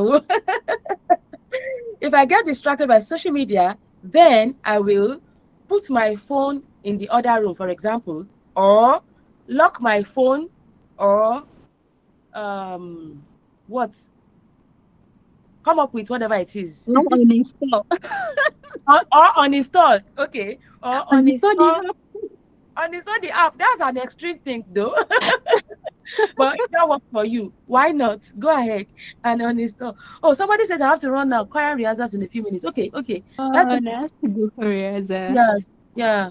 If I get distracted by social media, then I will put my phone in the other room, for example, or lock my phone, or what? Come up with whatever it is. No, uninstall. or uninstall, okay, or Uninstall uninstall the uninstall the app. That's an extreme thing, though. But if that works for you, why not? Go ahead and uninstall. Oh, somebody says I have to run now. Choir rehearsals in a few minutes. Okay. That's okay. that's a good career. Yeah.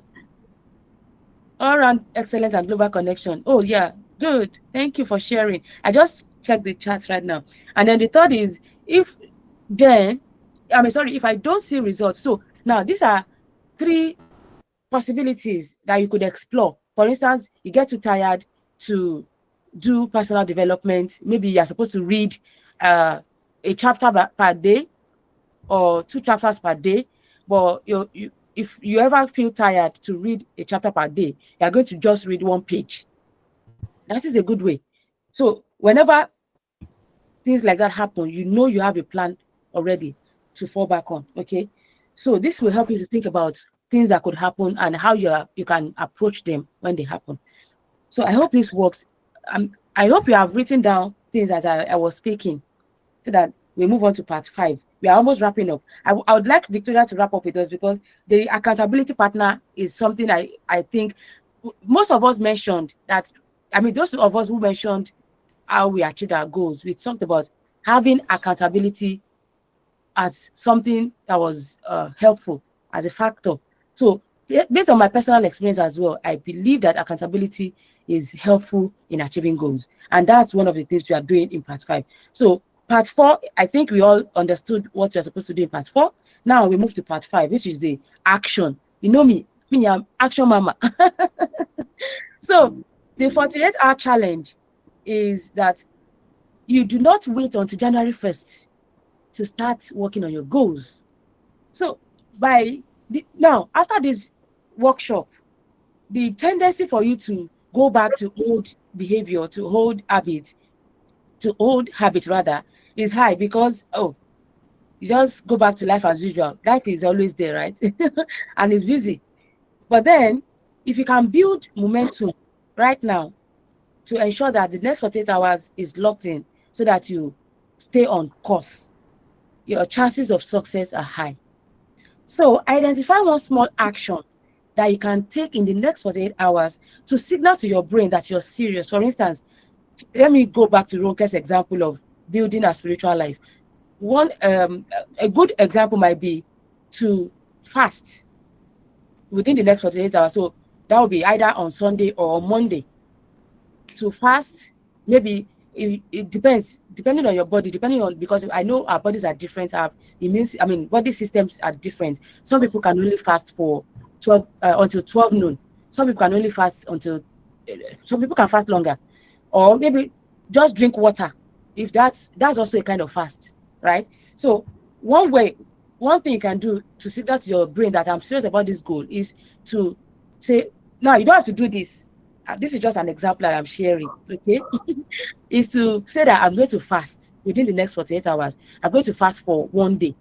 All around excellent and global connection. Oh, yeah. Good. Thank you for sharing. I just checked the chat right now. And then the third is if I don't see results. So now these are 3 possibilities that you could explore. For instance, you get too tired to do personal development. Maybe you're supposed to read a chapter per day or 2 chapters per day, but if you ever feel tired to read a chapter per day, you're going to just read 1 page. That is a good way. So whenever things like that happen, you have a plan already to fall back on. Okay. So this will help you to think about things that could happen and how you can approach them when they happen. So I hope this works. I hope you have written down things as I was speaking, so that we move on to part 5. We are almost wrapping up. I would like Victoria to wrap up with us, because the accountability partner is something I think most of us mentioned that. Those of us who mentioned how we achieved our goals, we talked about having accountability as something that was helpful as a factor. So based on my personal experience as well, I believe that accountability is helpful in achieving goals. And that's one of the things we are doing in part 5. So part 4, I think we all understood what we're supposed to do in part 4. Now we move to part 5, which is the action. You know me, I'm action mama. So the 48-hour challenge is that you do not wait until January 1st to start working on your goals. So now, after this workshop, the tendency for you to go back to old behavior, to old habits rather, is high because, you just go back to life as usual. Life is always there, right? And it's busy. But then, if you can build momentum right now to ensure that the next 48 hours is locked in so that you stay on course, your chances of success are high. So identify one small action that you can take in the next 48 hours to signal to your brain that you're serious. For instance, let me go back to Ronke's example of building a spiritual life. A good example might be to fast within the next 48 hours. So that will be either on Sunday or on Monday. To fast, maybe it depends, depending on your body, because I know our bodies are different, our body systems are different. Some people can only fast for 12 until 12 noon. Some people can only fast until some people can fast longer, or maybe just drink water. If that's also a kind of fast, right? So one thing you can do to signal to your brain that I'm serious about this goal is to say, now you don't have to do this. This is just an example that I'm sharing, okay? Is to say that I'm going to fast within the next 48 hours. I'm going to fast for 1 day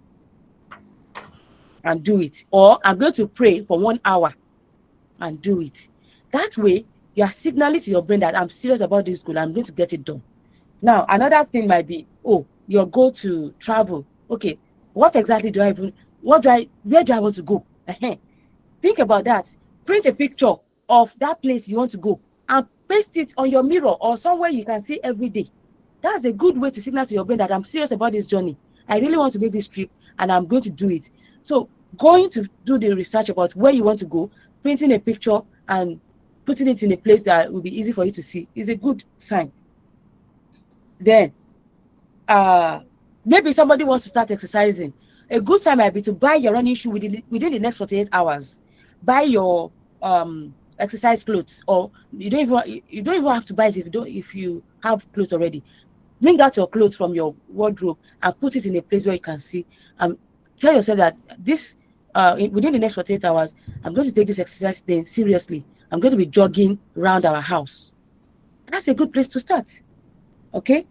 and do it. Or I'm going to pray for 1 hour and do it. That way, you are signaling to your brain that I'm serious about this goal. I'm going to get it done. Now, another thing might be, your goal to travel. Okay, what exactly where do I want to go? Think about that. Print a picture of that place you want to go and paste it on your mirror or somewhere you can see every day. That's a good way to signal to your brain that I'm serious about this journey. I really want to make this trip and I'm going to do it. So going to do the research about where you want to go, printing a picture and putting it in a place that will be easy for you to see is a good sign. Then maybe somebody wants to start exercising. A good time might be to buy your running shoe within the next 48 hours. Buy your exercise clothes, or you don't even have to buy it if you have clothes already. Bring out your clothes from your wardrobe and put it in a place where you can see. Tell yourself that this within the next 48 hours, I'm going to take this exercise thing seriously. I'm going to be jogging around our house. That's a good place to start. Okay.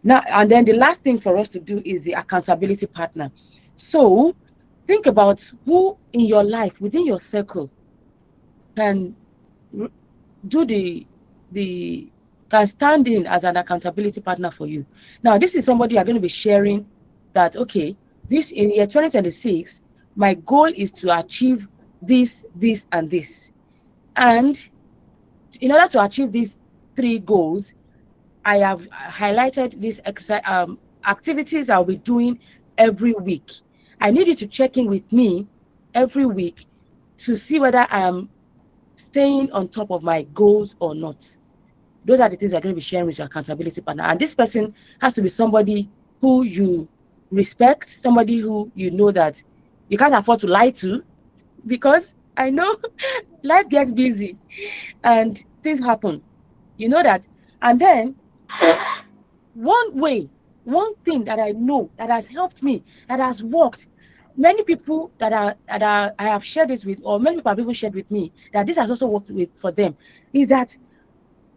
Now, and then the last thing for us to do is the accountability partner. So think about who in your life, within your circle, can can stand in as an accountability partner for you. Now, this is somebody you're going to be sharing that, okay, this in year 2026, my goal is to achieve this, and this. And in order to achieve these 3 goals, I have highlighted these activities I'll be doing every week. I need you to check in with me every week to see whether I am staying on top of my goals or not. Those are the things I'm going to be sharing with your accountability partner. And this person has to be somebody who you respect, somebody who you know that you can't afford to lie to, because I know life gets busy and things happen. You know that. And then one thing that I know that has helped me, that has worked, many people I have shared this with, or many people have even shared with me that this has also worked for them, is that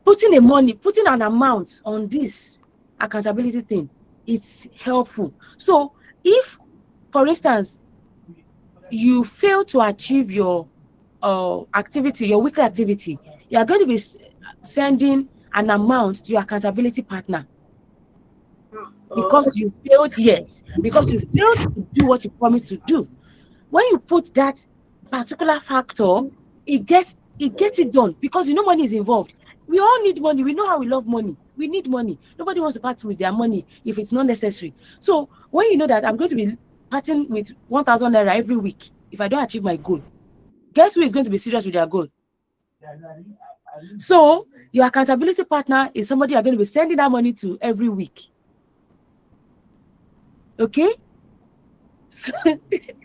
putting an amount on this accountability thing, it's helpful. So if, for instance, you fail to achieve your activity, your weekly activity, you are going to be sending an amount to your accountability partner because you failed to do what you promised to do. When you put that particular factor, it gets it done, because you know money is involved. We all need money. We know how we love money. We need money. Nobody wants to part with their money if it's not necessary. So when you know that I'm going to be parting with 1,000 naira every week if I don't achieve my goal, guess who is going to be serious with their goal? So your accountability partner is somebody you're going to be sending that money to every week. Okay? So,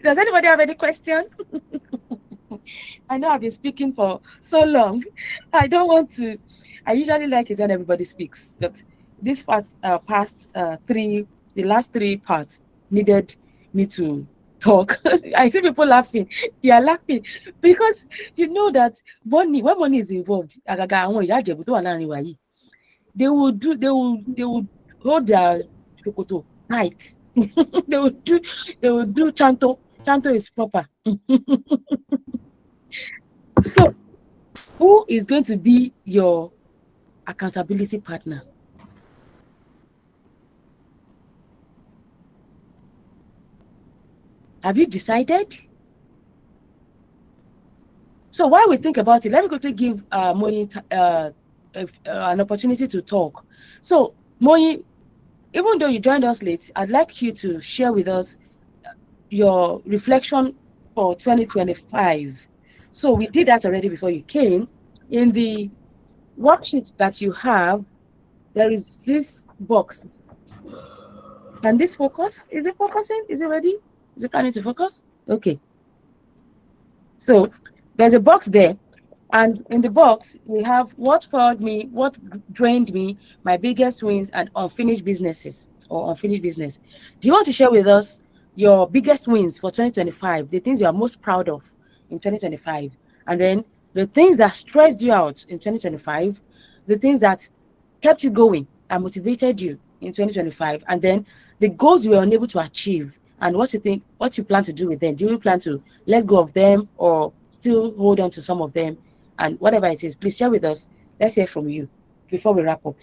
does anybody have any question? I know I've been speaking for so long. I don't want to. I usually like it when everybody speaks, but this the last three parts needed me to talk. I see people laughing. You are laughing because you know that when money is involved, they will hold their shokoto tight. they will do chanto. Chanto is proper. So who is going to be your accountability partner? Have you decided? So while we think about it, let me quickly give Moyi an opportunity to talk. So Moyi, even though you joined us late, I'd like you to share with us your reflection for 2025. So we did that already before you came. In the worksheet that you have, there is this box. Can this focus? Is it focusing? Is it ready? Is it planning to focus? Okay. So there's a box there. And in the box, we have what fueled me, what drained me, my biggest wins, and unfinished businesses or unfinished business. Do you want to share with us your biggest wins for 2025, the things you are most proud of in 2025, and then the things that stressed you out in 2025, the things that kept you going and motivated you in 2025, and then the goals you were unable to achieve, and what you plan to do with them? Do you plan to let go of them or still hold on to some of them? And whatever it is, please share with us. Let's hear from you before we wrap up.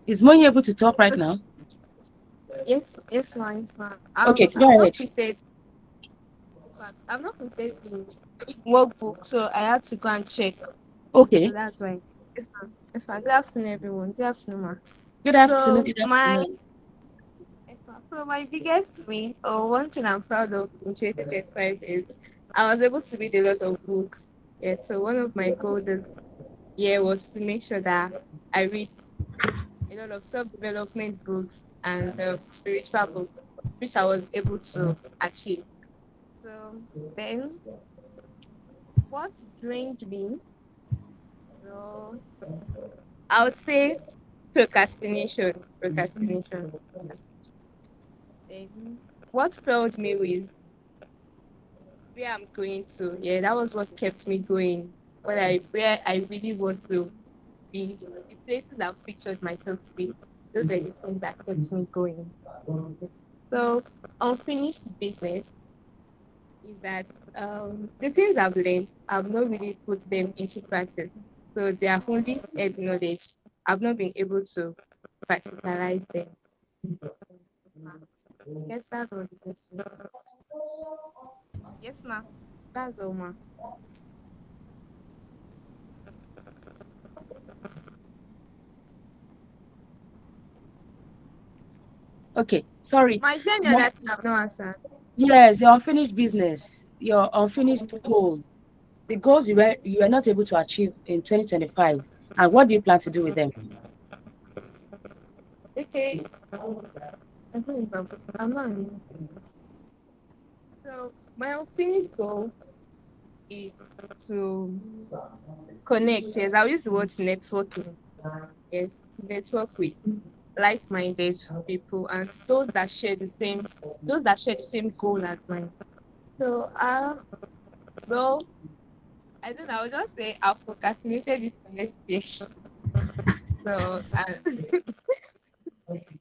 Is Moni able to talk right now? Yes, yes, ma'am. Okay, I've go not ahead. printed. I've not printed the workbook, so I had to go and check. So Okay. that's why. Yes, ma'am. Yes, ma'am. Good afternoon, everyone. Good afternoon, ma'am. Good afternoon. So Good my afternoon. yes, ma'am. So my biggest win, or one thing I'm proud of in 2025 is I was able to read a lot of books. Yeah. So one of my goals this year was to make sure that I read a lot of self-development books and spiritual books, which I was able to achieve. So then, what drained me? Well, I would say procrastination. Procrastination. Then, what failed me with where I'm going to? Yeah, that was what kept me going. Where I really want to be, the places I've pictured myself to be. Those are the things that kept me going. So, unfinished business is that the things I've learned, I've not really put them into practice. So they are only head knowledge. I've not been able to practicalize them. Yes, that's all the question. Yes, ma. That's all, ma. Okay. Sorry. My tenure Mo- that you have no answer. Yes, your unfinished business, your unfinished goal, the goals you were not able to achieve in 2025, and what do you plan to do with them? Okay. I don't remember. I'm not. So my unfinished goal is to connect. Yes, I'll use the word networking. Yes, to network with like-minded people and those that share the same goal as mine. So, well, I don't know. I would just say I've procrastinated this for next year. So,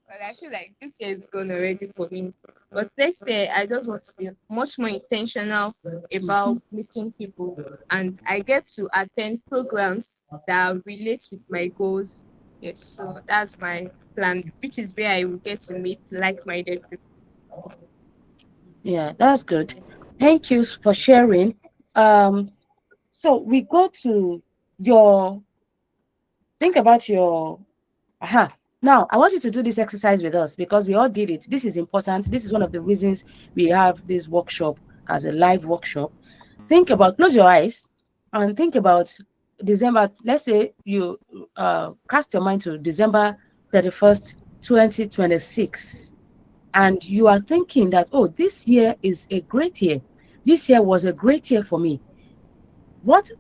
but I feel like this year is gone already for me. But next year, I just want to be much more intentional about meeting people, and I get to attend programs that relate with my goals. Yes, so that's my plan, which is where I will get to meet like-minded people. Yeah, that's good. Thank you for sharing. Um, so we go to your think about your aha. Now, I want you to do this exercise with us because we all did it. This is important. This is one of the reasons we have this workshop as a live workshop. Think about, close your eyes and think about December. Let's say you cast your mind to December 31st, 2026, and you are thinking that, oh, this year is a great year. This year was a great year for me. What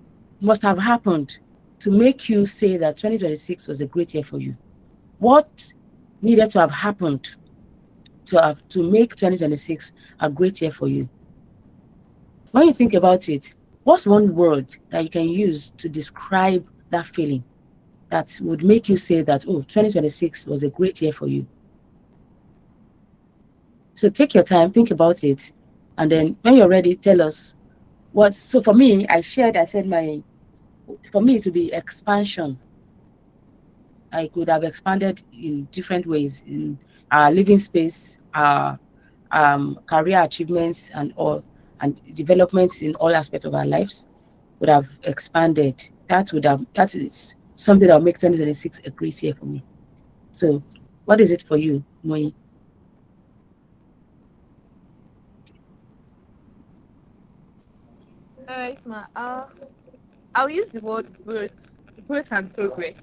must have happened to make you say that 2026 was a great year for you? What needed to have happened to make 2026 a great year for you? When you think about it, what's one word that you can use to describe that feeling that would make you say that, oh, 2026 was a great year for you? So take your time, think about it, and then when you're ready, tell us what. So for me, I said for me to be expansion. I could have expanded in different ways in our living space, our career achievements, and all, and developments in all aspects of our lives would have expanded. That is something that will make 2026 a great year for me. So, what is it for you, Moi? Alright, ma. I'll use the word growth and progress.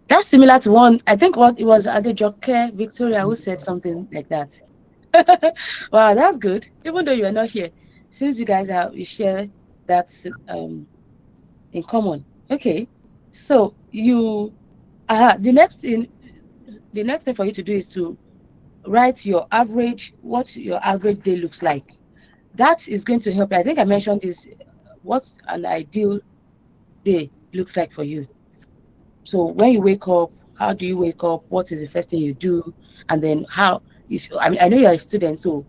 That's similar to one. I think what it was Adejoke Victoria who said something like that. Wow, that's good. Even though you are not here, since you guys are you share that in common. Okay, so you the next thing for you to do is to write your average, what your average day looks like. That is going to help. I think I mentioned this. What an ideal day looks like for you. So when you wake up, how do you wake up? What is the first thing you do? And then how? If I mean, I know you're a student, so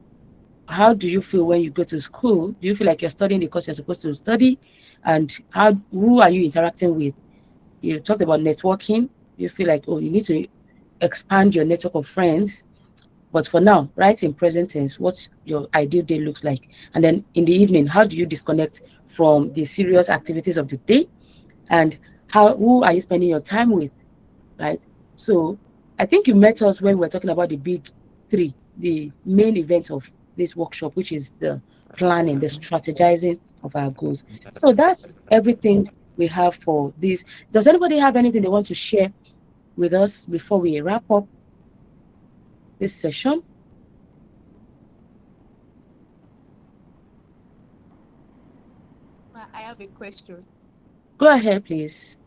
how do you feel when you go to school? Do you feel like you're studying the course you're supposed to study? And who are you interacting with? You talked about networking. You feel like, oh, you need to expand your network of friends. But for now, write in present tense what your ideal day looks like. And then in the evening, how do you disconnect from the serious activities of the day? And who are you spending your time with? Right? So I think you met us when we were talking about the big three, the main event of this workshop, which is the planning, the strategizing of our goals. So that's everything we have for this. Does anybody have anything they want to share with us before we wrap up this session? Ma, I have a question. Go ahead, please.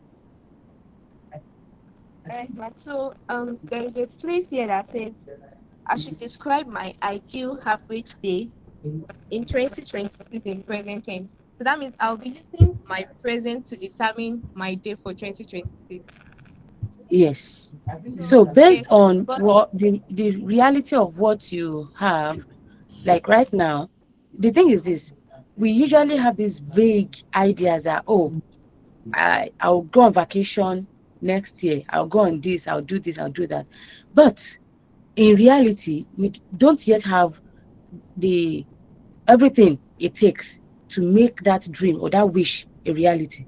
Alright, ma. So there is a place here that says I should describe my ideal average day in 2026 in present tense. So that means I'll be using my present to determine my day for 2026. Yes. So So based okay, on but what the reality of what you have, like right now, the thing is this: we usually have these vague ideas that, oh, I'll go on vacation next year, I'll go on this, I'll do this, I'll do that. But in reality, we don't yet have the everything it takes to make that dream or that wish a reality.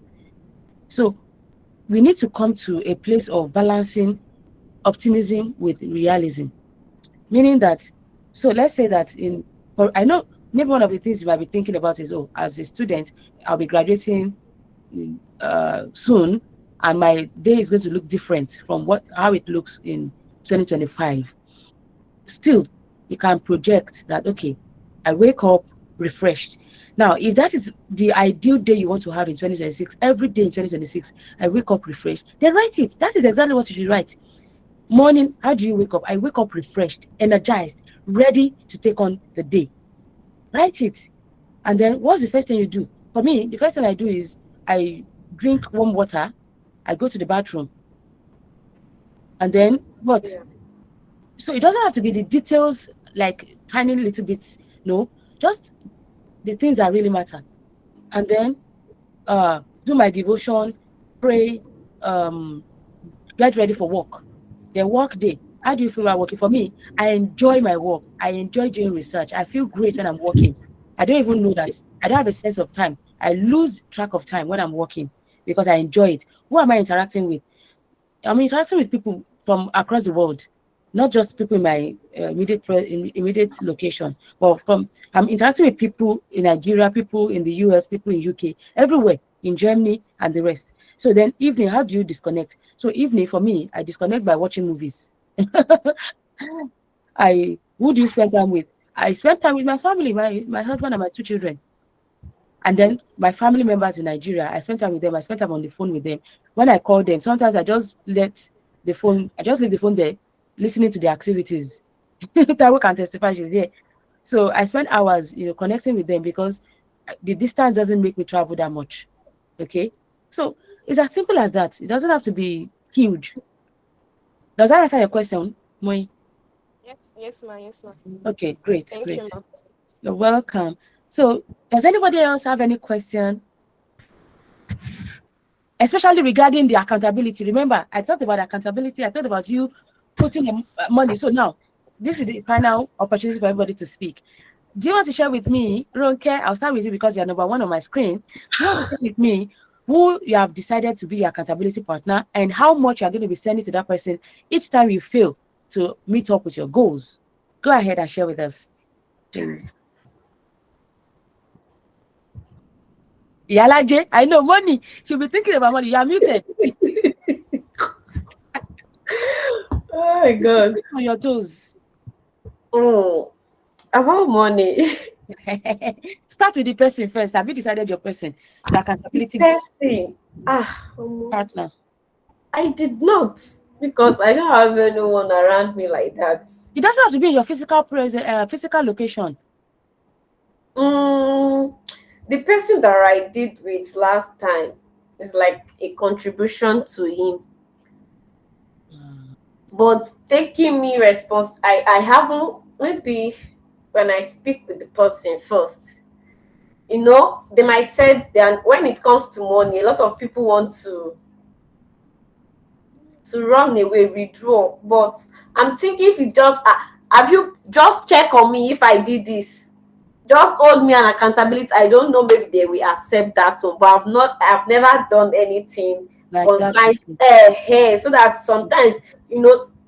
So we need to come to a place of balancing optimism with realism, meaning that, so let's say that I know maybe one of the things you might be thinking about is, oh, as a student, I'll be graduating soon, and my day is going to look different from how it looks in 2025. Still, you can project that, okay, I wake up refreshed. Now, if that is the ideal day you want to have in 2026, every day in 2026, I wake up refreshed, then write it. That is exactly what you should write. Morning, how do you wake up? I wake up refreshed, energized, ready to take on the day. Write it. And then what's the first thing you do? For me, the first thing I do is I drink warm water, I go to the bathroom, and then what? Yeah. So it doesn't have to be the details, like tiny little bits. No, just the things that really matter. And then do my devotion, pray, um, get ready for work. The work day. How do you feel while working? For me, I enjoy my work. I enjoy doing research. I feel great when I'm working. I don't even know that. I don't have a sense of time. I lose track of time when I'm working because I enjoy it. Who am I interacting with? I'm interacting with people from across the world. not just people in my immediate location, but from I'm interacting with people in Nigeria, people in the US, people in UK, everywhere, in Germany and the rest. So then evening, how do you disconnect? So evening for me, I disconnect by watching movies. I Who do you spend time with? I spend time with my family, my husband and my two children. And then my family members in Nigeria, I spend time with them. I spend time on the phone with them. When I call them, sometimes I just leave the phone there, listening to the activities. Tawo can testify, she's here. So I spend hours, connecting with them because the distance doesn't make me travel that much. Okay. So it's as simple as that. It doesn't have to be huge. Does that answer your question, Moi? Yes, ma. Yes, ma. Okay, great, Thank you, great. ma. You're welcome. So does anybody else have any question? Especially regarding the accountability. Remember, I talked about accountability. I talked about you putting the money. So now, this is the final opportunity for everybody to speak. Do you want to share with me, Ronke? I'll start with you because you're number one on my screen. Do you want to share with me who you have decided to be your accountability partner and how much you're going to be sending to that person each time you fail to meet up with your goals? Go ahead and share with us, please. Yalaje, I know money. She'll be thinking about money. You're muted. Oh my God. On your toes. Oh, about money. Start with the person first. Have you decided your person, the The accountability person. partner? I did not, because I don't have anyone around me like that. It doesn't have to be in your physical location. Mm, the person that I did with last time is like a contribution to him. But taking me I haven't, maybe when I speak with the person first, they might say that when it comes to money, a lot of people want to run away, withdraw. But I'm thinking, if you just have you just check on me if I did this, just hold me an accountability. I don't know, maybe they will accept that one, but I've never done anything Like that concerning before. hair. So that sometimes,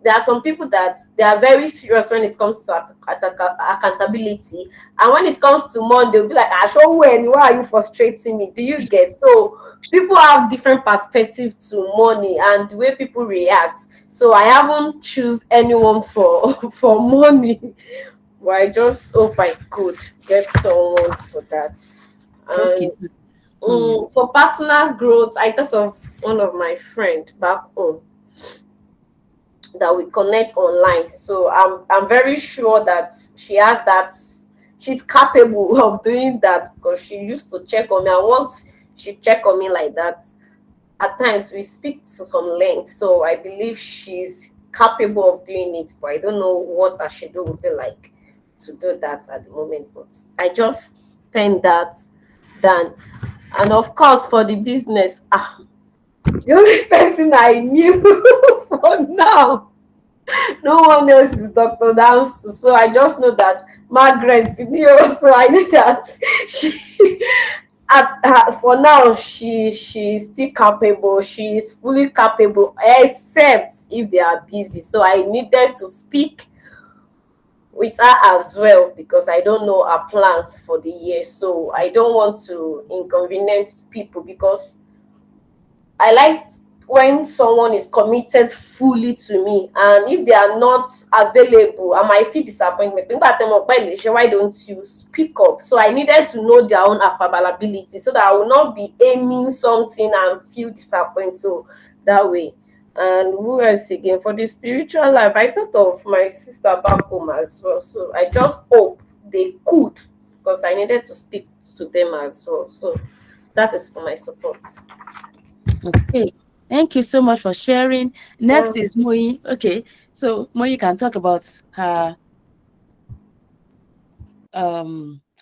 there are some people that they are very serious when it comes to accountability, and when it comes to money, they'll be like, "I show when, why are you frustrating me?" Do you get? So people have different perspective to money and the way people react. So I haven't choose anyone for for money. But I just hope I could get someone for that. Okay. And So, hmm. for personal growth, I thought of one of my friend back home that we connect online. So I'm very sure that she has that. She's capable of doing that because she used to check on me. And once she check on me like that, at times we speak to some length. So I believe she's capable of doing it, but I don't know what her schedule would be like to do that at the moment. But I just pen that down. And of course, for the business, the only person I knew for now, no one else is Dr. Downs. So I just know that Margaret knew. So I know that she for now she's still capable. She is fully capable, except if they are busy. So I needed to speak with her as well, because I don't know her plans for the year. So I don't want to inconvenience people, because I like when someone is committed fully to me, and if they are not available, I might feel disappointment. Why don't you speak up? So I needed to know their own availability, so that I will not be aiming something and feel disappointed. So that way. And who else again? For the spiritual life, I thought of my sister back home as well. So I just hope they could, because I needed to speak to them as well. So that is for my support. Okay. Thank you so much for sharing. Next Yeah. is Moi. Okay. So Moi can talk about her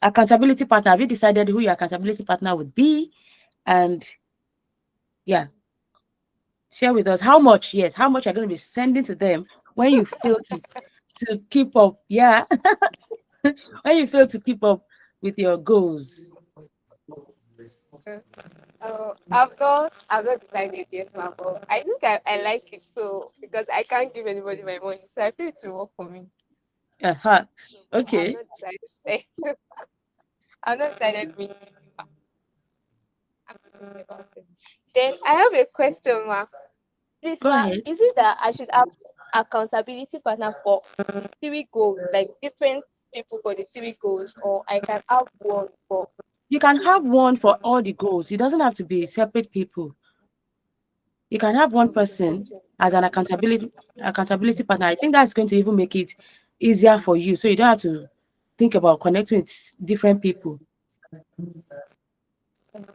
accountability partner. Have you decided who your accountability partner would be? And yeah, share with us how much, yes, how much you're going to be sending to them when you fail to keep up. Yeah. When you fail to keep up with your goals. I've not decided yet, ma, but I think I like it. So because I can't give anybody my money. So I feel it will work for me. Uh-huh. But I'm Okay, not decided. I'm not decided with Then I have a question, ma. Please, go ma, ahead. is it that I should have accountability partner for three goals, like different people for the three goals, or I can have one for You can have one for all the goals. It doesn't have to be separate people. You can have one person okay. as an accountability partner. I think that's going to even make it easier for you, so you don't have to think about connecting with different people.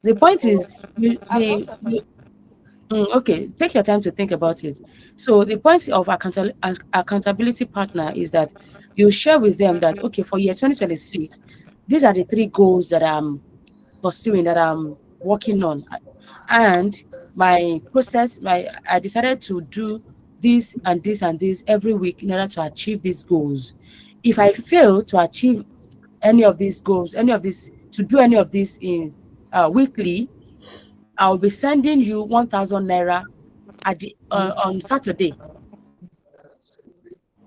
The point is, you I've not the thought of you, okay, take your time to think about it. So the point of accountability partner is that you share with them that, okay, for year 2026, these are the three goals that I'm pursuing, that I'm working on. And my process, I decided to do this and this and this every week in order to achieve these goals. If I fail to achieve any of these goals, to do any of this in weekly, I'll be sending you 1,000 naira on Saturday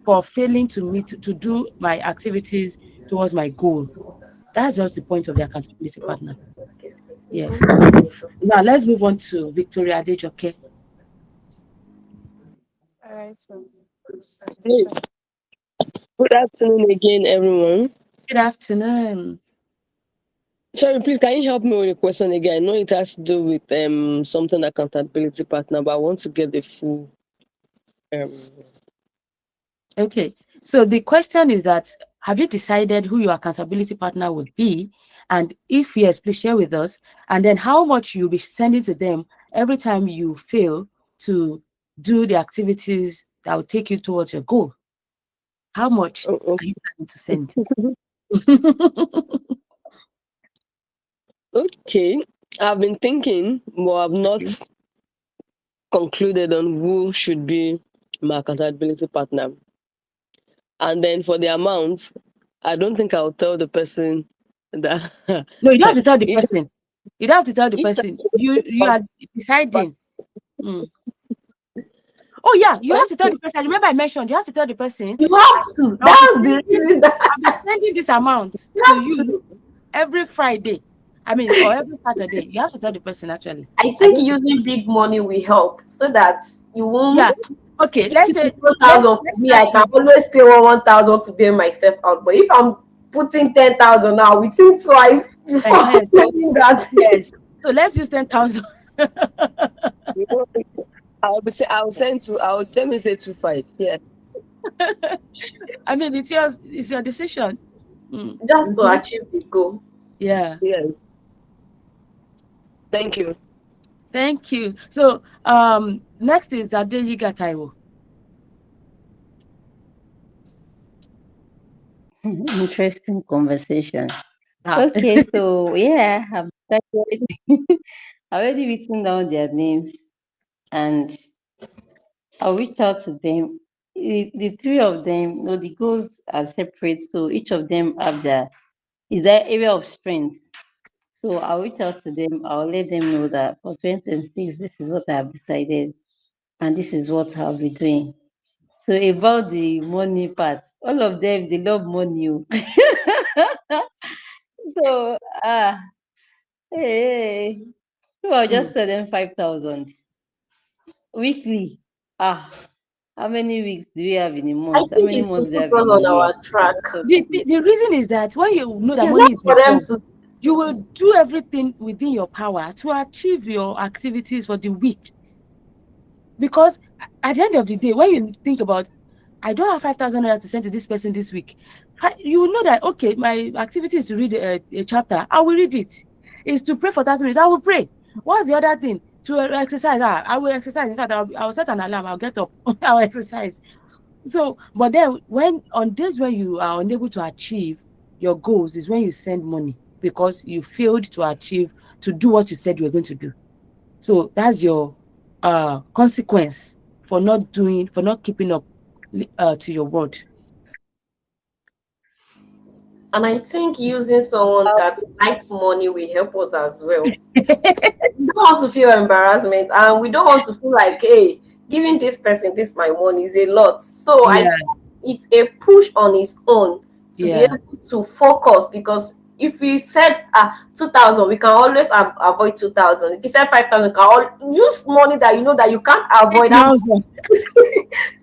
for failing to do my activities towards my goal. That's just the point of the accountability Oh, partner. okay. Yes. It's okay. Now let's move on to Victoria Adejoke. all right, so Hey, good afternoon again, everyone. Good afternoon. Sorry, please, can you help me with a question again? I know it has to do with something accountability partner, but I want to get the full um. Okay. So the question is that, have you decided who your accountability partner would be? And if yes, please share with us. And then how much you'll be sending to them every time you fail to do the activities that will take you towards your goal. How much Oh, are you planning to send? okay, I've been thinking, but I've not Okay. concluded on who should be my accountability partner. And then for the amount, I don't think I'll tell the person that No, you don't have to tell the each person. You don't have to tell the each person. You are deciding. Mm. Oh yeah, you have to tell okay. the person. Remember, I mentioned you have to tell the person. You have to. I'll be That's the sending reason that I'll be sending this amount you to have you to. every Friday. I mean, or every Saturday. You have to tell the person actually. I I think don't think. using big money will help so that you Yeah. won't. Okay. If Let's it say is one let's thousand for let's me, start I can with always pay 1,000 to bail myself out. But if I'm putting 10,000 now, we think twice before so doing that. yes. So let's use 10,000. You know, I'll send to I'll let me say 2 5. Yeah. I mean, it's your decision. Mm. Just to achieve the goal. Yeah. Yeah. Thank you. Thank you. So next is Adeyiga Taiwo. Interesting conversation. Ah. Okay, so yeah, I've started already written down their names and I'll reach out to them. The three of them, no, the goals are separate, so each of them have their area of strength. So I'll reach out to them. I'll let them know that for 2026, this is what I have decided, and this is what I'll be doing. So about the money part, all of them they love money. Oh. So hey, so I'll Mm. just tell them 5,000 weekly. Ah, how many weeks do we have in a I month? How think many it's to months do we put have in us a on year? our track. So The reason is that when you know that It's money not is for them involved, to. you will do everything within your power to achieve your activities for the week. Because at the end of the day, when you think about, I don't have 5,000 naira to send to this person this week, you will know that, okay, my activity is to read a chapter. I will read it. Is to pray for 30 minutes. I will pray. What's the other thing? To exercise. I will exercise. In fact, I'll set an alarm. I'll get up. I'll exercise. So, but then when on days when you are unable to achieve your goals is when you send money because you failed to do what you said you were going to do. So that's your consequence for not keeping up to your word. And I think using someone that likes money will help us as well. We don't want to feel embarrassment and we don't want to feel like, hey, giving this person this my money is a lot. So I Yeah, think it's a push on its own to be yeah. able to focus, because if we said 2,000, we can always avoid 2,000. If you said 5,000, can all use money that you know that you can't avoid, and 8,000.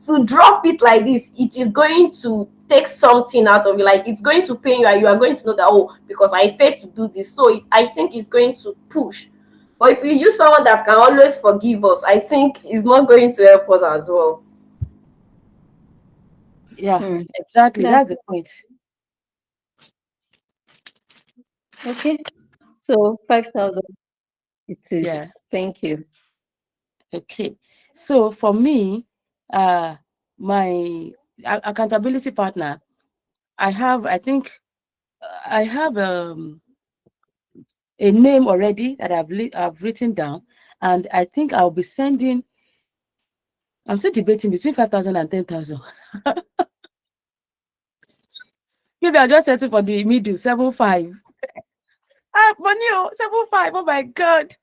to drop it like this, it is going to take something out of you. Like, it's going to pain you, and you are going to know that, oh, because I failed to do this. So I think it's going to push. But if you use someone that can always forgive us, I think it's not going to help us as well. Yeah, Hmm. exactly. That's That's the point. okay. So 5,000 it is. Yeah. Thank you. Okay. So for me, uh, my accountability partner, I think I have a name already that I've written down, and I think I'll be sending. I'm still debating between 5,000 and 10,000. Maybe I'll just settle for the middle, 7,500. Money, 7,500. Oh my God,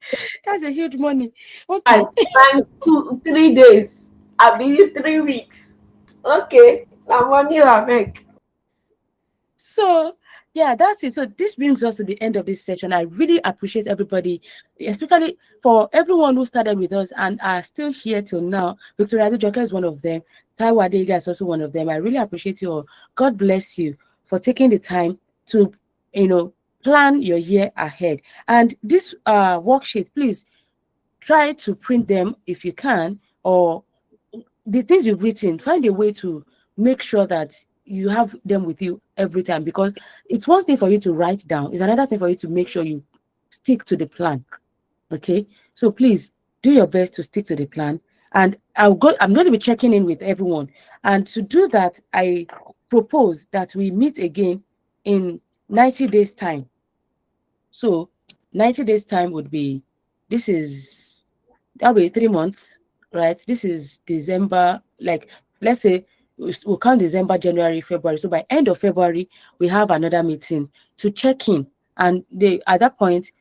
that's a huge money. Okay. 5 times 2 3 days. I be 3 weeks. Okay, now money I make. So, yeah, that's it. So, this brings us to the end of this session. I really appreciate everybody, especially for everyone who started with us and are still here till now. Victoria Adejoke is one of them. Taiwo Adega is also one of them. I really appreciate you all. God bless you for taking the time to, you know, plan your year ahead. And this worksheet, please try to print them if you can, or the things you've written, find a way to make sure that you have them with you every time, because it's one thing for you to write down, it's another thing for you to make sure you stick to the plan. Okay, so please do your best to stick to the plan, and I'm going to be checking in with everyone, and to do that I propose that we meet again in 90 days time. So 90 days time would be, this is, that'll be 3 months, right? This is December, like, let's say we'll count December, January, February. So by end of February, we have another meeting to check in. And at that point,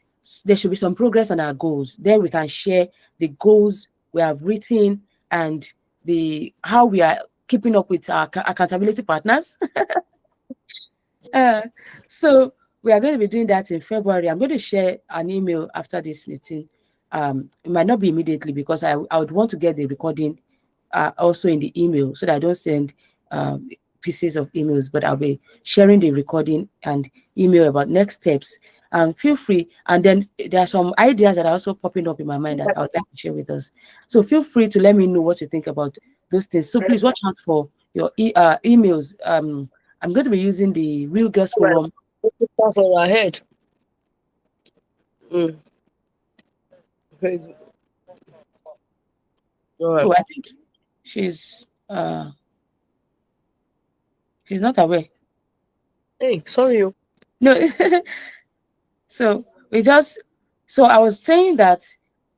there should be some progress on our goals. Then we can share the goals we have written, and the how we are keeping up with our accountability partners. Uh, so we are going to be doing that in February. I'm going to share an email after this meeting. It might not be immediately, because I would want to get the recording also in the email, so that I don't send pieces of emails, but I'll be sharing the recording and email about next steps. Feel free. And then there are some ideas that are also popping up in my mind that I would like to share with us. So feel free to let me know what you think about those things. So please watch out for your emails. I'm going to be using the Real Girls Well, Forum. that's all ahead. Mm. Praise- All right. Oh, I think she's she's not aware. Hey, sorry. No. So we just, so I was saying that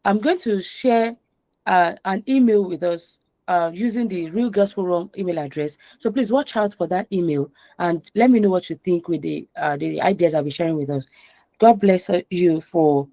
I'm going to share an email with us using the Real Girls Forum email address. So please watch out for that email and let me know what you think with the ideas I'll be sharing with us. God bless you for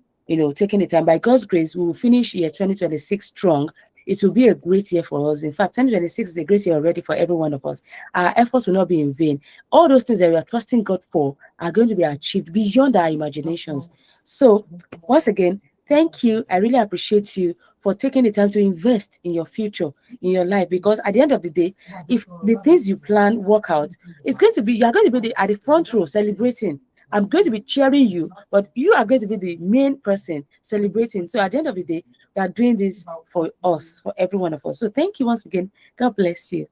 taking the time. By God's grace, we will finish year 2026 strong. It will be a great year for us. In fact, 2026 is a great year already for every one of us. Our efforts will not be in vain. All those things that we are trusting God for are going to be achieved beyond our imaginations. So, once again, thank you. I really appreciate you for taking the time to invest in your future, in your life, because at the end of the day, if the things you plan work out, it's going to be, you're going to be at the front row celebrating. I'm going to be cheering you, but you are going to be the main person celebrating. So at the end of the day, we are doing this for us, for every one of us. So thank you once again. God bless you.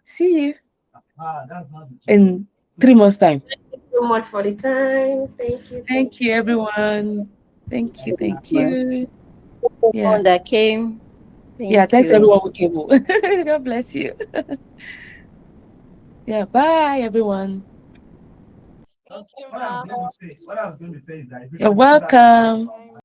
See you in 3 months' time. So much for the time. Thank you. Thank Thank you, everyone. Thank you. Thank Man. you. Yeah. Everyone that came, Yeah. thank Thanks, you. everyone who came. God bless you. Yeah. Bye, everyone. Thank you, ma'am. You're welcome.